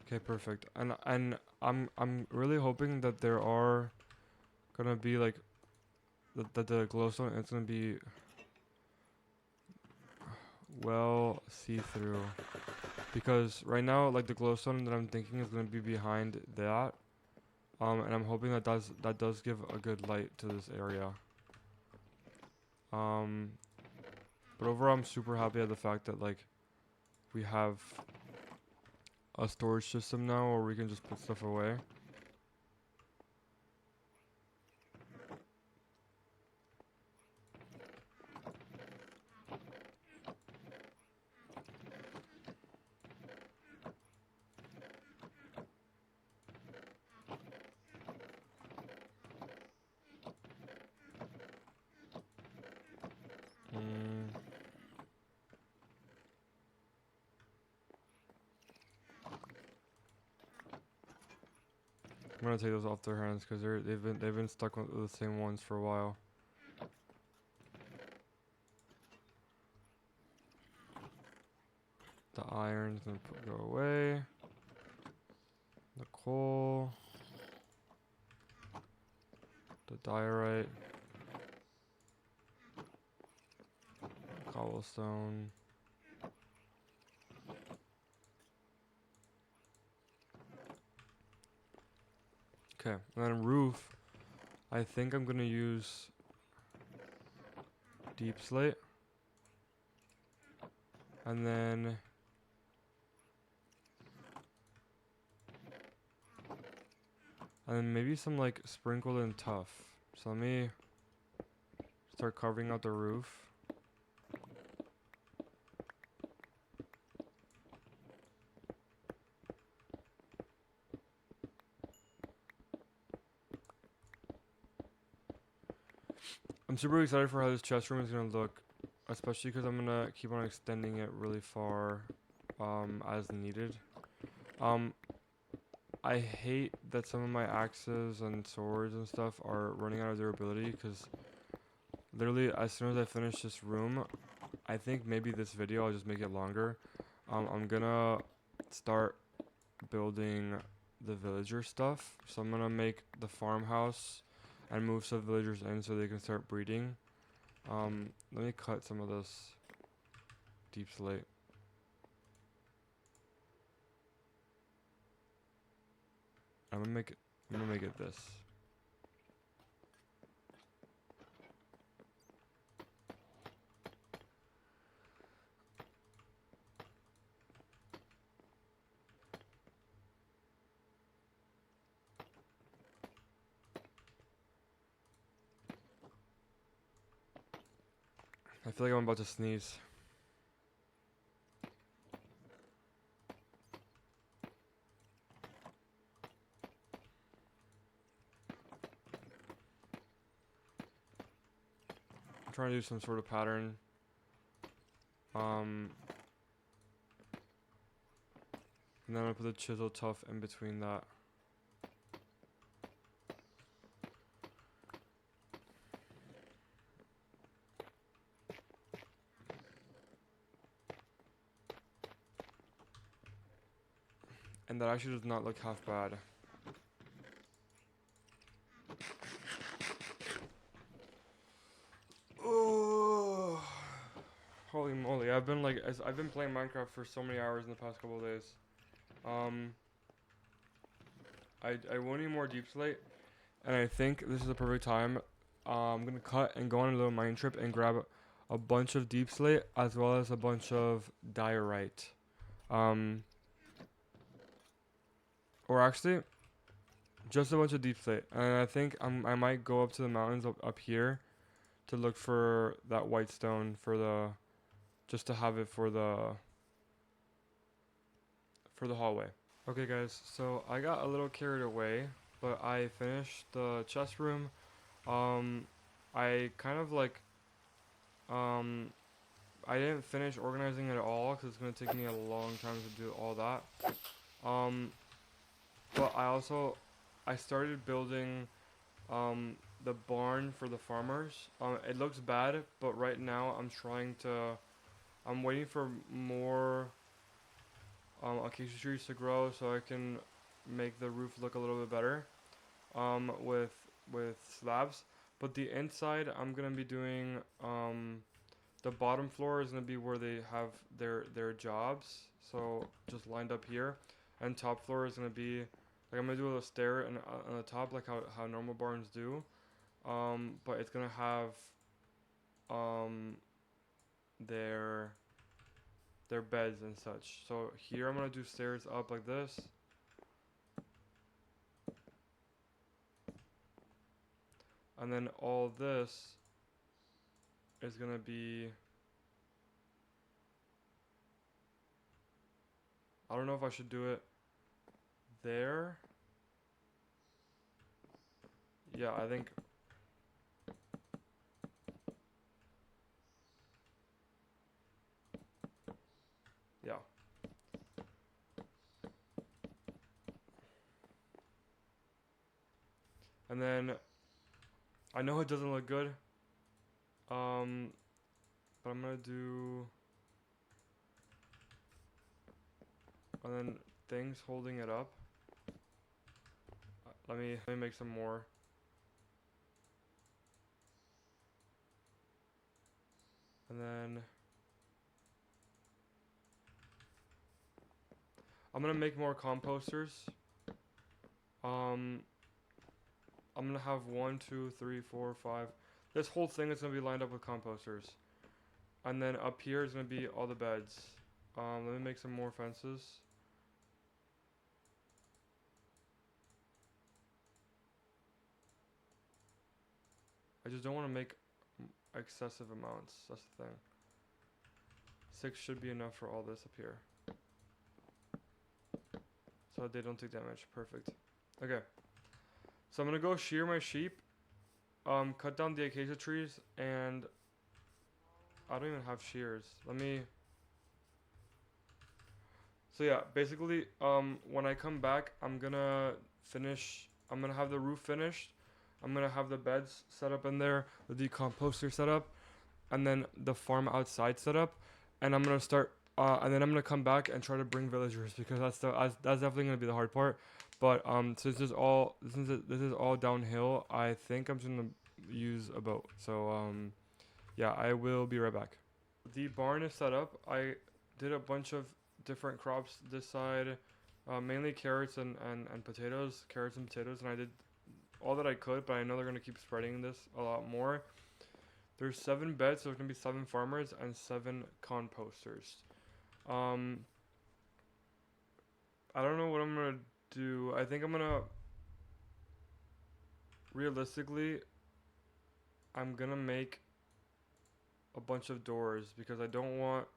Okay, perfect. And I'm really hoping that there are gonna be like that the glowstone is gonna be well see through, because right now like the glowstone that I'm thinking is gonna be behind that, and I'm hoping that does give a good light to this area. But overall I'm super happy at the fact that like we have a storage system now where we can just put stuff away. Mm. I'm gonna take those off their hands because they've been stuck with the same ones for a while. The iron's gonna go away. The coal. The diorite. Cobblestone. Okay, and then roof. I think I'm gonna use deep slate. And then maybe some like sprinkled and tough. So let me start carving out the roof. I'm super excited for how this chest room is gonna look, especially because I'm gonna keep on extending it really far, as needed. I hate that some of my axes and swords and stuff are running out of durability, because literally as soon as I finish this room, I think maybe this video I'll just make it longer. I'm gonna start building the villager stuff. So I'm gonna make the farmhouse and move some villagers in so they can start breeding. Let me cut some of this deep slate. I'm gonna make it this. I feel like I'm about to sneeze. I'm trying to do some sort of pattern. And then I'm gonna put the chisel tough in between that. And that actually does not look half bad. Oh, holy moly! I've been playing Minecraft for so many hours in the past couple of days. I won't need more deep slate, and I think this is the perfect time. I'm gonna cut and go on a little mine trip and grab a bunch of deep slate as well as a bunch of diorite. Um, or actually, just a bunch of deep slate. And I think I might go up to the mountains up here to look for that white stone for the, just to have it for the hallway. Okay guys, so I got a little carried away, but I finished the chest room. Um, I kind of like, um, I didn't finish organizing it all because it's gonna take me a long time to do all that. Um, but I started building, the barn for the farmers. It looks bad, but right now I'm waiting for more, acacia trees to grow so I can make the roof look a little bit better, with slabs. But the inside, I'm gonna be doing, the bottom floor is gonna be where they have their jobs, so just lined up here, and top floor is gonna be like I'm gonna do a little stair and on the top like how normal barns do, but it's gonna have, um, their beds and such. So here I'm gonna do stairs up like this, and then all this is gonna be, I don't know if I should do it there. Yeah, I think, yeah. And then I know it doesn't look good, um, but I'm gonna do, and then things holding it up. Let me make some more. And then I'm gonna make more composters. Um, I'm gonna have 1, 2, 3, 4, 5. This whole thing is gonna be lined up with composters. And then up here is gonna be all the beds. Let me make some more fences. I just don't want to make excessive amounts. That's the thing. 6 should be enough for all this up here, so that they don't take damage. Perfect. Okay. So I'm gonna go shear my sheep. Cut down the acacia trees, and I don't even have shears. Let me. So yeah, basically, when I come back, I'm gonna finish. I'm gonna have the roof finished. I'm gonna have the beds set up in there, the composter set up, and then the farm outside set up, and I'm gonna start. And then I'm gonna come back and try to bring villagers because that's definitely gonna be the hard part. But since this is all downhill, I think I'm just gonna use a boat. So yeah, I will be right back. The barn is set up. I did a bunch of different crops this side, mainly carrots and potatoes, carrots and potatoes, and I did all that I could, but I know they're gonna keep spreading this a lot more. There's 7 beds, so there's gonna be 7 farmers and 7 composters. Um, I don't know what I'm gonna do. I think I'm gonna, realistically, I'm gonna make a bunch of doors because I don't want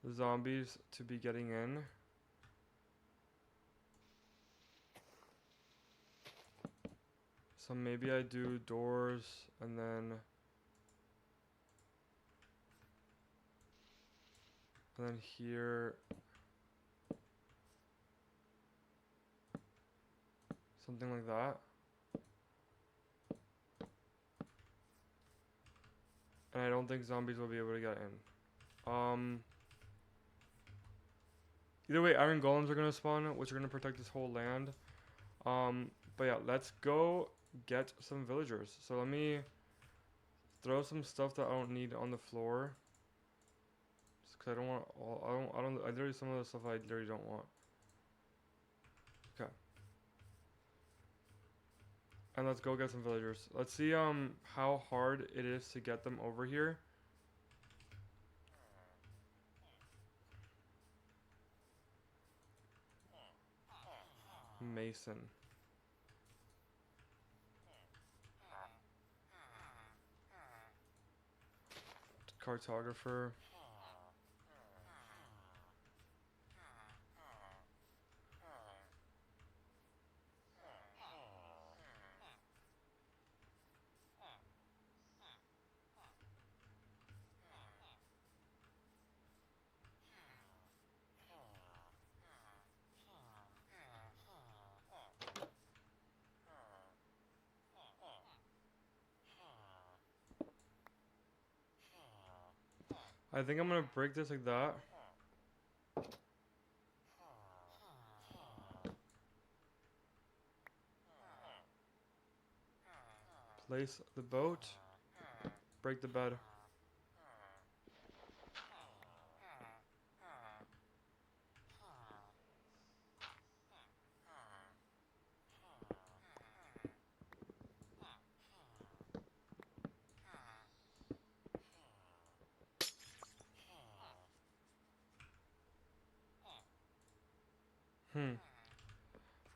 the zombies to be getting in. So maybe I do doors and then here something like that. And I don't think zombies will be able to get in. Either way, iron golems are gonna spawn, which are gonna protect this whole land. But yeah, let's go get some villagers. So let me throw some stuff that I don't need on the floor. Just cause I don't want all, I literally, some of the stuff I literally don't want. Okay. And let's go get some villagers. Let's see, how hard it is to get them over here. Mason. Cartographer. I think I'm gonna break this like that. Place the boat. Break the bed.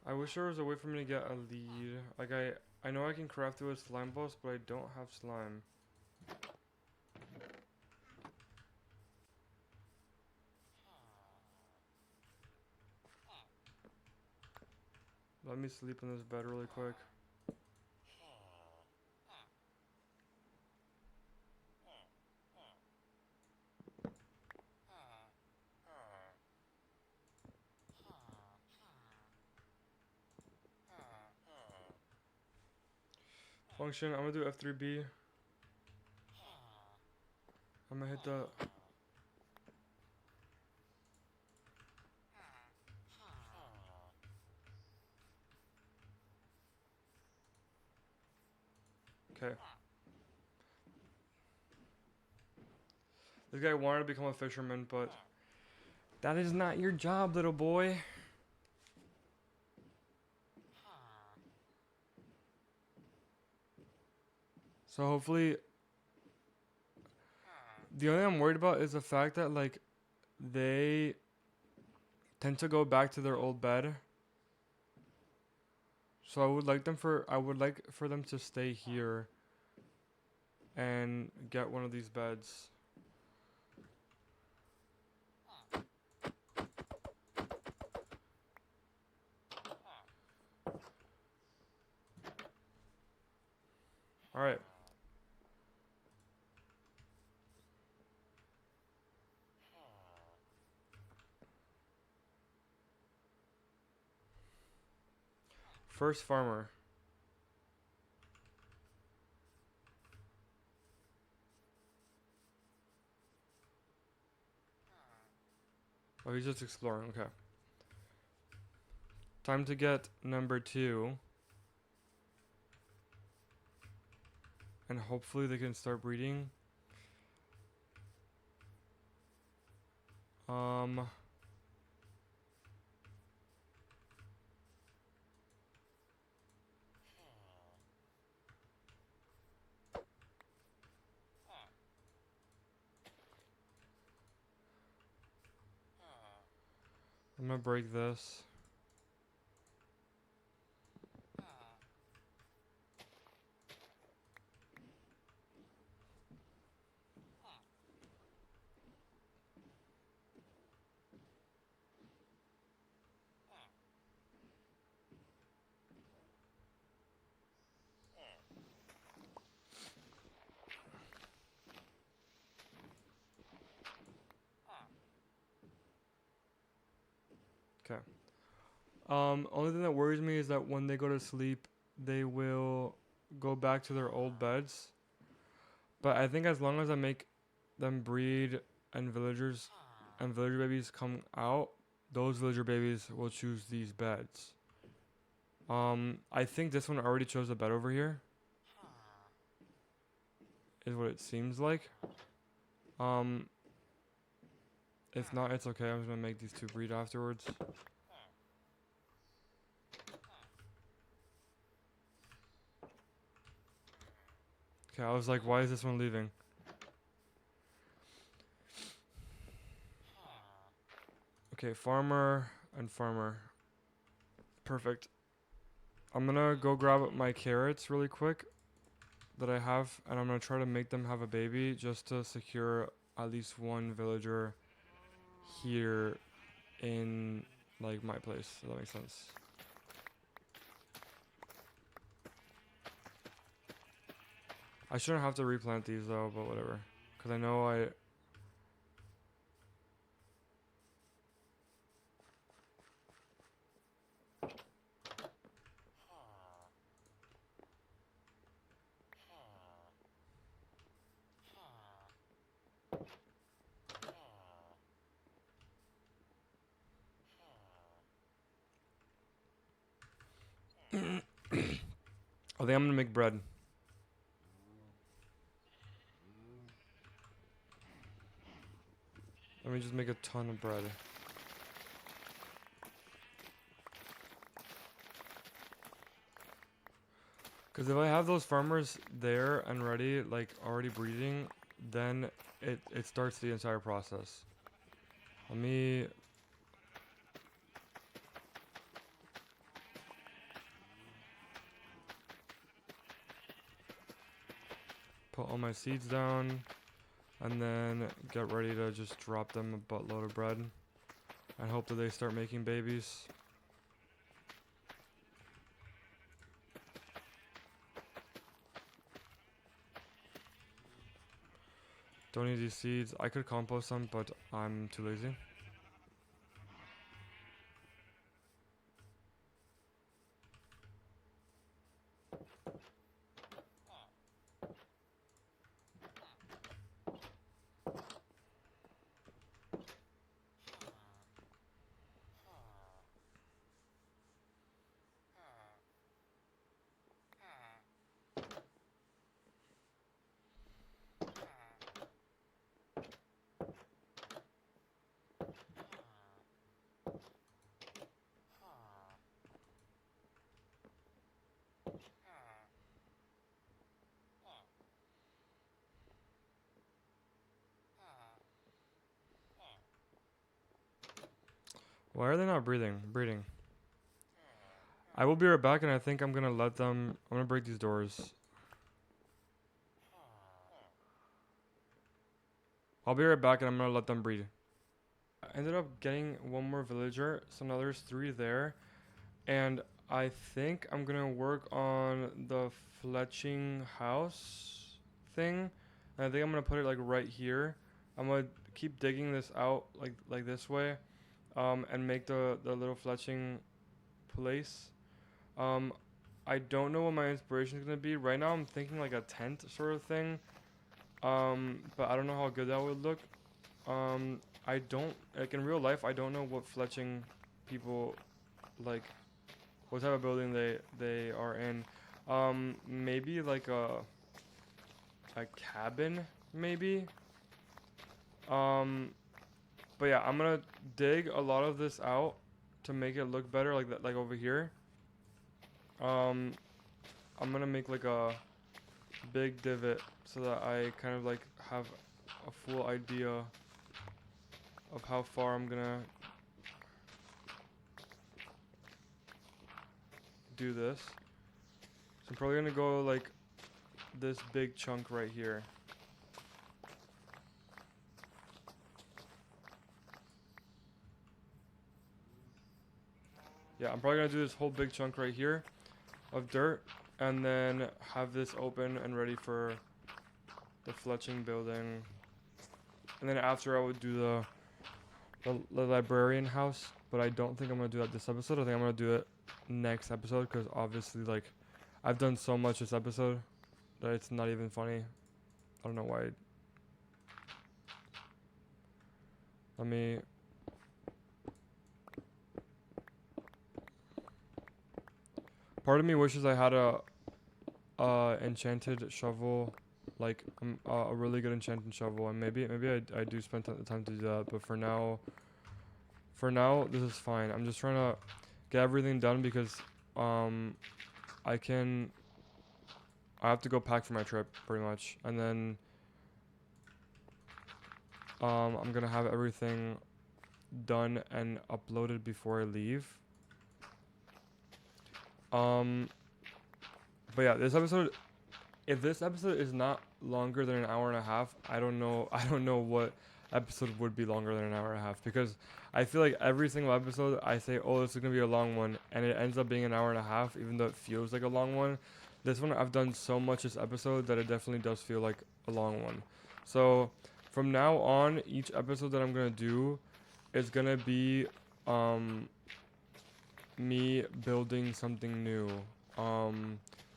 I wish there was a way for me to get a lead. Like I know I can craft through a slime boss, but I don't have slime. Let me sleep in this bed really quick. Function, I'm gonna do F3B. I'm gonna hit the... Okay. This guy wanted to become a fisherman, but... That is not your job, little boy. So hopefully... The only thing I'm worried about is the fact that, like, they tend to go back to their old bed. So I would like for them to stay here and get one of these beds. All right. First farmer. Oh, he's just exploring. Okay. Time to get number 2. And hopefully they can start breeding. I'm gonna break this. Okay. Only thing that worries me is that when they go to sleep, they will go back to their old beds. But I think as long as I make them breed and villager babies come out, those villager babies will choose these beds. I think this one already chose a bed over here. Is what it seems like. If not, it's okay. I'm just gonna make these 2 breed afterwards. Okay, I was like, why is this one leaving? Okay, farmer and farmer. Perfect. I'm gonna go grab my carrots really quick that I have, and I'm gonna try to make them have a baby just to secure at least one villager here in like my place. If that makes sense. I shouldn't have to replant these though, but whatever. Cause I know I. I think I'm gonna make bread. Let me just make a ton of bread. Because if I have those farmers there and ready, like already breeding, then it starts the entire process. Let me. Put all my seeds down. And then get ready to just drop them a buttload of bread. And hope that they start making babies. Don't need these seeds. I could compost them, but I'm too lazy. Why are they not breeding? I will be right back, and I think I'm gonna let them. I'm gonna break these doors. I'll be right back, and I'm gonna let them breed. I ended up getting one more villager, so now there's 3 there, and I think I'm gonna work on the fletching house thing. And I think I'm gonna put it like right here. I'm gonna keep digging this out like this way, and make the little fletching place. Um, I don't know what my inspiration is gonna be. Right now, I'm thinking like a tent sort of thing. But I don't know how good that would look. I don't like in real life. I don't know what fletching people like, what type of building they are in. Maybe like a cabin, maybe. Um, but yeah, I'm gonna dig a lot of this out to make it look better, like that, like over here. Um, I'm gonna make like a big divot so that I kind of like have a full idea of how far I'm gonna do this. So I'm probably gonna go like this big chunk right here. Yeah, I'm probably gonna do this whole big chunk right here of dirt, and then have this open and ready for the fletching building. And then after I would do the librarian house, but I don't think I'm gonna do that this episode. I think I'm gonna do it next episode, because obviously like I've done so much this episode that it's not even funny. I don't know why. Let me. Part of me wishes I had a enchanted shovel, like a really good enchanted shovel, and maybe I do spend the time to do that. But for now this is fine. I'm just trying to get everything done because um I can. I have to go pack for my trip pretty much, and then I'm gonna have everything done and uploaded before I leave. Um, but yeah, this episode, if this episode is not longer than an hour and a half, I don't know. I don't know what episode would be longer than an hour and a half, because I feel like every single episode I say, oh, this is gonna be a long one, and it ends up being an hour and a half, even though it feels like a long one. This one I've done so much this episode that it definitely does feel like a long one. So from now on, each episode that I'm gonna do is gonna be um me building something new.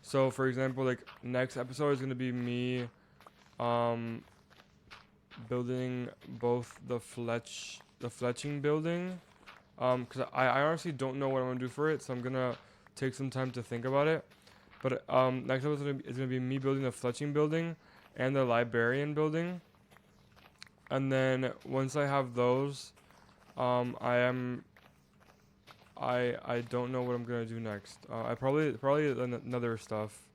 So for example, like next episode is gonna be me um building both the fletching building. Cause I honestly don't know what I'm gonna do for it, so I'm gonna take some time to think about it. But next episode is gonna be me building the fletching building and the librarian building. And then once I have those, I don't know what I'm gonna do next. I probably another stuff,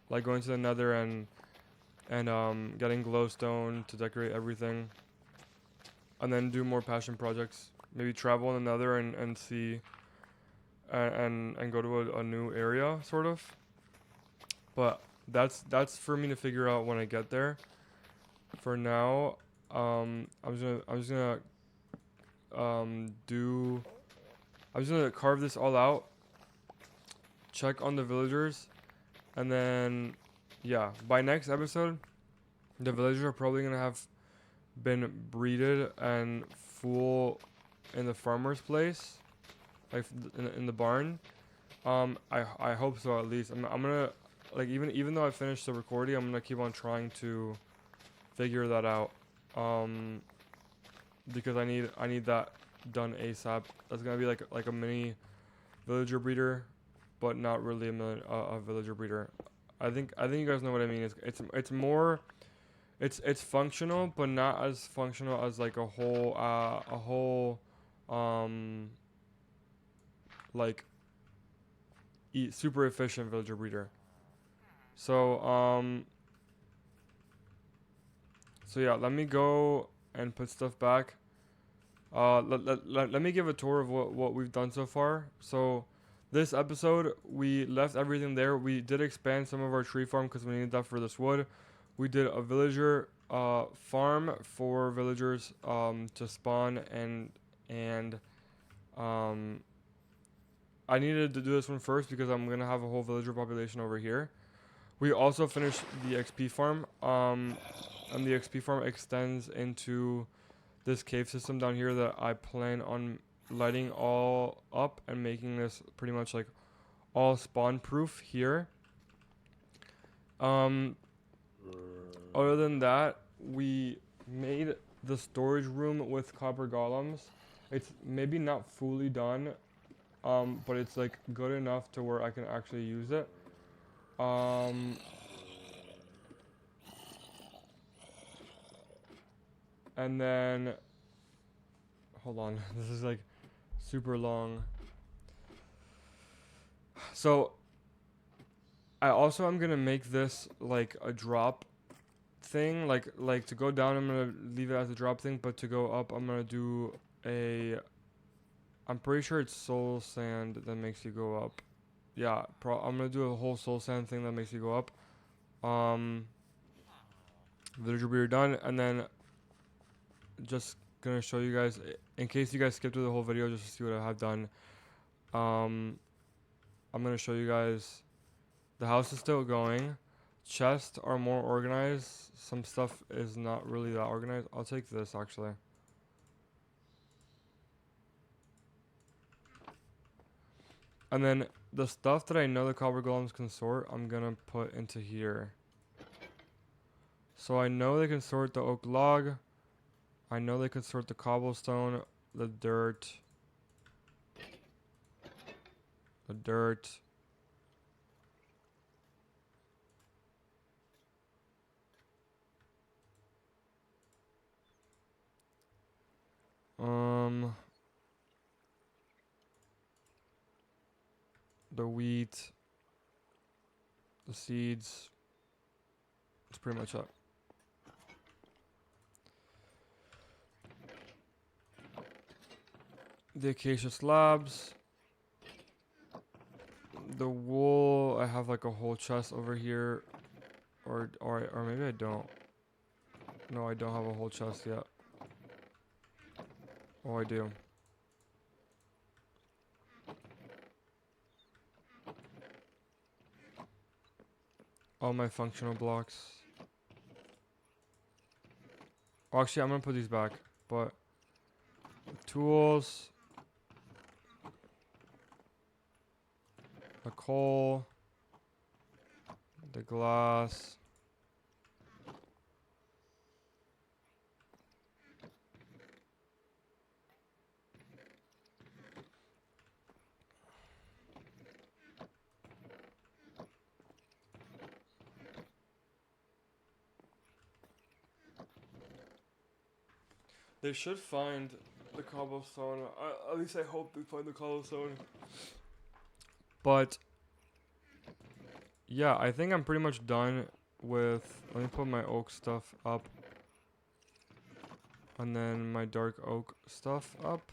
like going to the Nether and getting glowstone to decorate everything, and then do more passion projects. Maybe travel in the Nether and see and go to a new area sort of. But that's for me to figure out when I get there. For now, I'm just gonna do. I'm just gonna carve this all out. Check on the villagers, and then yeah, by next episode, the villagers are probably gonna have been breeded and full in the farmer's place, like in the barn. I hope so at least. I'm gonna like even though I finished the recording, I'm gonna keep on trying to figure that out. Um, because I need that done ASAP. That's gonna be like a mini villager breeder, but not really a villager breeder. I think you guys know what I mean. It's more it's functional, but not as functional as like a whole um like super efficient villager breeder. So so yeah, let me go and put stuff back. Let me give a tour of what we've done so far. So this episode we left everything there. We did expand some of our tree farm because we needed that for this wood. We did a villager farm for villagers to spawn and um I needed to do this one first because I'm gonna have a whole villager population over here. We also finished the XP farm and the XP farm extends into this cave system down here that I plan on lighting all up and making this pretty much like all spawn proof here. Um, Other than that, we made the storage room with copper golems. It's maybe not fully done, but it's like good enough to where I can actually use it. Um, and then hold on, this is like super long. So I also am gonna make this like a drop thing, like to go down I'm gonna leave it as a drop thing, but to go up I'm gonna do a I'm pretty sure it's soul sand that makes you go up. Yeah, I'm gonna do a whole soul sand thing that makes you go up. Um, villager breeder done, and then just gonna show you guys in case you guys skipped through the whole video just to see what I have done. Um, I'm gonna show you guys the house is still going. Chests are more organized. Some stuff is not really that organized. I'll take this actually. And then the stuff that I know the copper golems can sort, I'm gonna put into here. So I know they can sort the oak log. I know they can sort the cobblestone, the dirt, the dirt. Um, the wheat, the seeds. That's pretty much it. The acacia slabs, The wool, I have like a whole chest over here, or maybe I don't. No, I don't have a whole chest yet. Oh, I do. All my functional blocks. Oh, actually, I'm gonna put these back, but the tools, the coal, the glass. They should find the cobblestone. At least I hope they find the cobblestone. But yeah, I think I'm pretty much done with. Let me put my oak stuff up, and then my dark oak stuff up.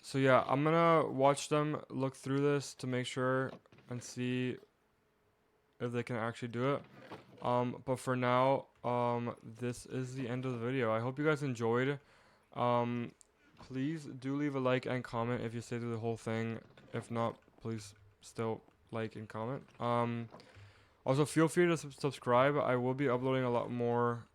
So yeah, I'm gonna watch them look through this to make sure and see if they can actually do it. But for now, this is the end of the video. I hope you guys enjoyed. Please do leave a like and comment if you stayed through the whole thing. If not, please still like and comment. Also feel free to subscribe. I will be uploading a lot more.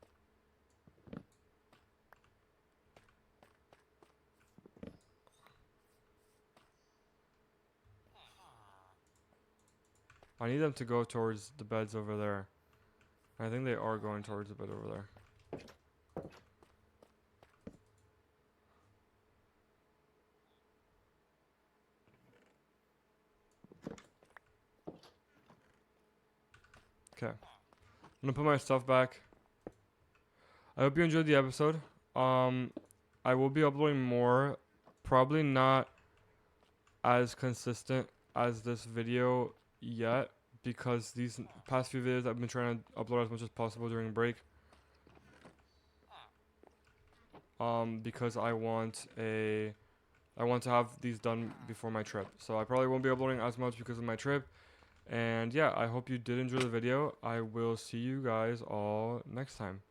I need them to go towards the beds over there. I think they are going towards the bed over there. Okay. I'm gonna put my stuff back. I hope you enjoyed the episode. I will be uploading more. Probably not as consistent as this video yet, because these past few videos I've been trying to upload as much as possible during break. Because I want to have these done before my trip. So I probably won't be uploading as much because of my trip. And yeah, I hope you did enjoy the video. I will see you guys all next time.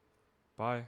Bye.